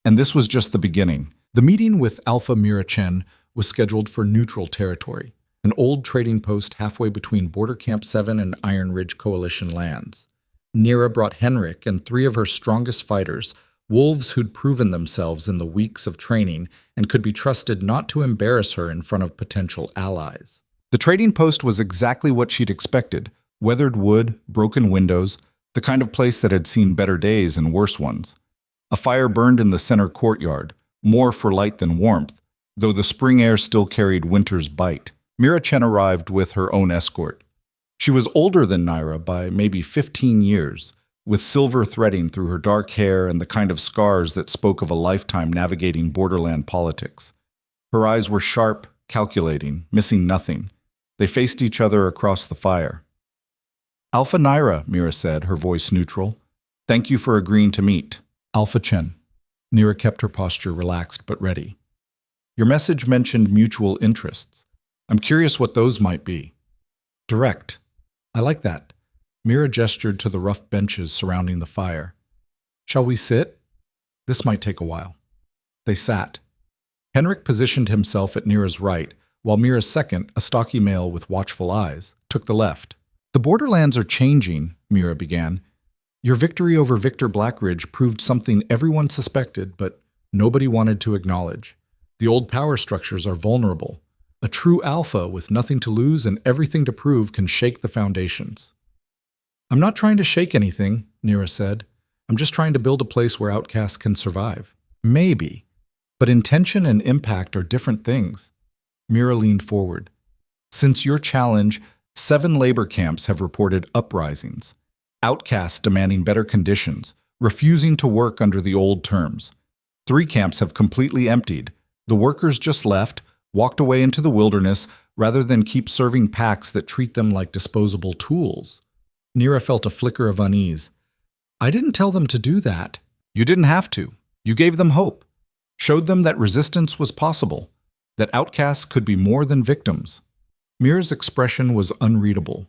And this was just the beginning. The meeting with Alpha Nyra Chen was scheduled for neutral territory, an old trading post halfway between Border Camp 7 and Iron Ridge Coalition lands. Nyra brought Henrik and 3 of her strongest fighters, wolves who'd proven themselves in the weeks of training and could be trusted not to embarrass her in front of potential allies. The trading post was exactly what she'd expected: weathered wood, broken windows, the kind of place that had seen better days and worse ones. A fire burned in the center courtyard, more for light than warmth, though the spring air still carried winter's bite. Nyra Chen arrived with her own escort. She was older than Nyra by maybe 15 years, with silver threading through her dark hair and the kind of scars that spoke of a lifetime navigating borderland politics. Her eyes were sharp, calculating, missing nothing. They faced each other across the fire. "Alpha Nyra," Nyra said, her voice neutral. "Thank you for agreeing to meet." "Alpha Chen." Nyra kept her posture relaxed but ready. "Your message mentioned mutual interests. I'm curious what those might be." "Direct. I like that." Nyra gestured to the rough benches surrounding the fire. "Shall we sit? This might take a while." They sat. Henrik positioned himself at Nyra's right, while Nyra's second, a stocky male with watchful eyes, took the left. "The borderlands are changing," Nyra began. "Your victory over Victor Blackridge proved something everyone suspected, but nobody wanted to acknowledge. The old power structures are vulnerable. A true alpha with nothing to lose and everything to prove can shake the foundations." "I'm not trying to shake anything," Nyra said. "I'm just trying to build a place where outcasts can survive." "Maybe. But intention and impact are different things." Nyra leaned forward. "Since your challenge, 7 labor camps have reported uprisings. Outcasts demanding better conditions, refusing to work under the old terms. 3 camps have completely emptied. The workers just left, walked away into the wilderness, rather than keep serving packs that treat them like disposable tools." Nyra felt a flicker of unease. "I didn't tell them to do that." "You didn't have to. You gave them hope. Showed them that resistance was possible, that outcasts could be more than victims." Nyra's expression was unreadable.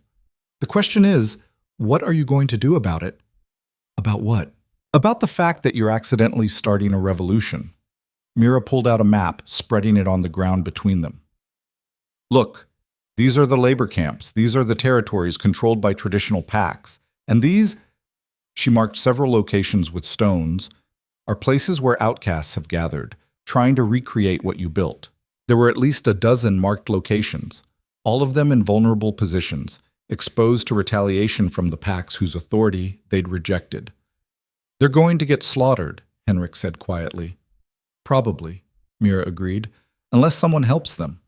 "The question is, what are you going to do about it?" "About what?" "About the fact that you're accidentally starting a revolution." Nyra pulled out a map, spreading it on the ground between them. "Look, these are the labor camps. These are the territories controlled by traditional packs. And these," she marked several locations with stones, "are places where outcasts have gathered, trying to recreate what you built." There were at least a dozen marked locations, all of them in vulnerable positions, exposed to retaliation from the packs whose authority they'd rejected. "They're going to get slaughtered," Henrik said quietly. "Probably," Nyra agreed, "unless someone helps them.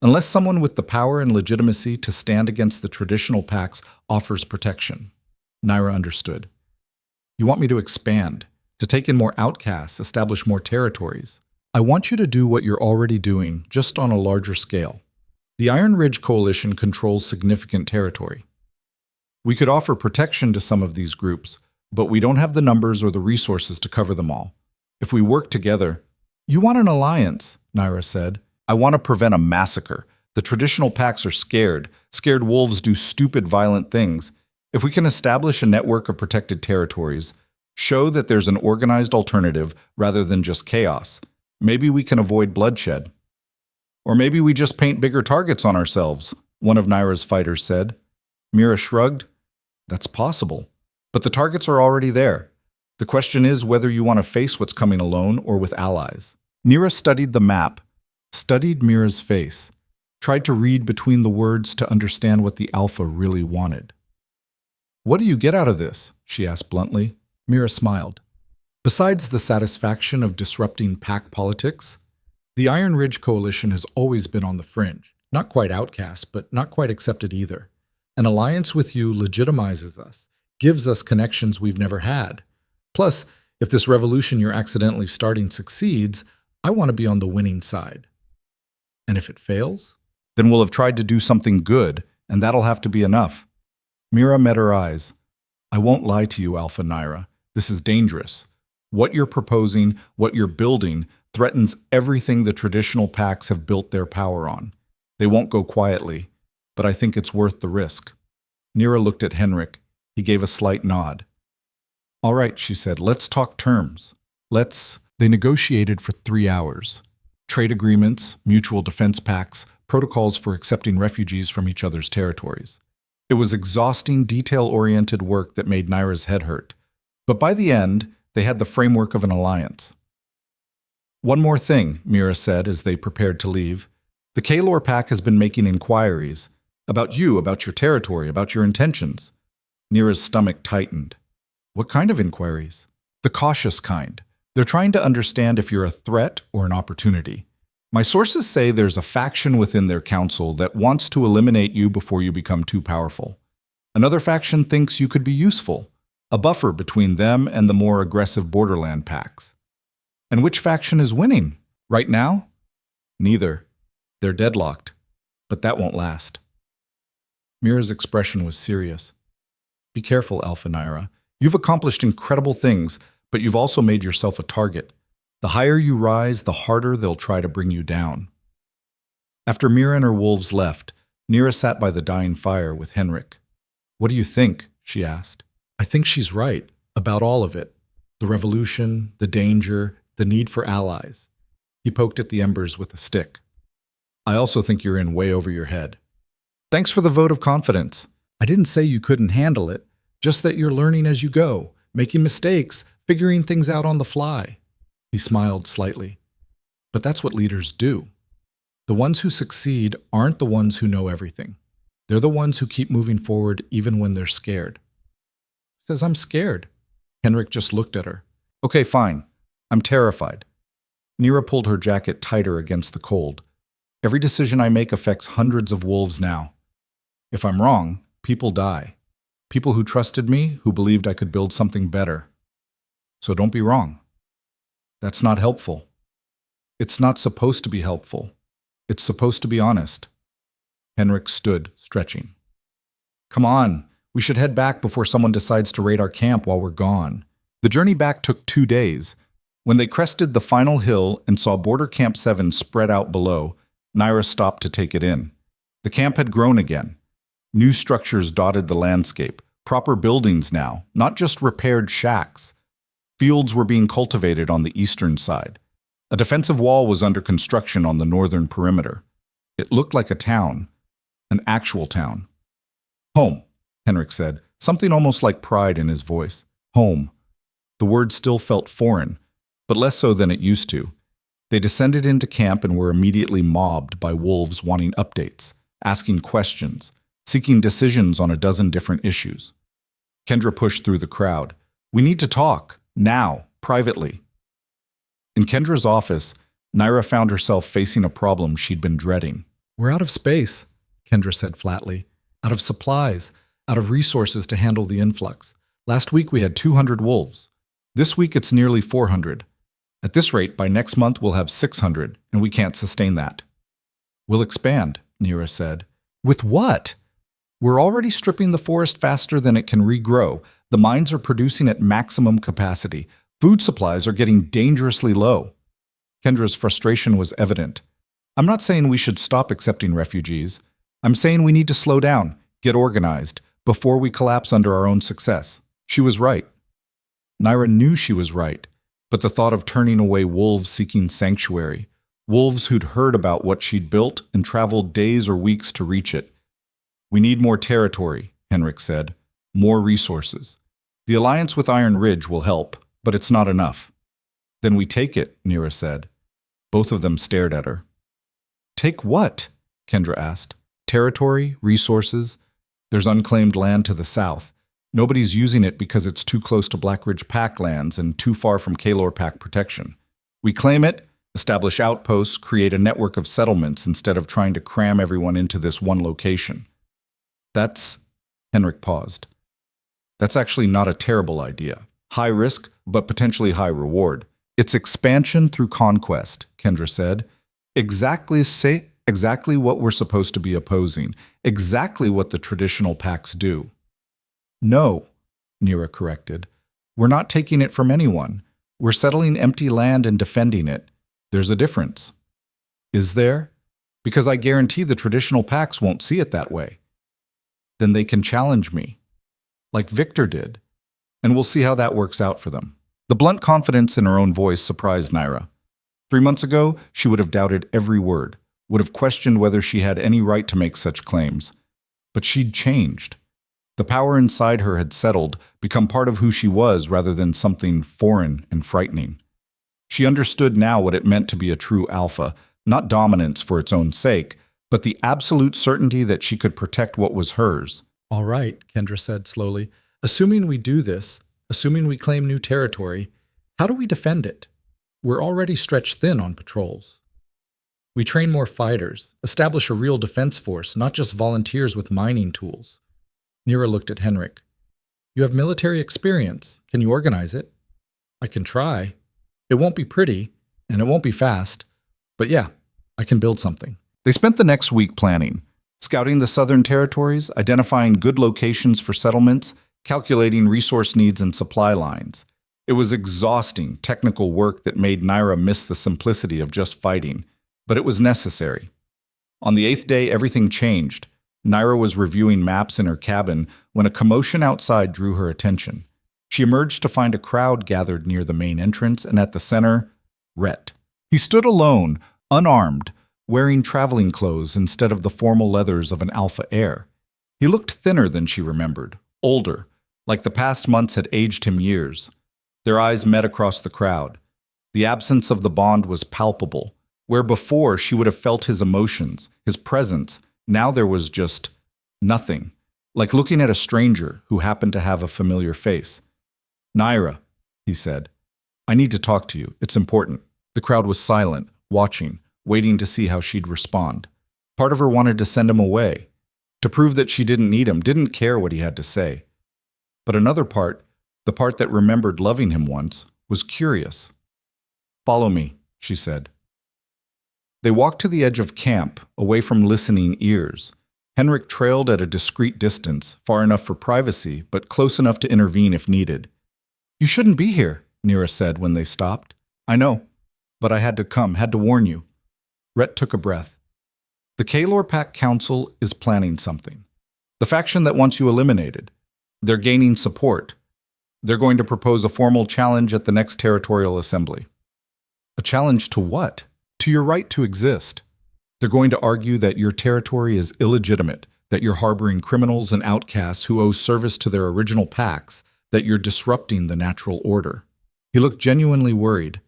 Unless someone with the power and legitimacy to stand against the traditional packs offers protection." Nyra understood. "You want me to expand, to take in more outcasts, establish more territories. I want you to do what you're already doing, just on a larger scale. The Iron Ridge Coalition controls significant territory. We could offer protection to some of these groups, but we don't have the numbers or the resources to cover them all. If we work together—" "You want an alliance," Nyra said. "I want to prevent a massacre. The traditional packs are scared. Scared wolves do stupid, violent things. If we can establish a network of protected territories, show that there's an organized alternative rather than just chaos, maybe we can avoid bloodshed." "Or maybe we just paint bigger targets on ourselves," one of Nyra's fighters said. Nyra shrugged. "That's possible. But the targets are already there. The question is whether you want to face what's coming alone or with allies." Nyra studied the map, studied Mira's face, tried to read between the words to understand what the Alpha really wanted. "What do you get out of this?" she asked bluntly. Nyra smiled. "Besides the satisfaction of disrupting pack politics, the Iron Ridge Coalition has always been on the fringe. Not quite outcast, but not quite accepted either. An alliance with you legitimizes us, gives us connections we've never had. Plus, if this revolution you're accidentally starting succeeds, I want to be on the winning side. And if it fails? Then we'll have tried to do something good, and that'll have to be enough." Nyra met her eyes. "I won't lie to you, Alpha Nyra. This is dangerous. What you're proposing, what you're building, threatens everything the traditional packs have built their power on. They won't go quietly, but I think it's worth the risk." Nyra looked at Henrik. He gave a slight nod. "All right," she said, "let's talk terms. Let's They negotiated for 3 hours. Trade agreements, mutual defense pacts, protocols for accepting refugees from each other's territories. It was exhausting, detail-oriented work that made Nyra's head hurt. But by the end, they had the framework of an alliance. "One more thing," Mira said as they prepared to leave. "The Kaelor Pack has been making inquiries about you, about your territory, about your intentions." Nyra's stomach tightened. "What kind of inquiries?" "The cautious kind. They're trying to understand if you're a threat or an opportunity. My sources say there's a faction within their council that wants to eliminate you before you become too powerful. Another faction thinks you could be useful, a buffer between them and the more aggressive borderland packs. And which faction is winning? Right now? Neither. They're deadlocked. But that won't last." Mira's expression was serious. "Be careful, Alpha Nyra. You've accomplished incredible things, but you've also made yourself a target. The higher you rise, the harder they'll try to bring you down." After Mira and her wolves left, Nyra sat by the dying fire with Henrik. "What do you think?" she asked. "I think she's right, about all of it. The revolution, the danger, the need for allies." He poked at the embers with a stick. "I also think you're in way over your head." "Thanks for the vote of confidence. I didn't say you couldn't handle it, just that you're learning as you go, making mistakes, figuring things out on the fly." He smiled slightly. "But that's what leaders do. The ones who succeed aren't the ones who know everything. They're the ones who keep moving forward even when they're scared." She says, "I'm scared." Henrik just looked at her. "Okay, fine. I'm terrified." Nyra pulled her jacket tighter against the cold. "Every decision I make affects hundreds of wolves now. If I'm wrong, people die. People who trusted me, who believed I could build something better. So don't be wrong. That's not helpful. It's not supposed to be helpful. It's supposed to be honest." Henrik stood, stretching. "Come on, we should head back before someone decides to raid our camp while we're gone." The journey back took 2 days. When they crested the final hill and saw Border Camp 7 spread out below, Nyra stopped to take it in. The camp had grown again. New structures dotted the landscape, proper buildings now, not just repaired shacks. Fields were being cultivated on the eastern side. A defensive wall was under construction on the northern perimeter. It looked like a town, an actual town. "Home," Henrik said, something almost like pride in his voice. "Home." The word still felt foreign, but less so than it used to. They descended into camp and were immediately mobbed by wolves wanting updates, asking questions, seeking decisions on a dozen different issues. Kendra pushed through the crowd. "We need to talk. Now, privately." In Kendra's office, Nyra found herself facing a problem she'd been dreading. "We're out of space," Kendra said flatly. "Out of supplies, out of resources to handle the influx. Last week we had 200 wolves. This week it's nearly 400. At this rate, by next month we'll have 600, and we can't sustain that." "We'll expand," Nyra said. "With what?" "We're already stripping the forest faster than it can regrow. The mines are producing at maximum capacity. Food supplies are getting dangerously low." Kendra's frustration was evident. "I'm not saying we should stop accepting refugees. I'm saying we need to slow down, get organized, before we collapse under our own success." She was right. Nyra knew she was right, but the thought of turning away wolves seeking sanctuary, wolves who'd heard about what she'd built and traveled days or weeks to reach it. "We need more territory," Henrik said. "More resources. The alliance with Iron Ridge will help, but it's not enough." "Then we take it," Nyra said. Both of them stared at her. "Take what?" Kendra asked. "Territory, resources. There's unclaimed land to the south. Nobody's using it because it's too close to Black Ridge Pack lands and too far from Kaelor Pack protection. We claim it, establish outposts, create a network of settlements instead of trying to cram everyone into this one location." "That's..." Henrik paused. "That's actually not a terrible idea. High risk, but potentially high reward. It's expansion through conquest," Kendra said. Exactly what we're supposed to be opposing. Exactly what the traditional packs do." "No," Nyra corrected. "We're not taking it from anyone. We're settling empty land and defending it. There's a difference." "Is there? Because I guarantee the traditional packs won't see it that way." "Then they can challenge me, like Victor did, and we'll see how that works out for them." The blunt confidence in her own voice surprised Nyra. 3 months ago, she would have doubted every word, would have questioned whether she had any right to make such claims. But she'd changed. The power inside her had settled, become part of who she was rather than something foreign and frightening. She understood now what it meant to be a true alpha, not dominance for its own sake, but the absolute certainty that she could protect what was hers. All right, Kendra said slowly. Assuming we do this, assuming we claim new territory, how do we defend it? We're already stretched thin on patrols. We train more fighters, establish a real defense force, not just volunteers with mining tools. Nyra looked at Henrik. You have military experience. Can you organize it? I can try. It won't be pretty, and it won't be fast. But yeah, I can build something. They spent the next week planning, scouting the southern territories, identifying good locations for settlements, calculating resource needs and supply lines. It was exhausting, technical work that made Nyra miss the simplicity of just fighting, but it was necessary. On the 8th day, everything changed. Nyra was reviewing maps in her cabin when a commotion outside drew her attention. She emerged to find a crowd gathered near the main entrance, and at the center, Rhett. He stood alone, unarmed, wearing traveling clothes instead of the formal leathers of an alpha heir. He looked thinner than she remembered, older, like the past months had aged him years. Their eyes met across the crowd. The absence of the bond was palpable. Where before she would have felt his emotions, his presence, now there was just nothing, like looking at a stranger who happened to have a familiar face. Nyra, he said, I need to talk to you. It's important. The crowd was silent, watching, waiting to see how she'd respond. Part of her wanted to send him away, to prove that she didn't need him, didn't care what he had to say. But another part, the part that remembered loving him once, was curious. Follow me, she said. They walked to the edge of camp, away from listening ears. Henrik trailed at a discreet distance, far enough for privacy, but close enough to intervene if needed. You shouldn't be here, Nyra said when they stopped. I know, but I had to come, had to warn you. Rhett took a breath. The Kaelor Pack Council is planning something. The faction that wants you eliminated. They're gaining support. They're going to propose a formal challenge at the next territorial assembly. A challenge to what? To your right to exist. They're going to argue that your territory is illegitimate, that you're harboring criminals and outcasts who owe service to their original packs, that you're disrupting the natural order. He looked genuinely worried.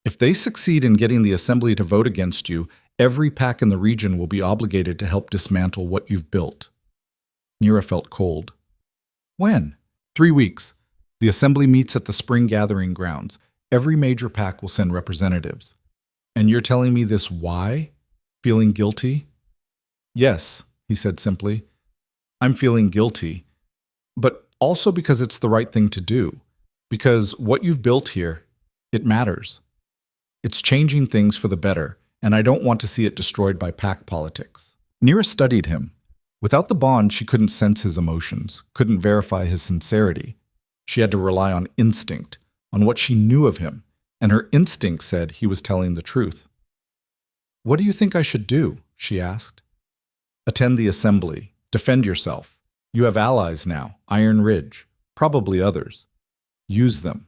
If they succeed in getting the assembly to vote against you, every pack in the region will be obligated to help dismantle what you've built. Nyra felt cold. When? 3 weeks. The assembly meets at the spring gathering grounds. Every major pack will send representatives. And you're telling me this why? Feeling guilty? Yes, he said simply. I'm feeling guilty. But also because it's the right thing to do. Because what you've built here, it matters. It's changing things for the better, and I don't want to see it destroyed by pack politics. Nyra studied him. Without the bond, she couldn't sense his emotions, couldn't verify his sincerity. She had to rely on instinct, on what she knew of him, and her instinct said he was telling the truth. What do you think I should do? She asked. Attend the assembly. Defend yourself. You have allies now, Iron Ridge, probably others. Use them.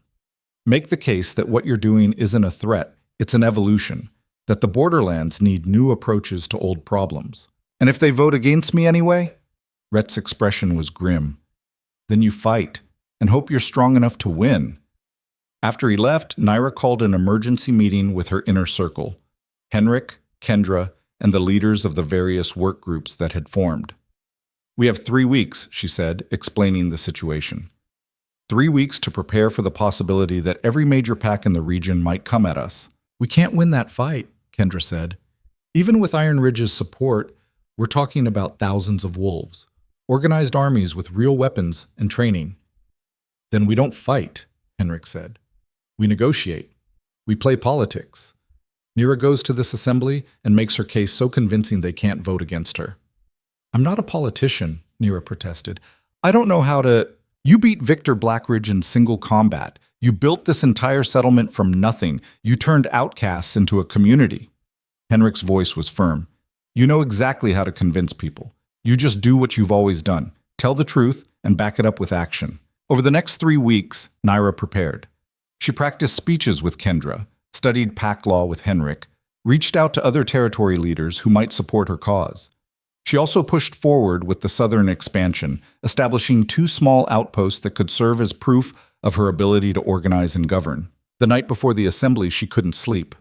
Make the case that what you're doing isn't a threat, it's an evolution, that the borderlands need new approaches to old problems. And if they vote against me anyway? Rhett's expression was grim. Then you fight, and hope you're strong enough to win. After he left, Nyra called an emergency meeting with her inner circle, Henrik, Kendra, and the leaders of the various work groups that had formed. We have 3 weeks, she said, explaining the situation. 3 weeks to prepare for the possibility that every major pack in the region might come at us. We can't win that fight, Kendra said. Even with Iron Ridge's support, we're talking about thousands of wolves, organized armies with real weapons and training. Then we don't fight, Henrik said. We negotiate. We play politics. Nyra goes to this assembly and makes her case so convincing they can't vote against her. I'm not a politician, Nyra protested. I don't know how to... You beat Victor Blackridge in single combat. You built this entire settlement from nothing. You turned outcasts into a community. Henrik's voice was firm. You know exactly how to convince people. You just do what you've always done. Tell the truth and back it up with action. Over the next 3 weeks, Nyra prepared. She practiced speeches with Kendra, studied pack law with Henrik, reached out to other territory leaders who might support her cause. She also pushed forward with the southern expansion, establishing 2 small outposts that could serve as proof of her ability to organize and govern. The night before the assembly, she couldn't sleep.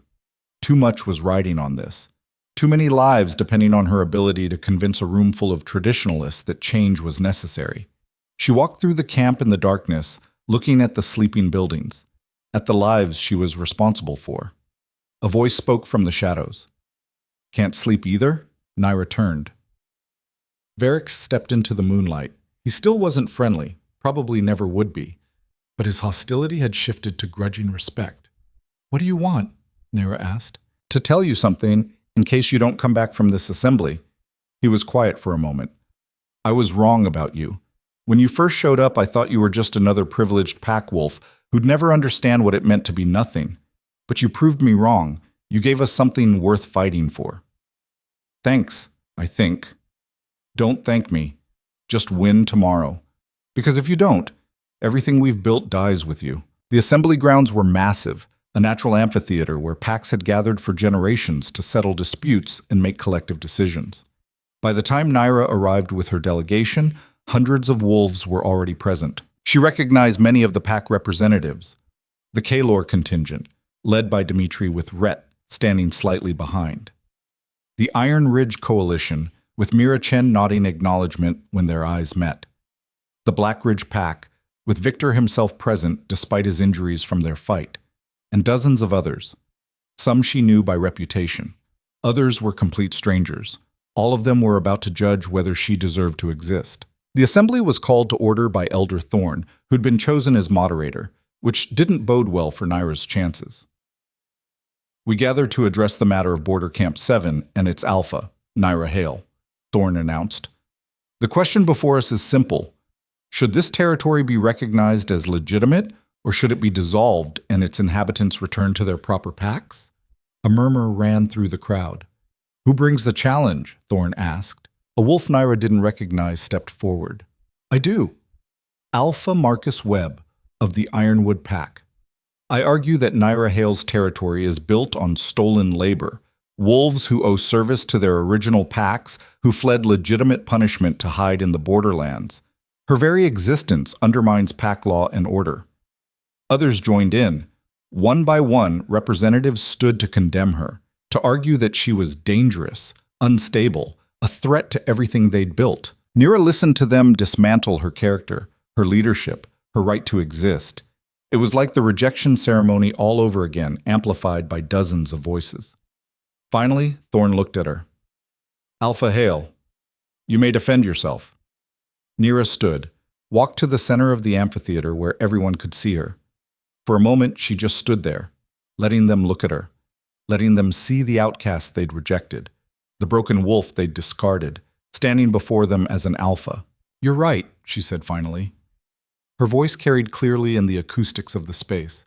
Too much was riding on this. Too many lives depending on her ability to convince a room full of traditionalists that change was necessary. She walked through the camp in the darkness, looking at the sleeping buildings, at the lives she was responsible for. A voice spoke from the shadows. "Can't sleep either?" Nyra turned. Varric stepped into the moonlight. He still wasn't friendly, probably never would be, but his hostility had shifted to grudging respect. "What do you want?" Nyra asked. "To tell you something, in case you don't come back from this assembly." He was quiet for a moment. "I was wrong about you. When you first showed up, I thought you were just another privileged pack wolf who'd never understand what it meant to be nothing. But you proved me wrong. You gave us something worth fighting for." "Thanks, I think." "Don't thank me. Just win tomorrow. Because if you don't, everything we've built dies with you." The assembly grounds were massive, a natural amphitheater where packs had gathered for generations to settle disputes and make collective decisions. By the time Nyra arrived with her delegation, hundreds of wolves were already present. She recognized many of the pack representatives. The Kalor contingent, led by Dimitri with Rhett standing slightly behind. The Iron Ridge Coalition, with Mira Chen nodding acknowledgement when their eyes met. The Black Ridge Pack, with Victor himself present despite his injuries from their fight. And dozens of others. Some she knew by reputation. Others were complete strangers. All of them were about to judge whether she deserved to exist. The assembly was called to order by Elder Thorn, who'd been chosen as moderator, which didn't bode well for Nyra's chances. "We gather to address the matter of Border Camp 7 and its alpha, Nyra Hale," Thorn announced. "The question before us is simple. Should this territory be recognized as legitimate, or should it be dissolved and its inhabitants return to their proper packs?" A murmur ran through the crowd. "Who brings the challenge?" Thorn asked. A wolf Nyra didn't recognize stepped forward. "I do. Alpha Marcus Webb of the Ironwood Pack. I argue that Nyra Hale's territory is built on stolen labor, wolves who owe service to their original packs who fled legitimate punishment to hide in the borderlands. Her very existence undermines pack law and order." Others joined in. One by one, representatives stood to condemn her, to argue that she was dangerous, unstable, a threat to everything they'd built. Nyra listened to them dismantle her character, her leadership, her right to exist. It was like the rejection ceremony all over again, amplified by dozens of voices. Finally, Thorn looked at her. "Alpha Hale, you may defend yourself." Nyra stood, walked to the center of the amphitheater where everyone could see her. For a moment, she just stood there, letting them look at her, letting them see the outcast they'd rejected, the broken wolf they'd discarded, standing before them as an alpha. "You're right," she said finally. Her voice carried clearly in the acoustics of the space.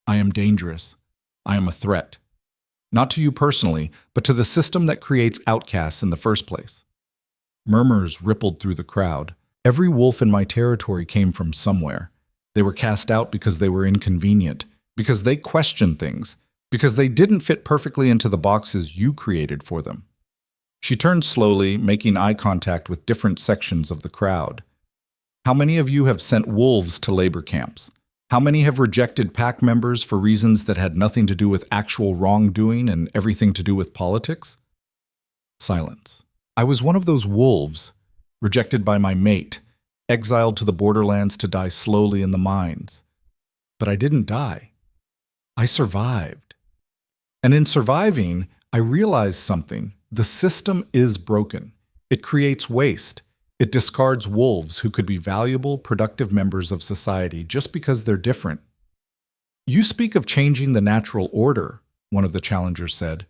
"I am dangerous. I am a threat. Not to you personally, but to the system that creates outcasts in the first place." Murmurs rippled through the crowd. Every wolf in my territory came from somewhere. They were cast out because they were inconvenient, because they questioned things, because they didn't fit perfectly into the boxes you created for them. She turned slowly, making eye contact with different sections of the crowd. "How many of you have sent wolves to labor camps? How many have rejected pack members for reasons that had nothing to do with actual wrongdoing and everything to do with politics?" Silence. "I was one of those wolves, rejected by my mate, exiled to the borderlands to die slowly in the mines. But I didn't die. I survived. And in surviving, I realized something. The system is broken. It creates waste. It discards wolves who could be valuable, productive members of society just because they're different." "You speak of changing the natural order," one of the challengers said,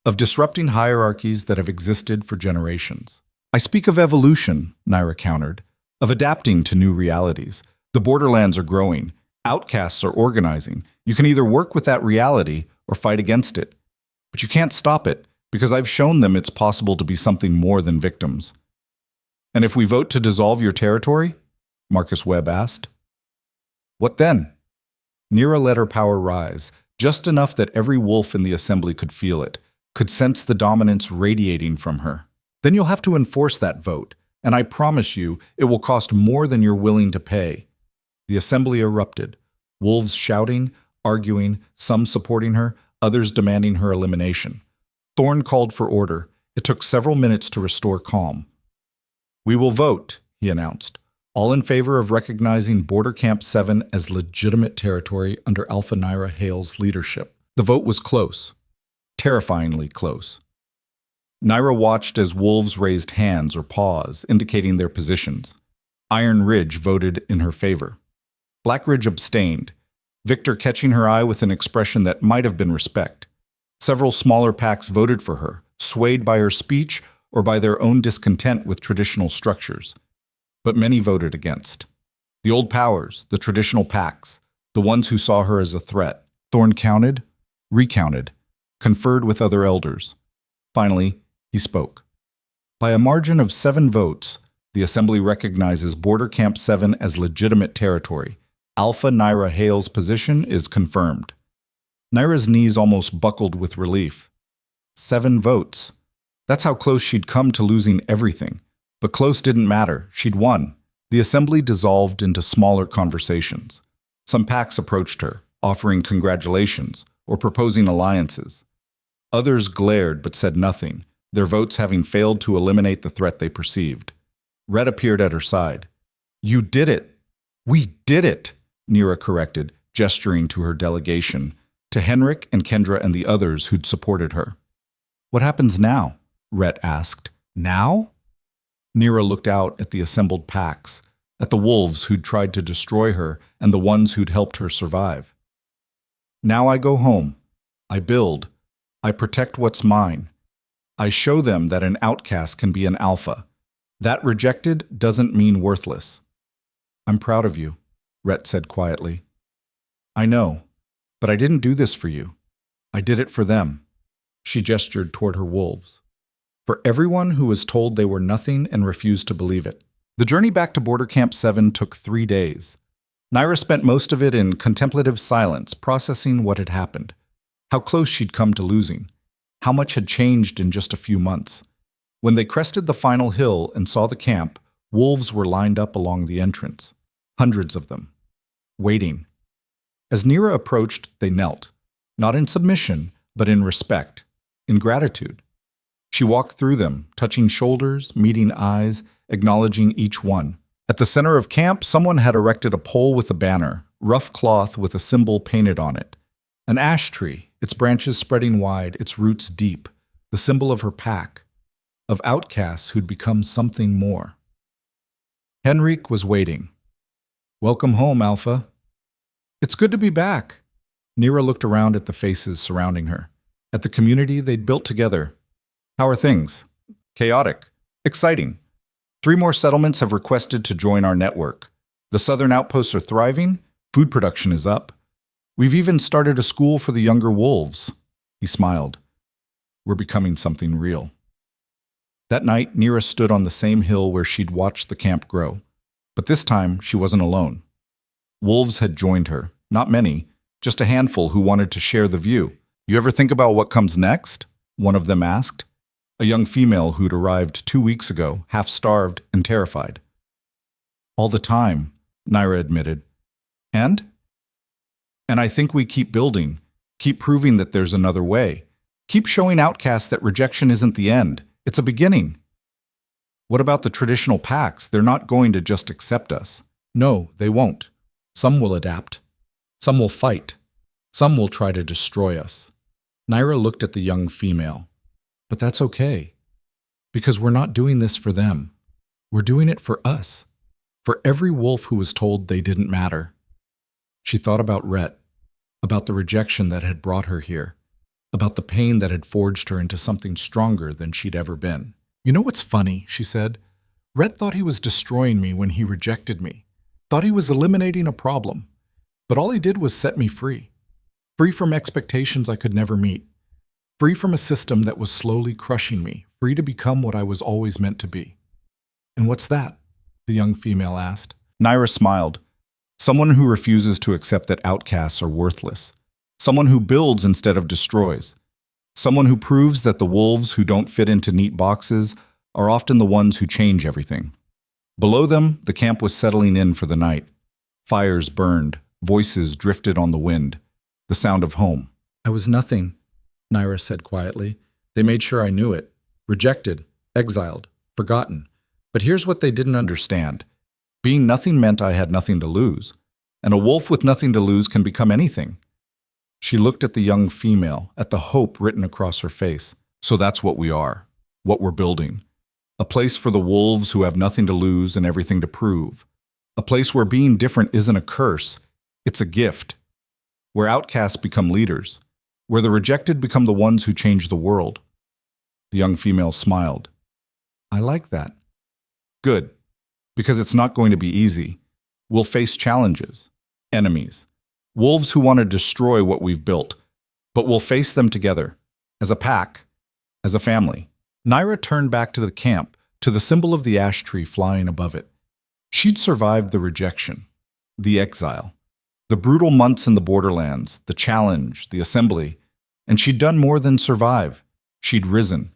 "of disrupting hierarchies that have existed for generations." "I speak of evolution," Nyra countered, "of adapting to new realities. The borderlands are growing. Outcasts are organizing. You can either work with that reality or fight against it. But you can't stop it, because I've shown them it's possible to be something more than victims." "And if we vote to dissolve your territory?" Marcus Webb asked. "What then?" Nyra let her power rise, just enough that every wolf in the assembly could feel it, could sense the dominance radiating from her. Then you'll have to enforce that vote, and I promise you it will cost more than you're willing to pay. The assembly erupted, wolves shouting, arguing, some supporting her, others demanding her elimination. Thorn called for order. It took several minutes to restore calm. "We will vote," he announced. "All in favor of recognizing Border Camp 7 as legitimate territory under Alpha Nyra Hale's leadership." The vote was close. Terrifyingly close. Nyra watched as wolves raised hands or paws, indicating their positions. Iron Ridge voted in her favor. Black Ridge abstained, Victor catching her eye with an expression that might have been respect. Several smaller packs voted for her, swayed by her speech or by their own discontent with traditional structures. But many voted against. The old powers, the traditional packs, the ones who saw her as a threat. Thorn counted, recounted, conferred with other elders. Finally, he spoke. By a margin of 7 votes, the Assembly recognizes Border Camp 7 as legitimate territory. Alpha Nyra Hale's position is confirmed. Nyra's knees almost buckled with relief. 7 votes. That's how close she'd come to losing everything. But close didn't matter. She'd won. The Assembly dissolved into smaller conversations. Some packs approached her, offering congratulations or proposing alliances. Others glared but said nothing, their votes having failed to eliminate the threat they perceived. Red appeared at her side. "You did it! We did it!" Nyra corrected, gesturing to her delegation, to Henrik and Kendra and the others who'd supported her. "What happens now?" Rhett asked. "Now?" Nyra looked out at the assembled packs, at the wolves who'd tried to destroy her and the ones who'd helped her survive. "Now I go home. I build. I protect what's mine. I show them that an outcast can be an alpha. That rejected doesn't mean worthless." "I'm proud of you," Rhett said quietly. "I know, but I didn't do this for you. I did it for them." She gestured toward her wolves. For everyone who was told they were nothing and refused to believe it. The journey back to Border Camp 7 took 3 days. Nyra spent most of it in contemplative silence, processing what had happened, how close she'd come to losing, how much had changed in just a few months. When they crested the final hill and saw the camp, wolves were lined up along the entrance, hundreds of them, waiting. As Nyra approached, they knelt, not in submission, but in respect, in gratitude. She walked through them, touching shoulders, meeting eyes, acknowledging each one. At the center of camp, someone had erected a pole with a banner, rough cloth with a symbol painted on it. An ash tree, its branches spreading wide, its roots deep, the symbol of her pack, of outcasts who'd become something more. Henrik was waiting. "Welcome home, Alpha." "It's good to be back." Nyra looked around at the faces surrounding her, at the community they'd built together. "How are things?" "Chaotic. Exciting. 3 more settlements have requested to join our network. The southern outposts are thriving. Food production is up. We've even started a school for the younger wolves." He smiled. "We're becoming something real." That night, Nyra stood on the same hill where she'd watched the camp grow. But this time, she wasn't alone. Wolves had joined her. Not many, just a handful who wanted to share the view. "You ever think about what comes next?" one of them asked. A young female who'd arrived 2 weeks ago, half-starved and terrified. "All the time," Nyra admitted. And I think we keep building, keep proving that there's another way. Keep showing outcasts that rejection isn't the end. It's a beginning." "What about the traditional packs? They're not going to just accept us." "No, they won't. Some will adapt. Some will fight. Some will try to destroy us." Nyra looked at the young female. "But that's okay. Because we're not doing this for them. We're doing it for us. For every wolf who was told they didn't matter." She thought about Rhett, about the rejection that had brought her here, about the pain that had forged her into something stronger than she'd ever been. "You know what's funny?" she said. "Rhett thought he was destroying me when he rejected me. Thought he was eliminating a problem. But all he did was set me free. Free from expectations I could never meet. Free from a system that was slowly crushing me. Free to become what I was always meant to be." "And what's that?" the young female asked. Nyra smiled. Someone who refuses to accept that outcasts are worthless. Someone who builds instead of destroys. Someone who proves that the wolves who don't fit into neat boxes are often the ones who change everything. Below them, the camp was settling in for the night. Fires burned, voices drifted on the wind, the sound of home. I was nothing, Nyra said quietly. They made sure I knew it. Rejected, exiled, forgotten. But here's what they didn't understand. Being nothing meant I had nothing to lose. And a wolf with nothing to lose can become anything. She looked at the young female, at the hope written across her face. So that's what we are, what we're building. A place for the wolves who have nothing to lose and everything to prove. A place where being different isn't a curse, it's a gift. Where outcasts become leaders. Where the rejected become the ones who change the world. The young female smiled. I like that. Good, because it's not going to be easy. We'll face challenges, enemies, wolves who want to destroy what we've built, but we'll face them together, as a pack, as a family. Nyra turned back to the camp, to the symbol of the ash tree flying above it. She'd survived the rejection, the exile, the brutal months in the borderlands, the challenge, the assembly, and she'd done more than survive. She'd risen.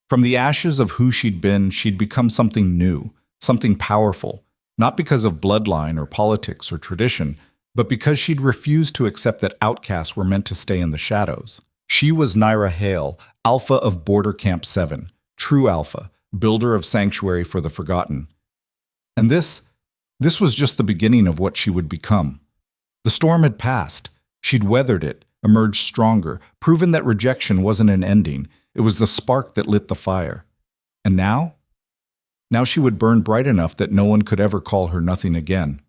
From the ashes of who she'd been, she'd become something new, something powerful, not because of bloodline or politics or tradition, but because she'd refused to accept that outcasts were meant to stay in the shadows. She was Nyra Hale, Alpha of Border Camp 7, true Alpha, builder of sanctuary for the forgotten. And this was just the beginning of what she would become. The storm had passed. She'd weathered it, emerged stronger, proven that rejection wasn't an ending. It was the spark that lit the fire. And now? Now she would burn bright enough that no one could ever call her nothing again.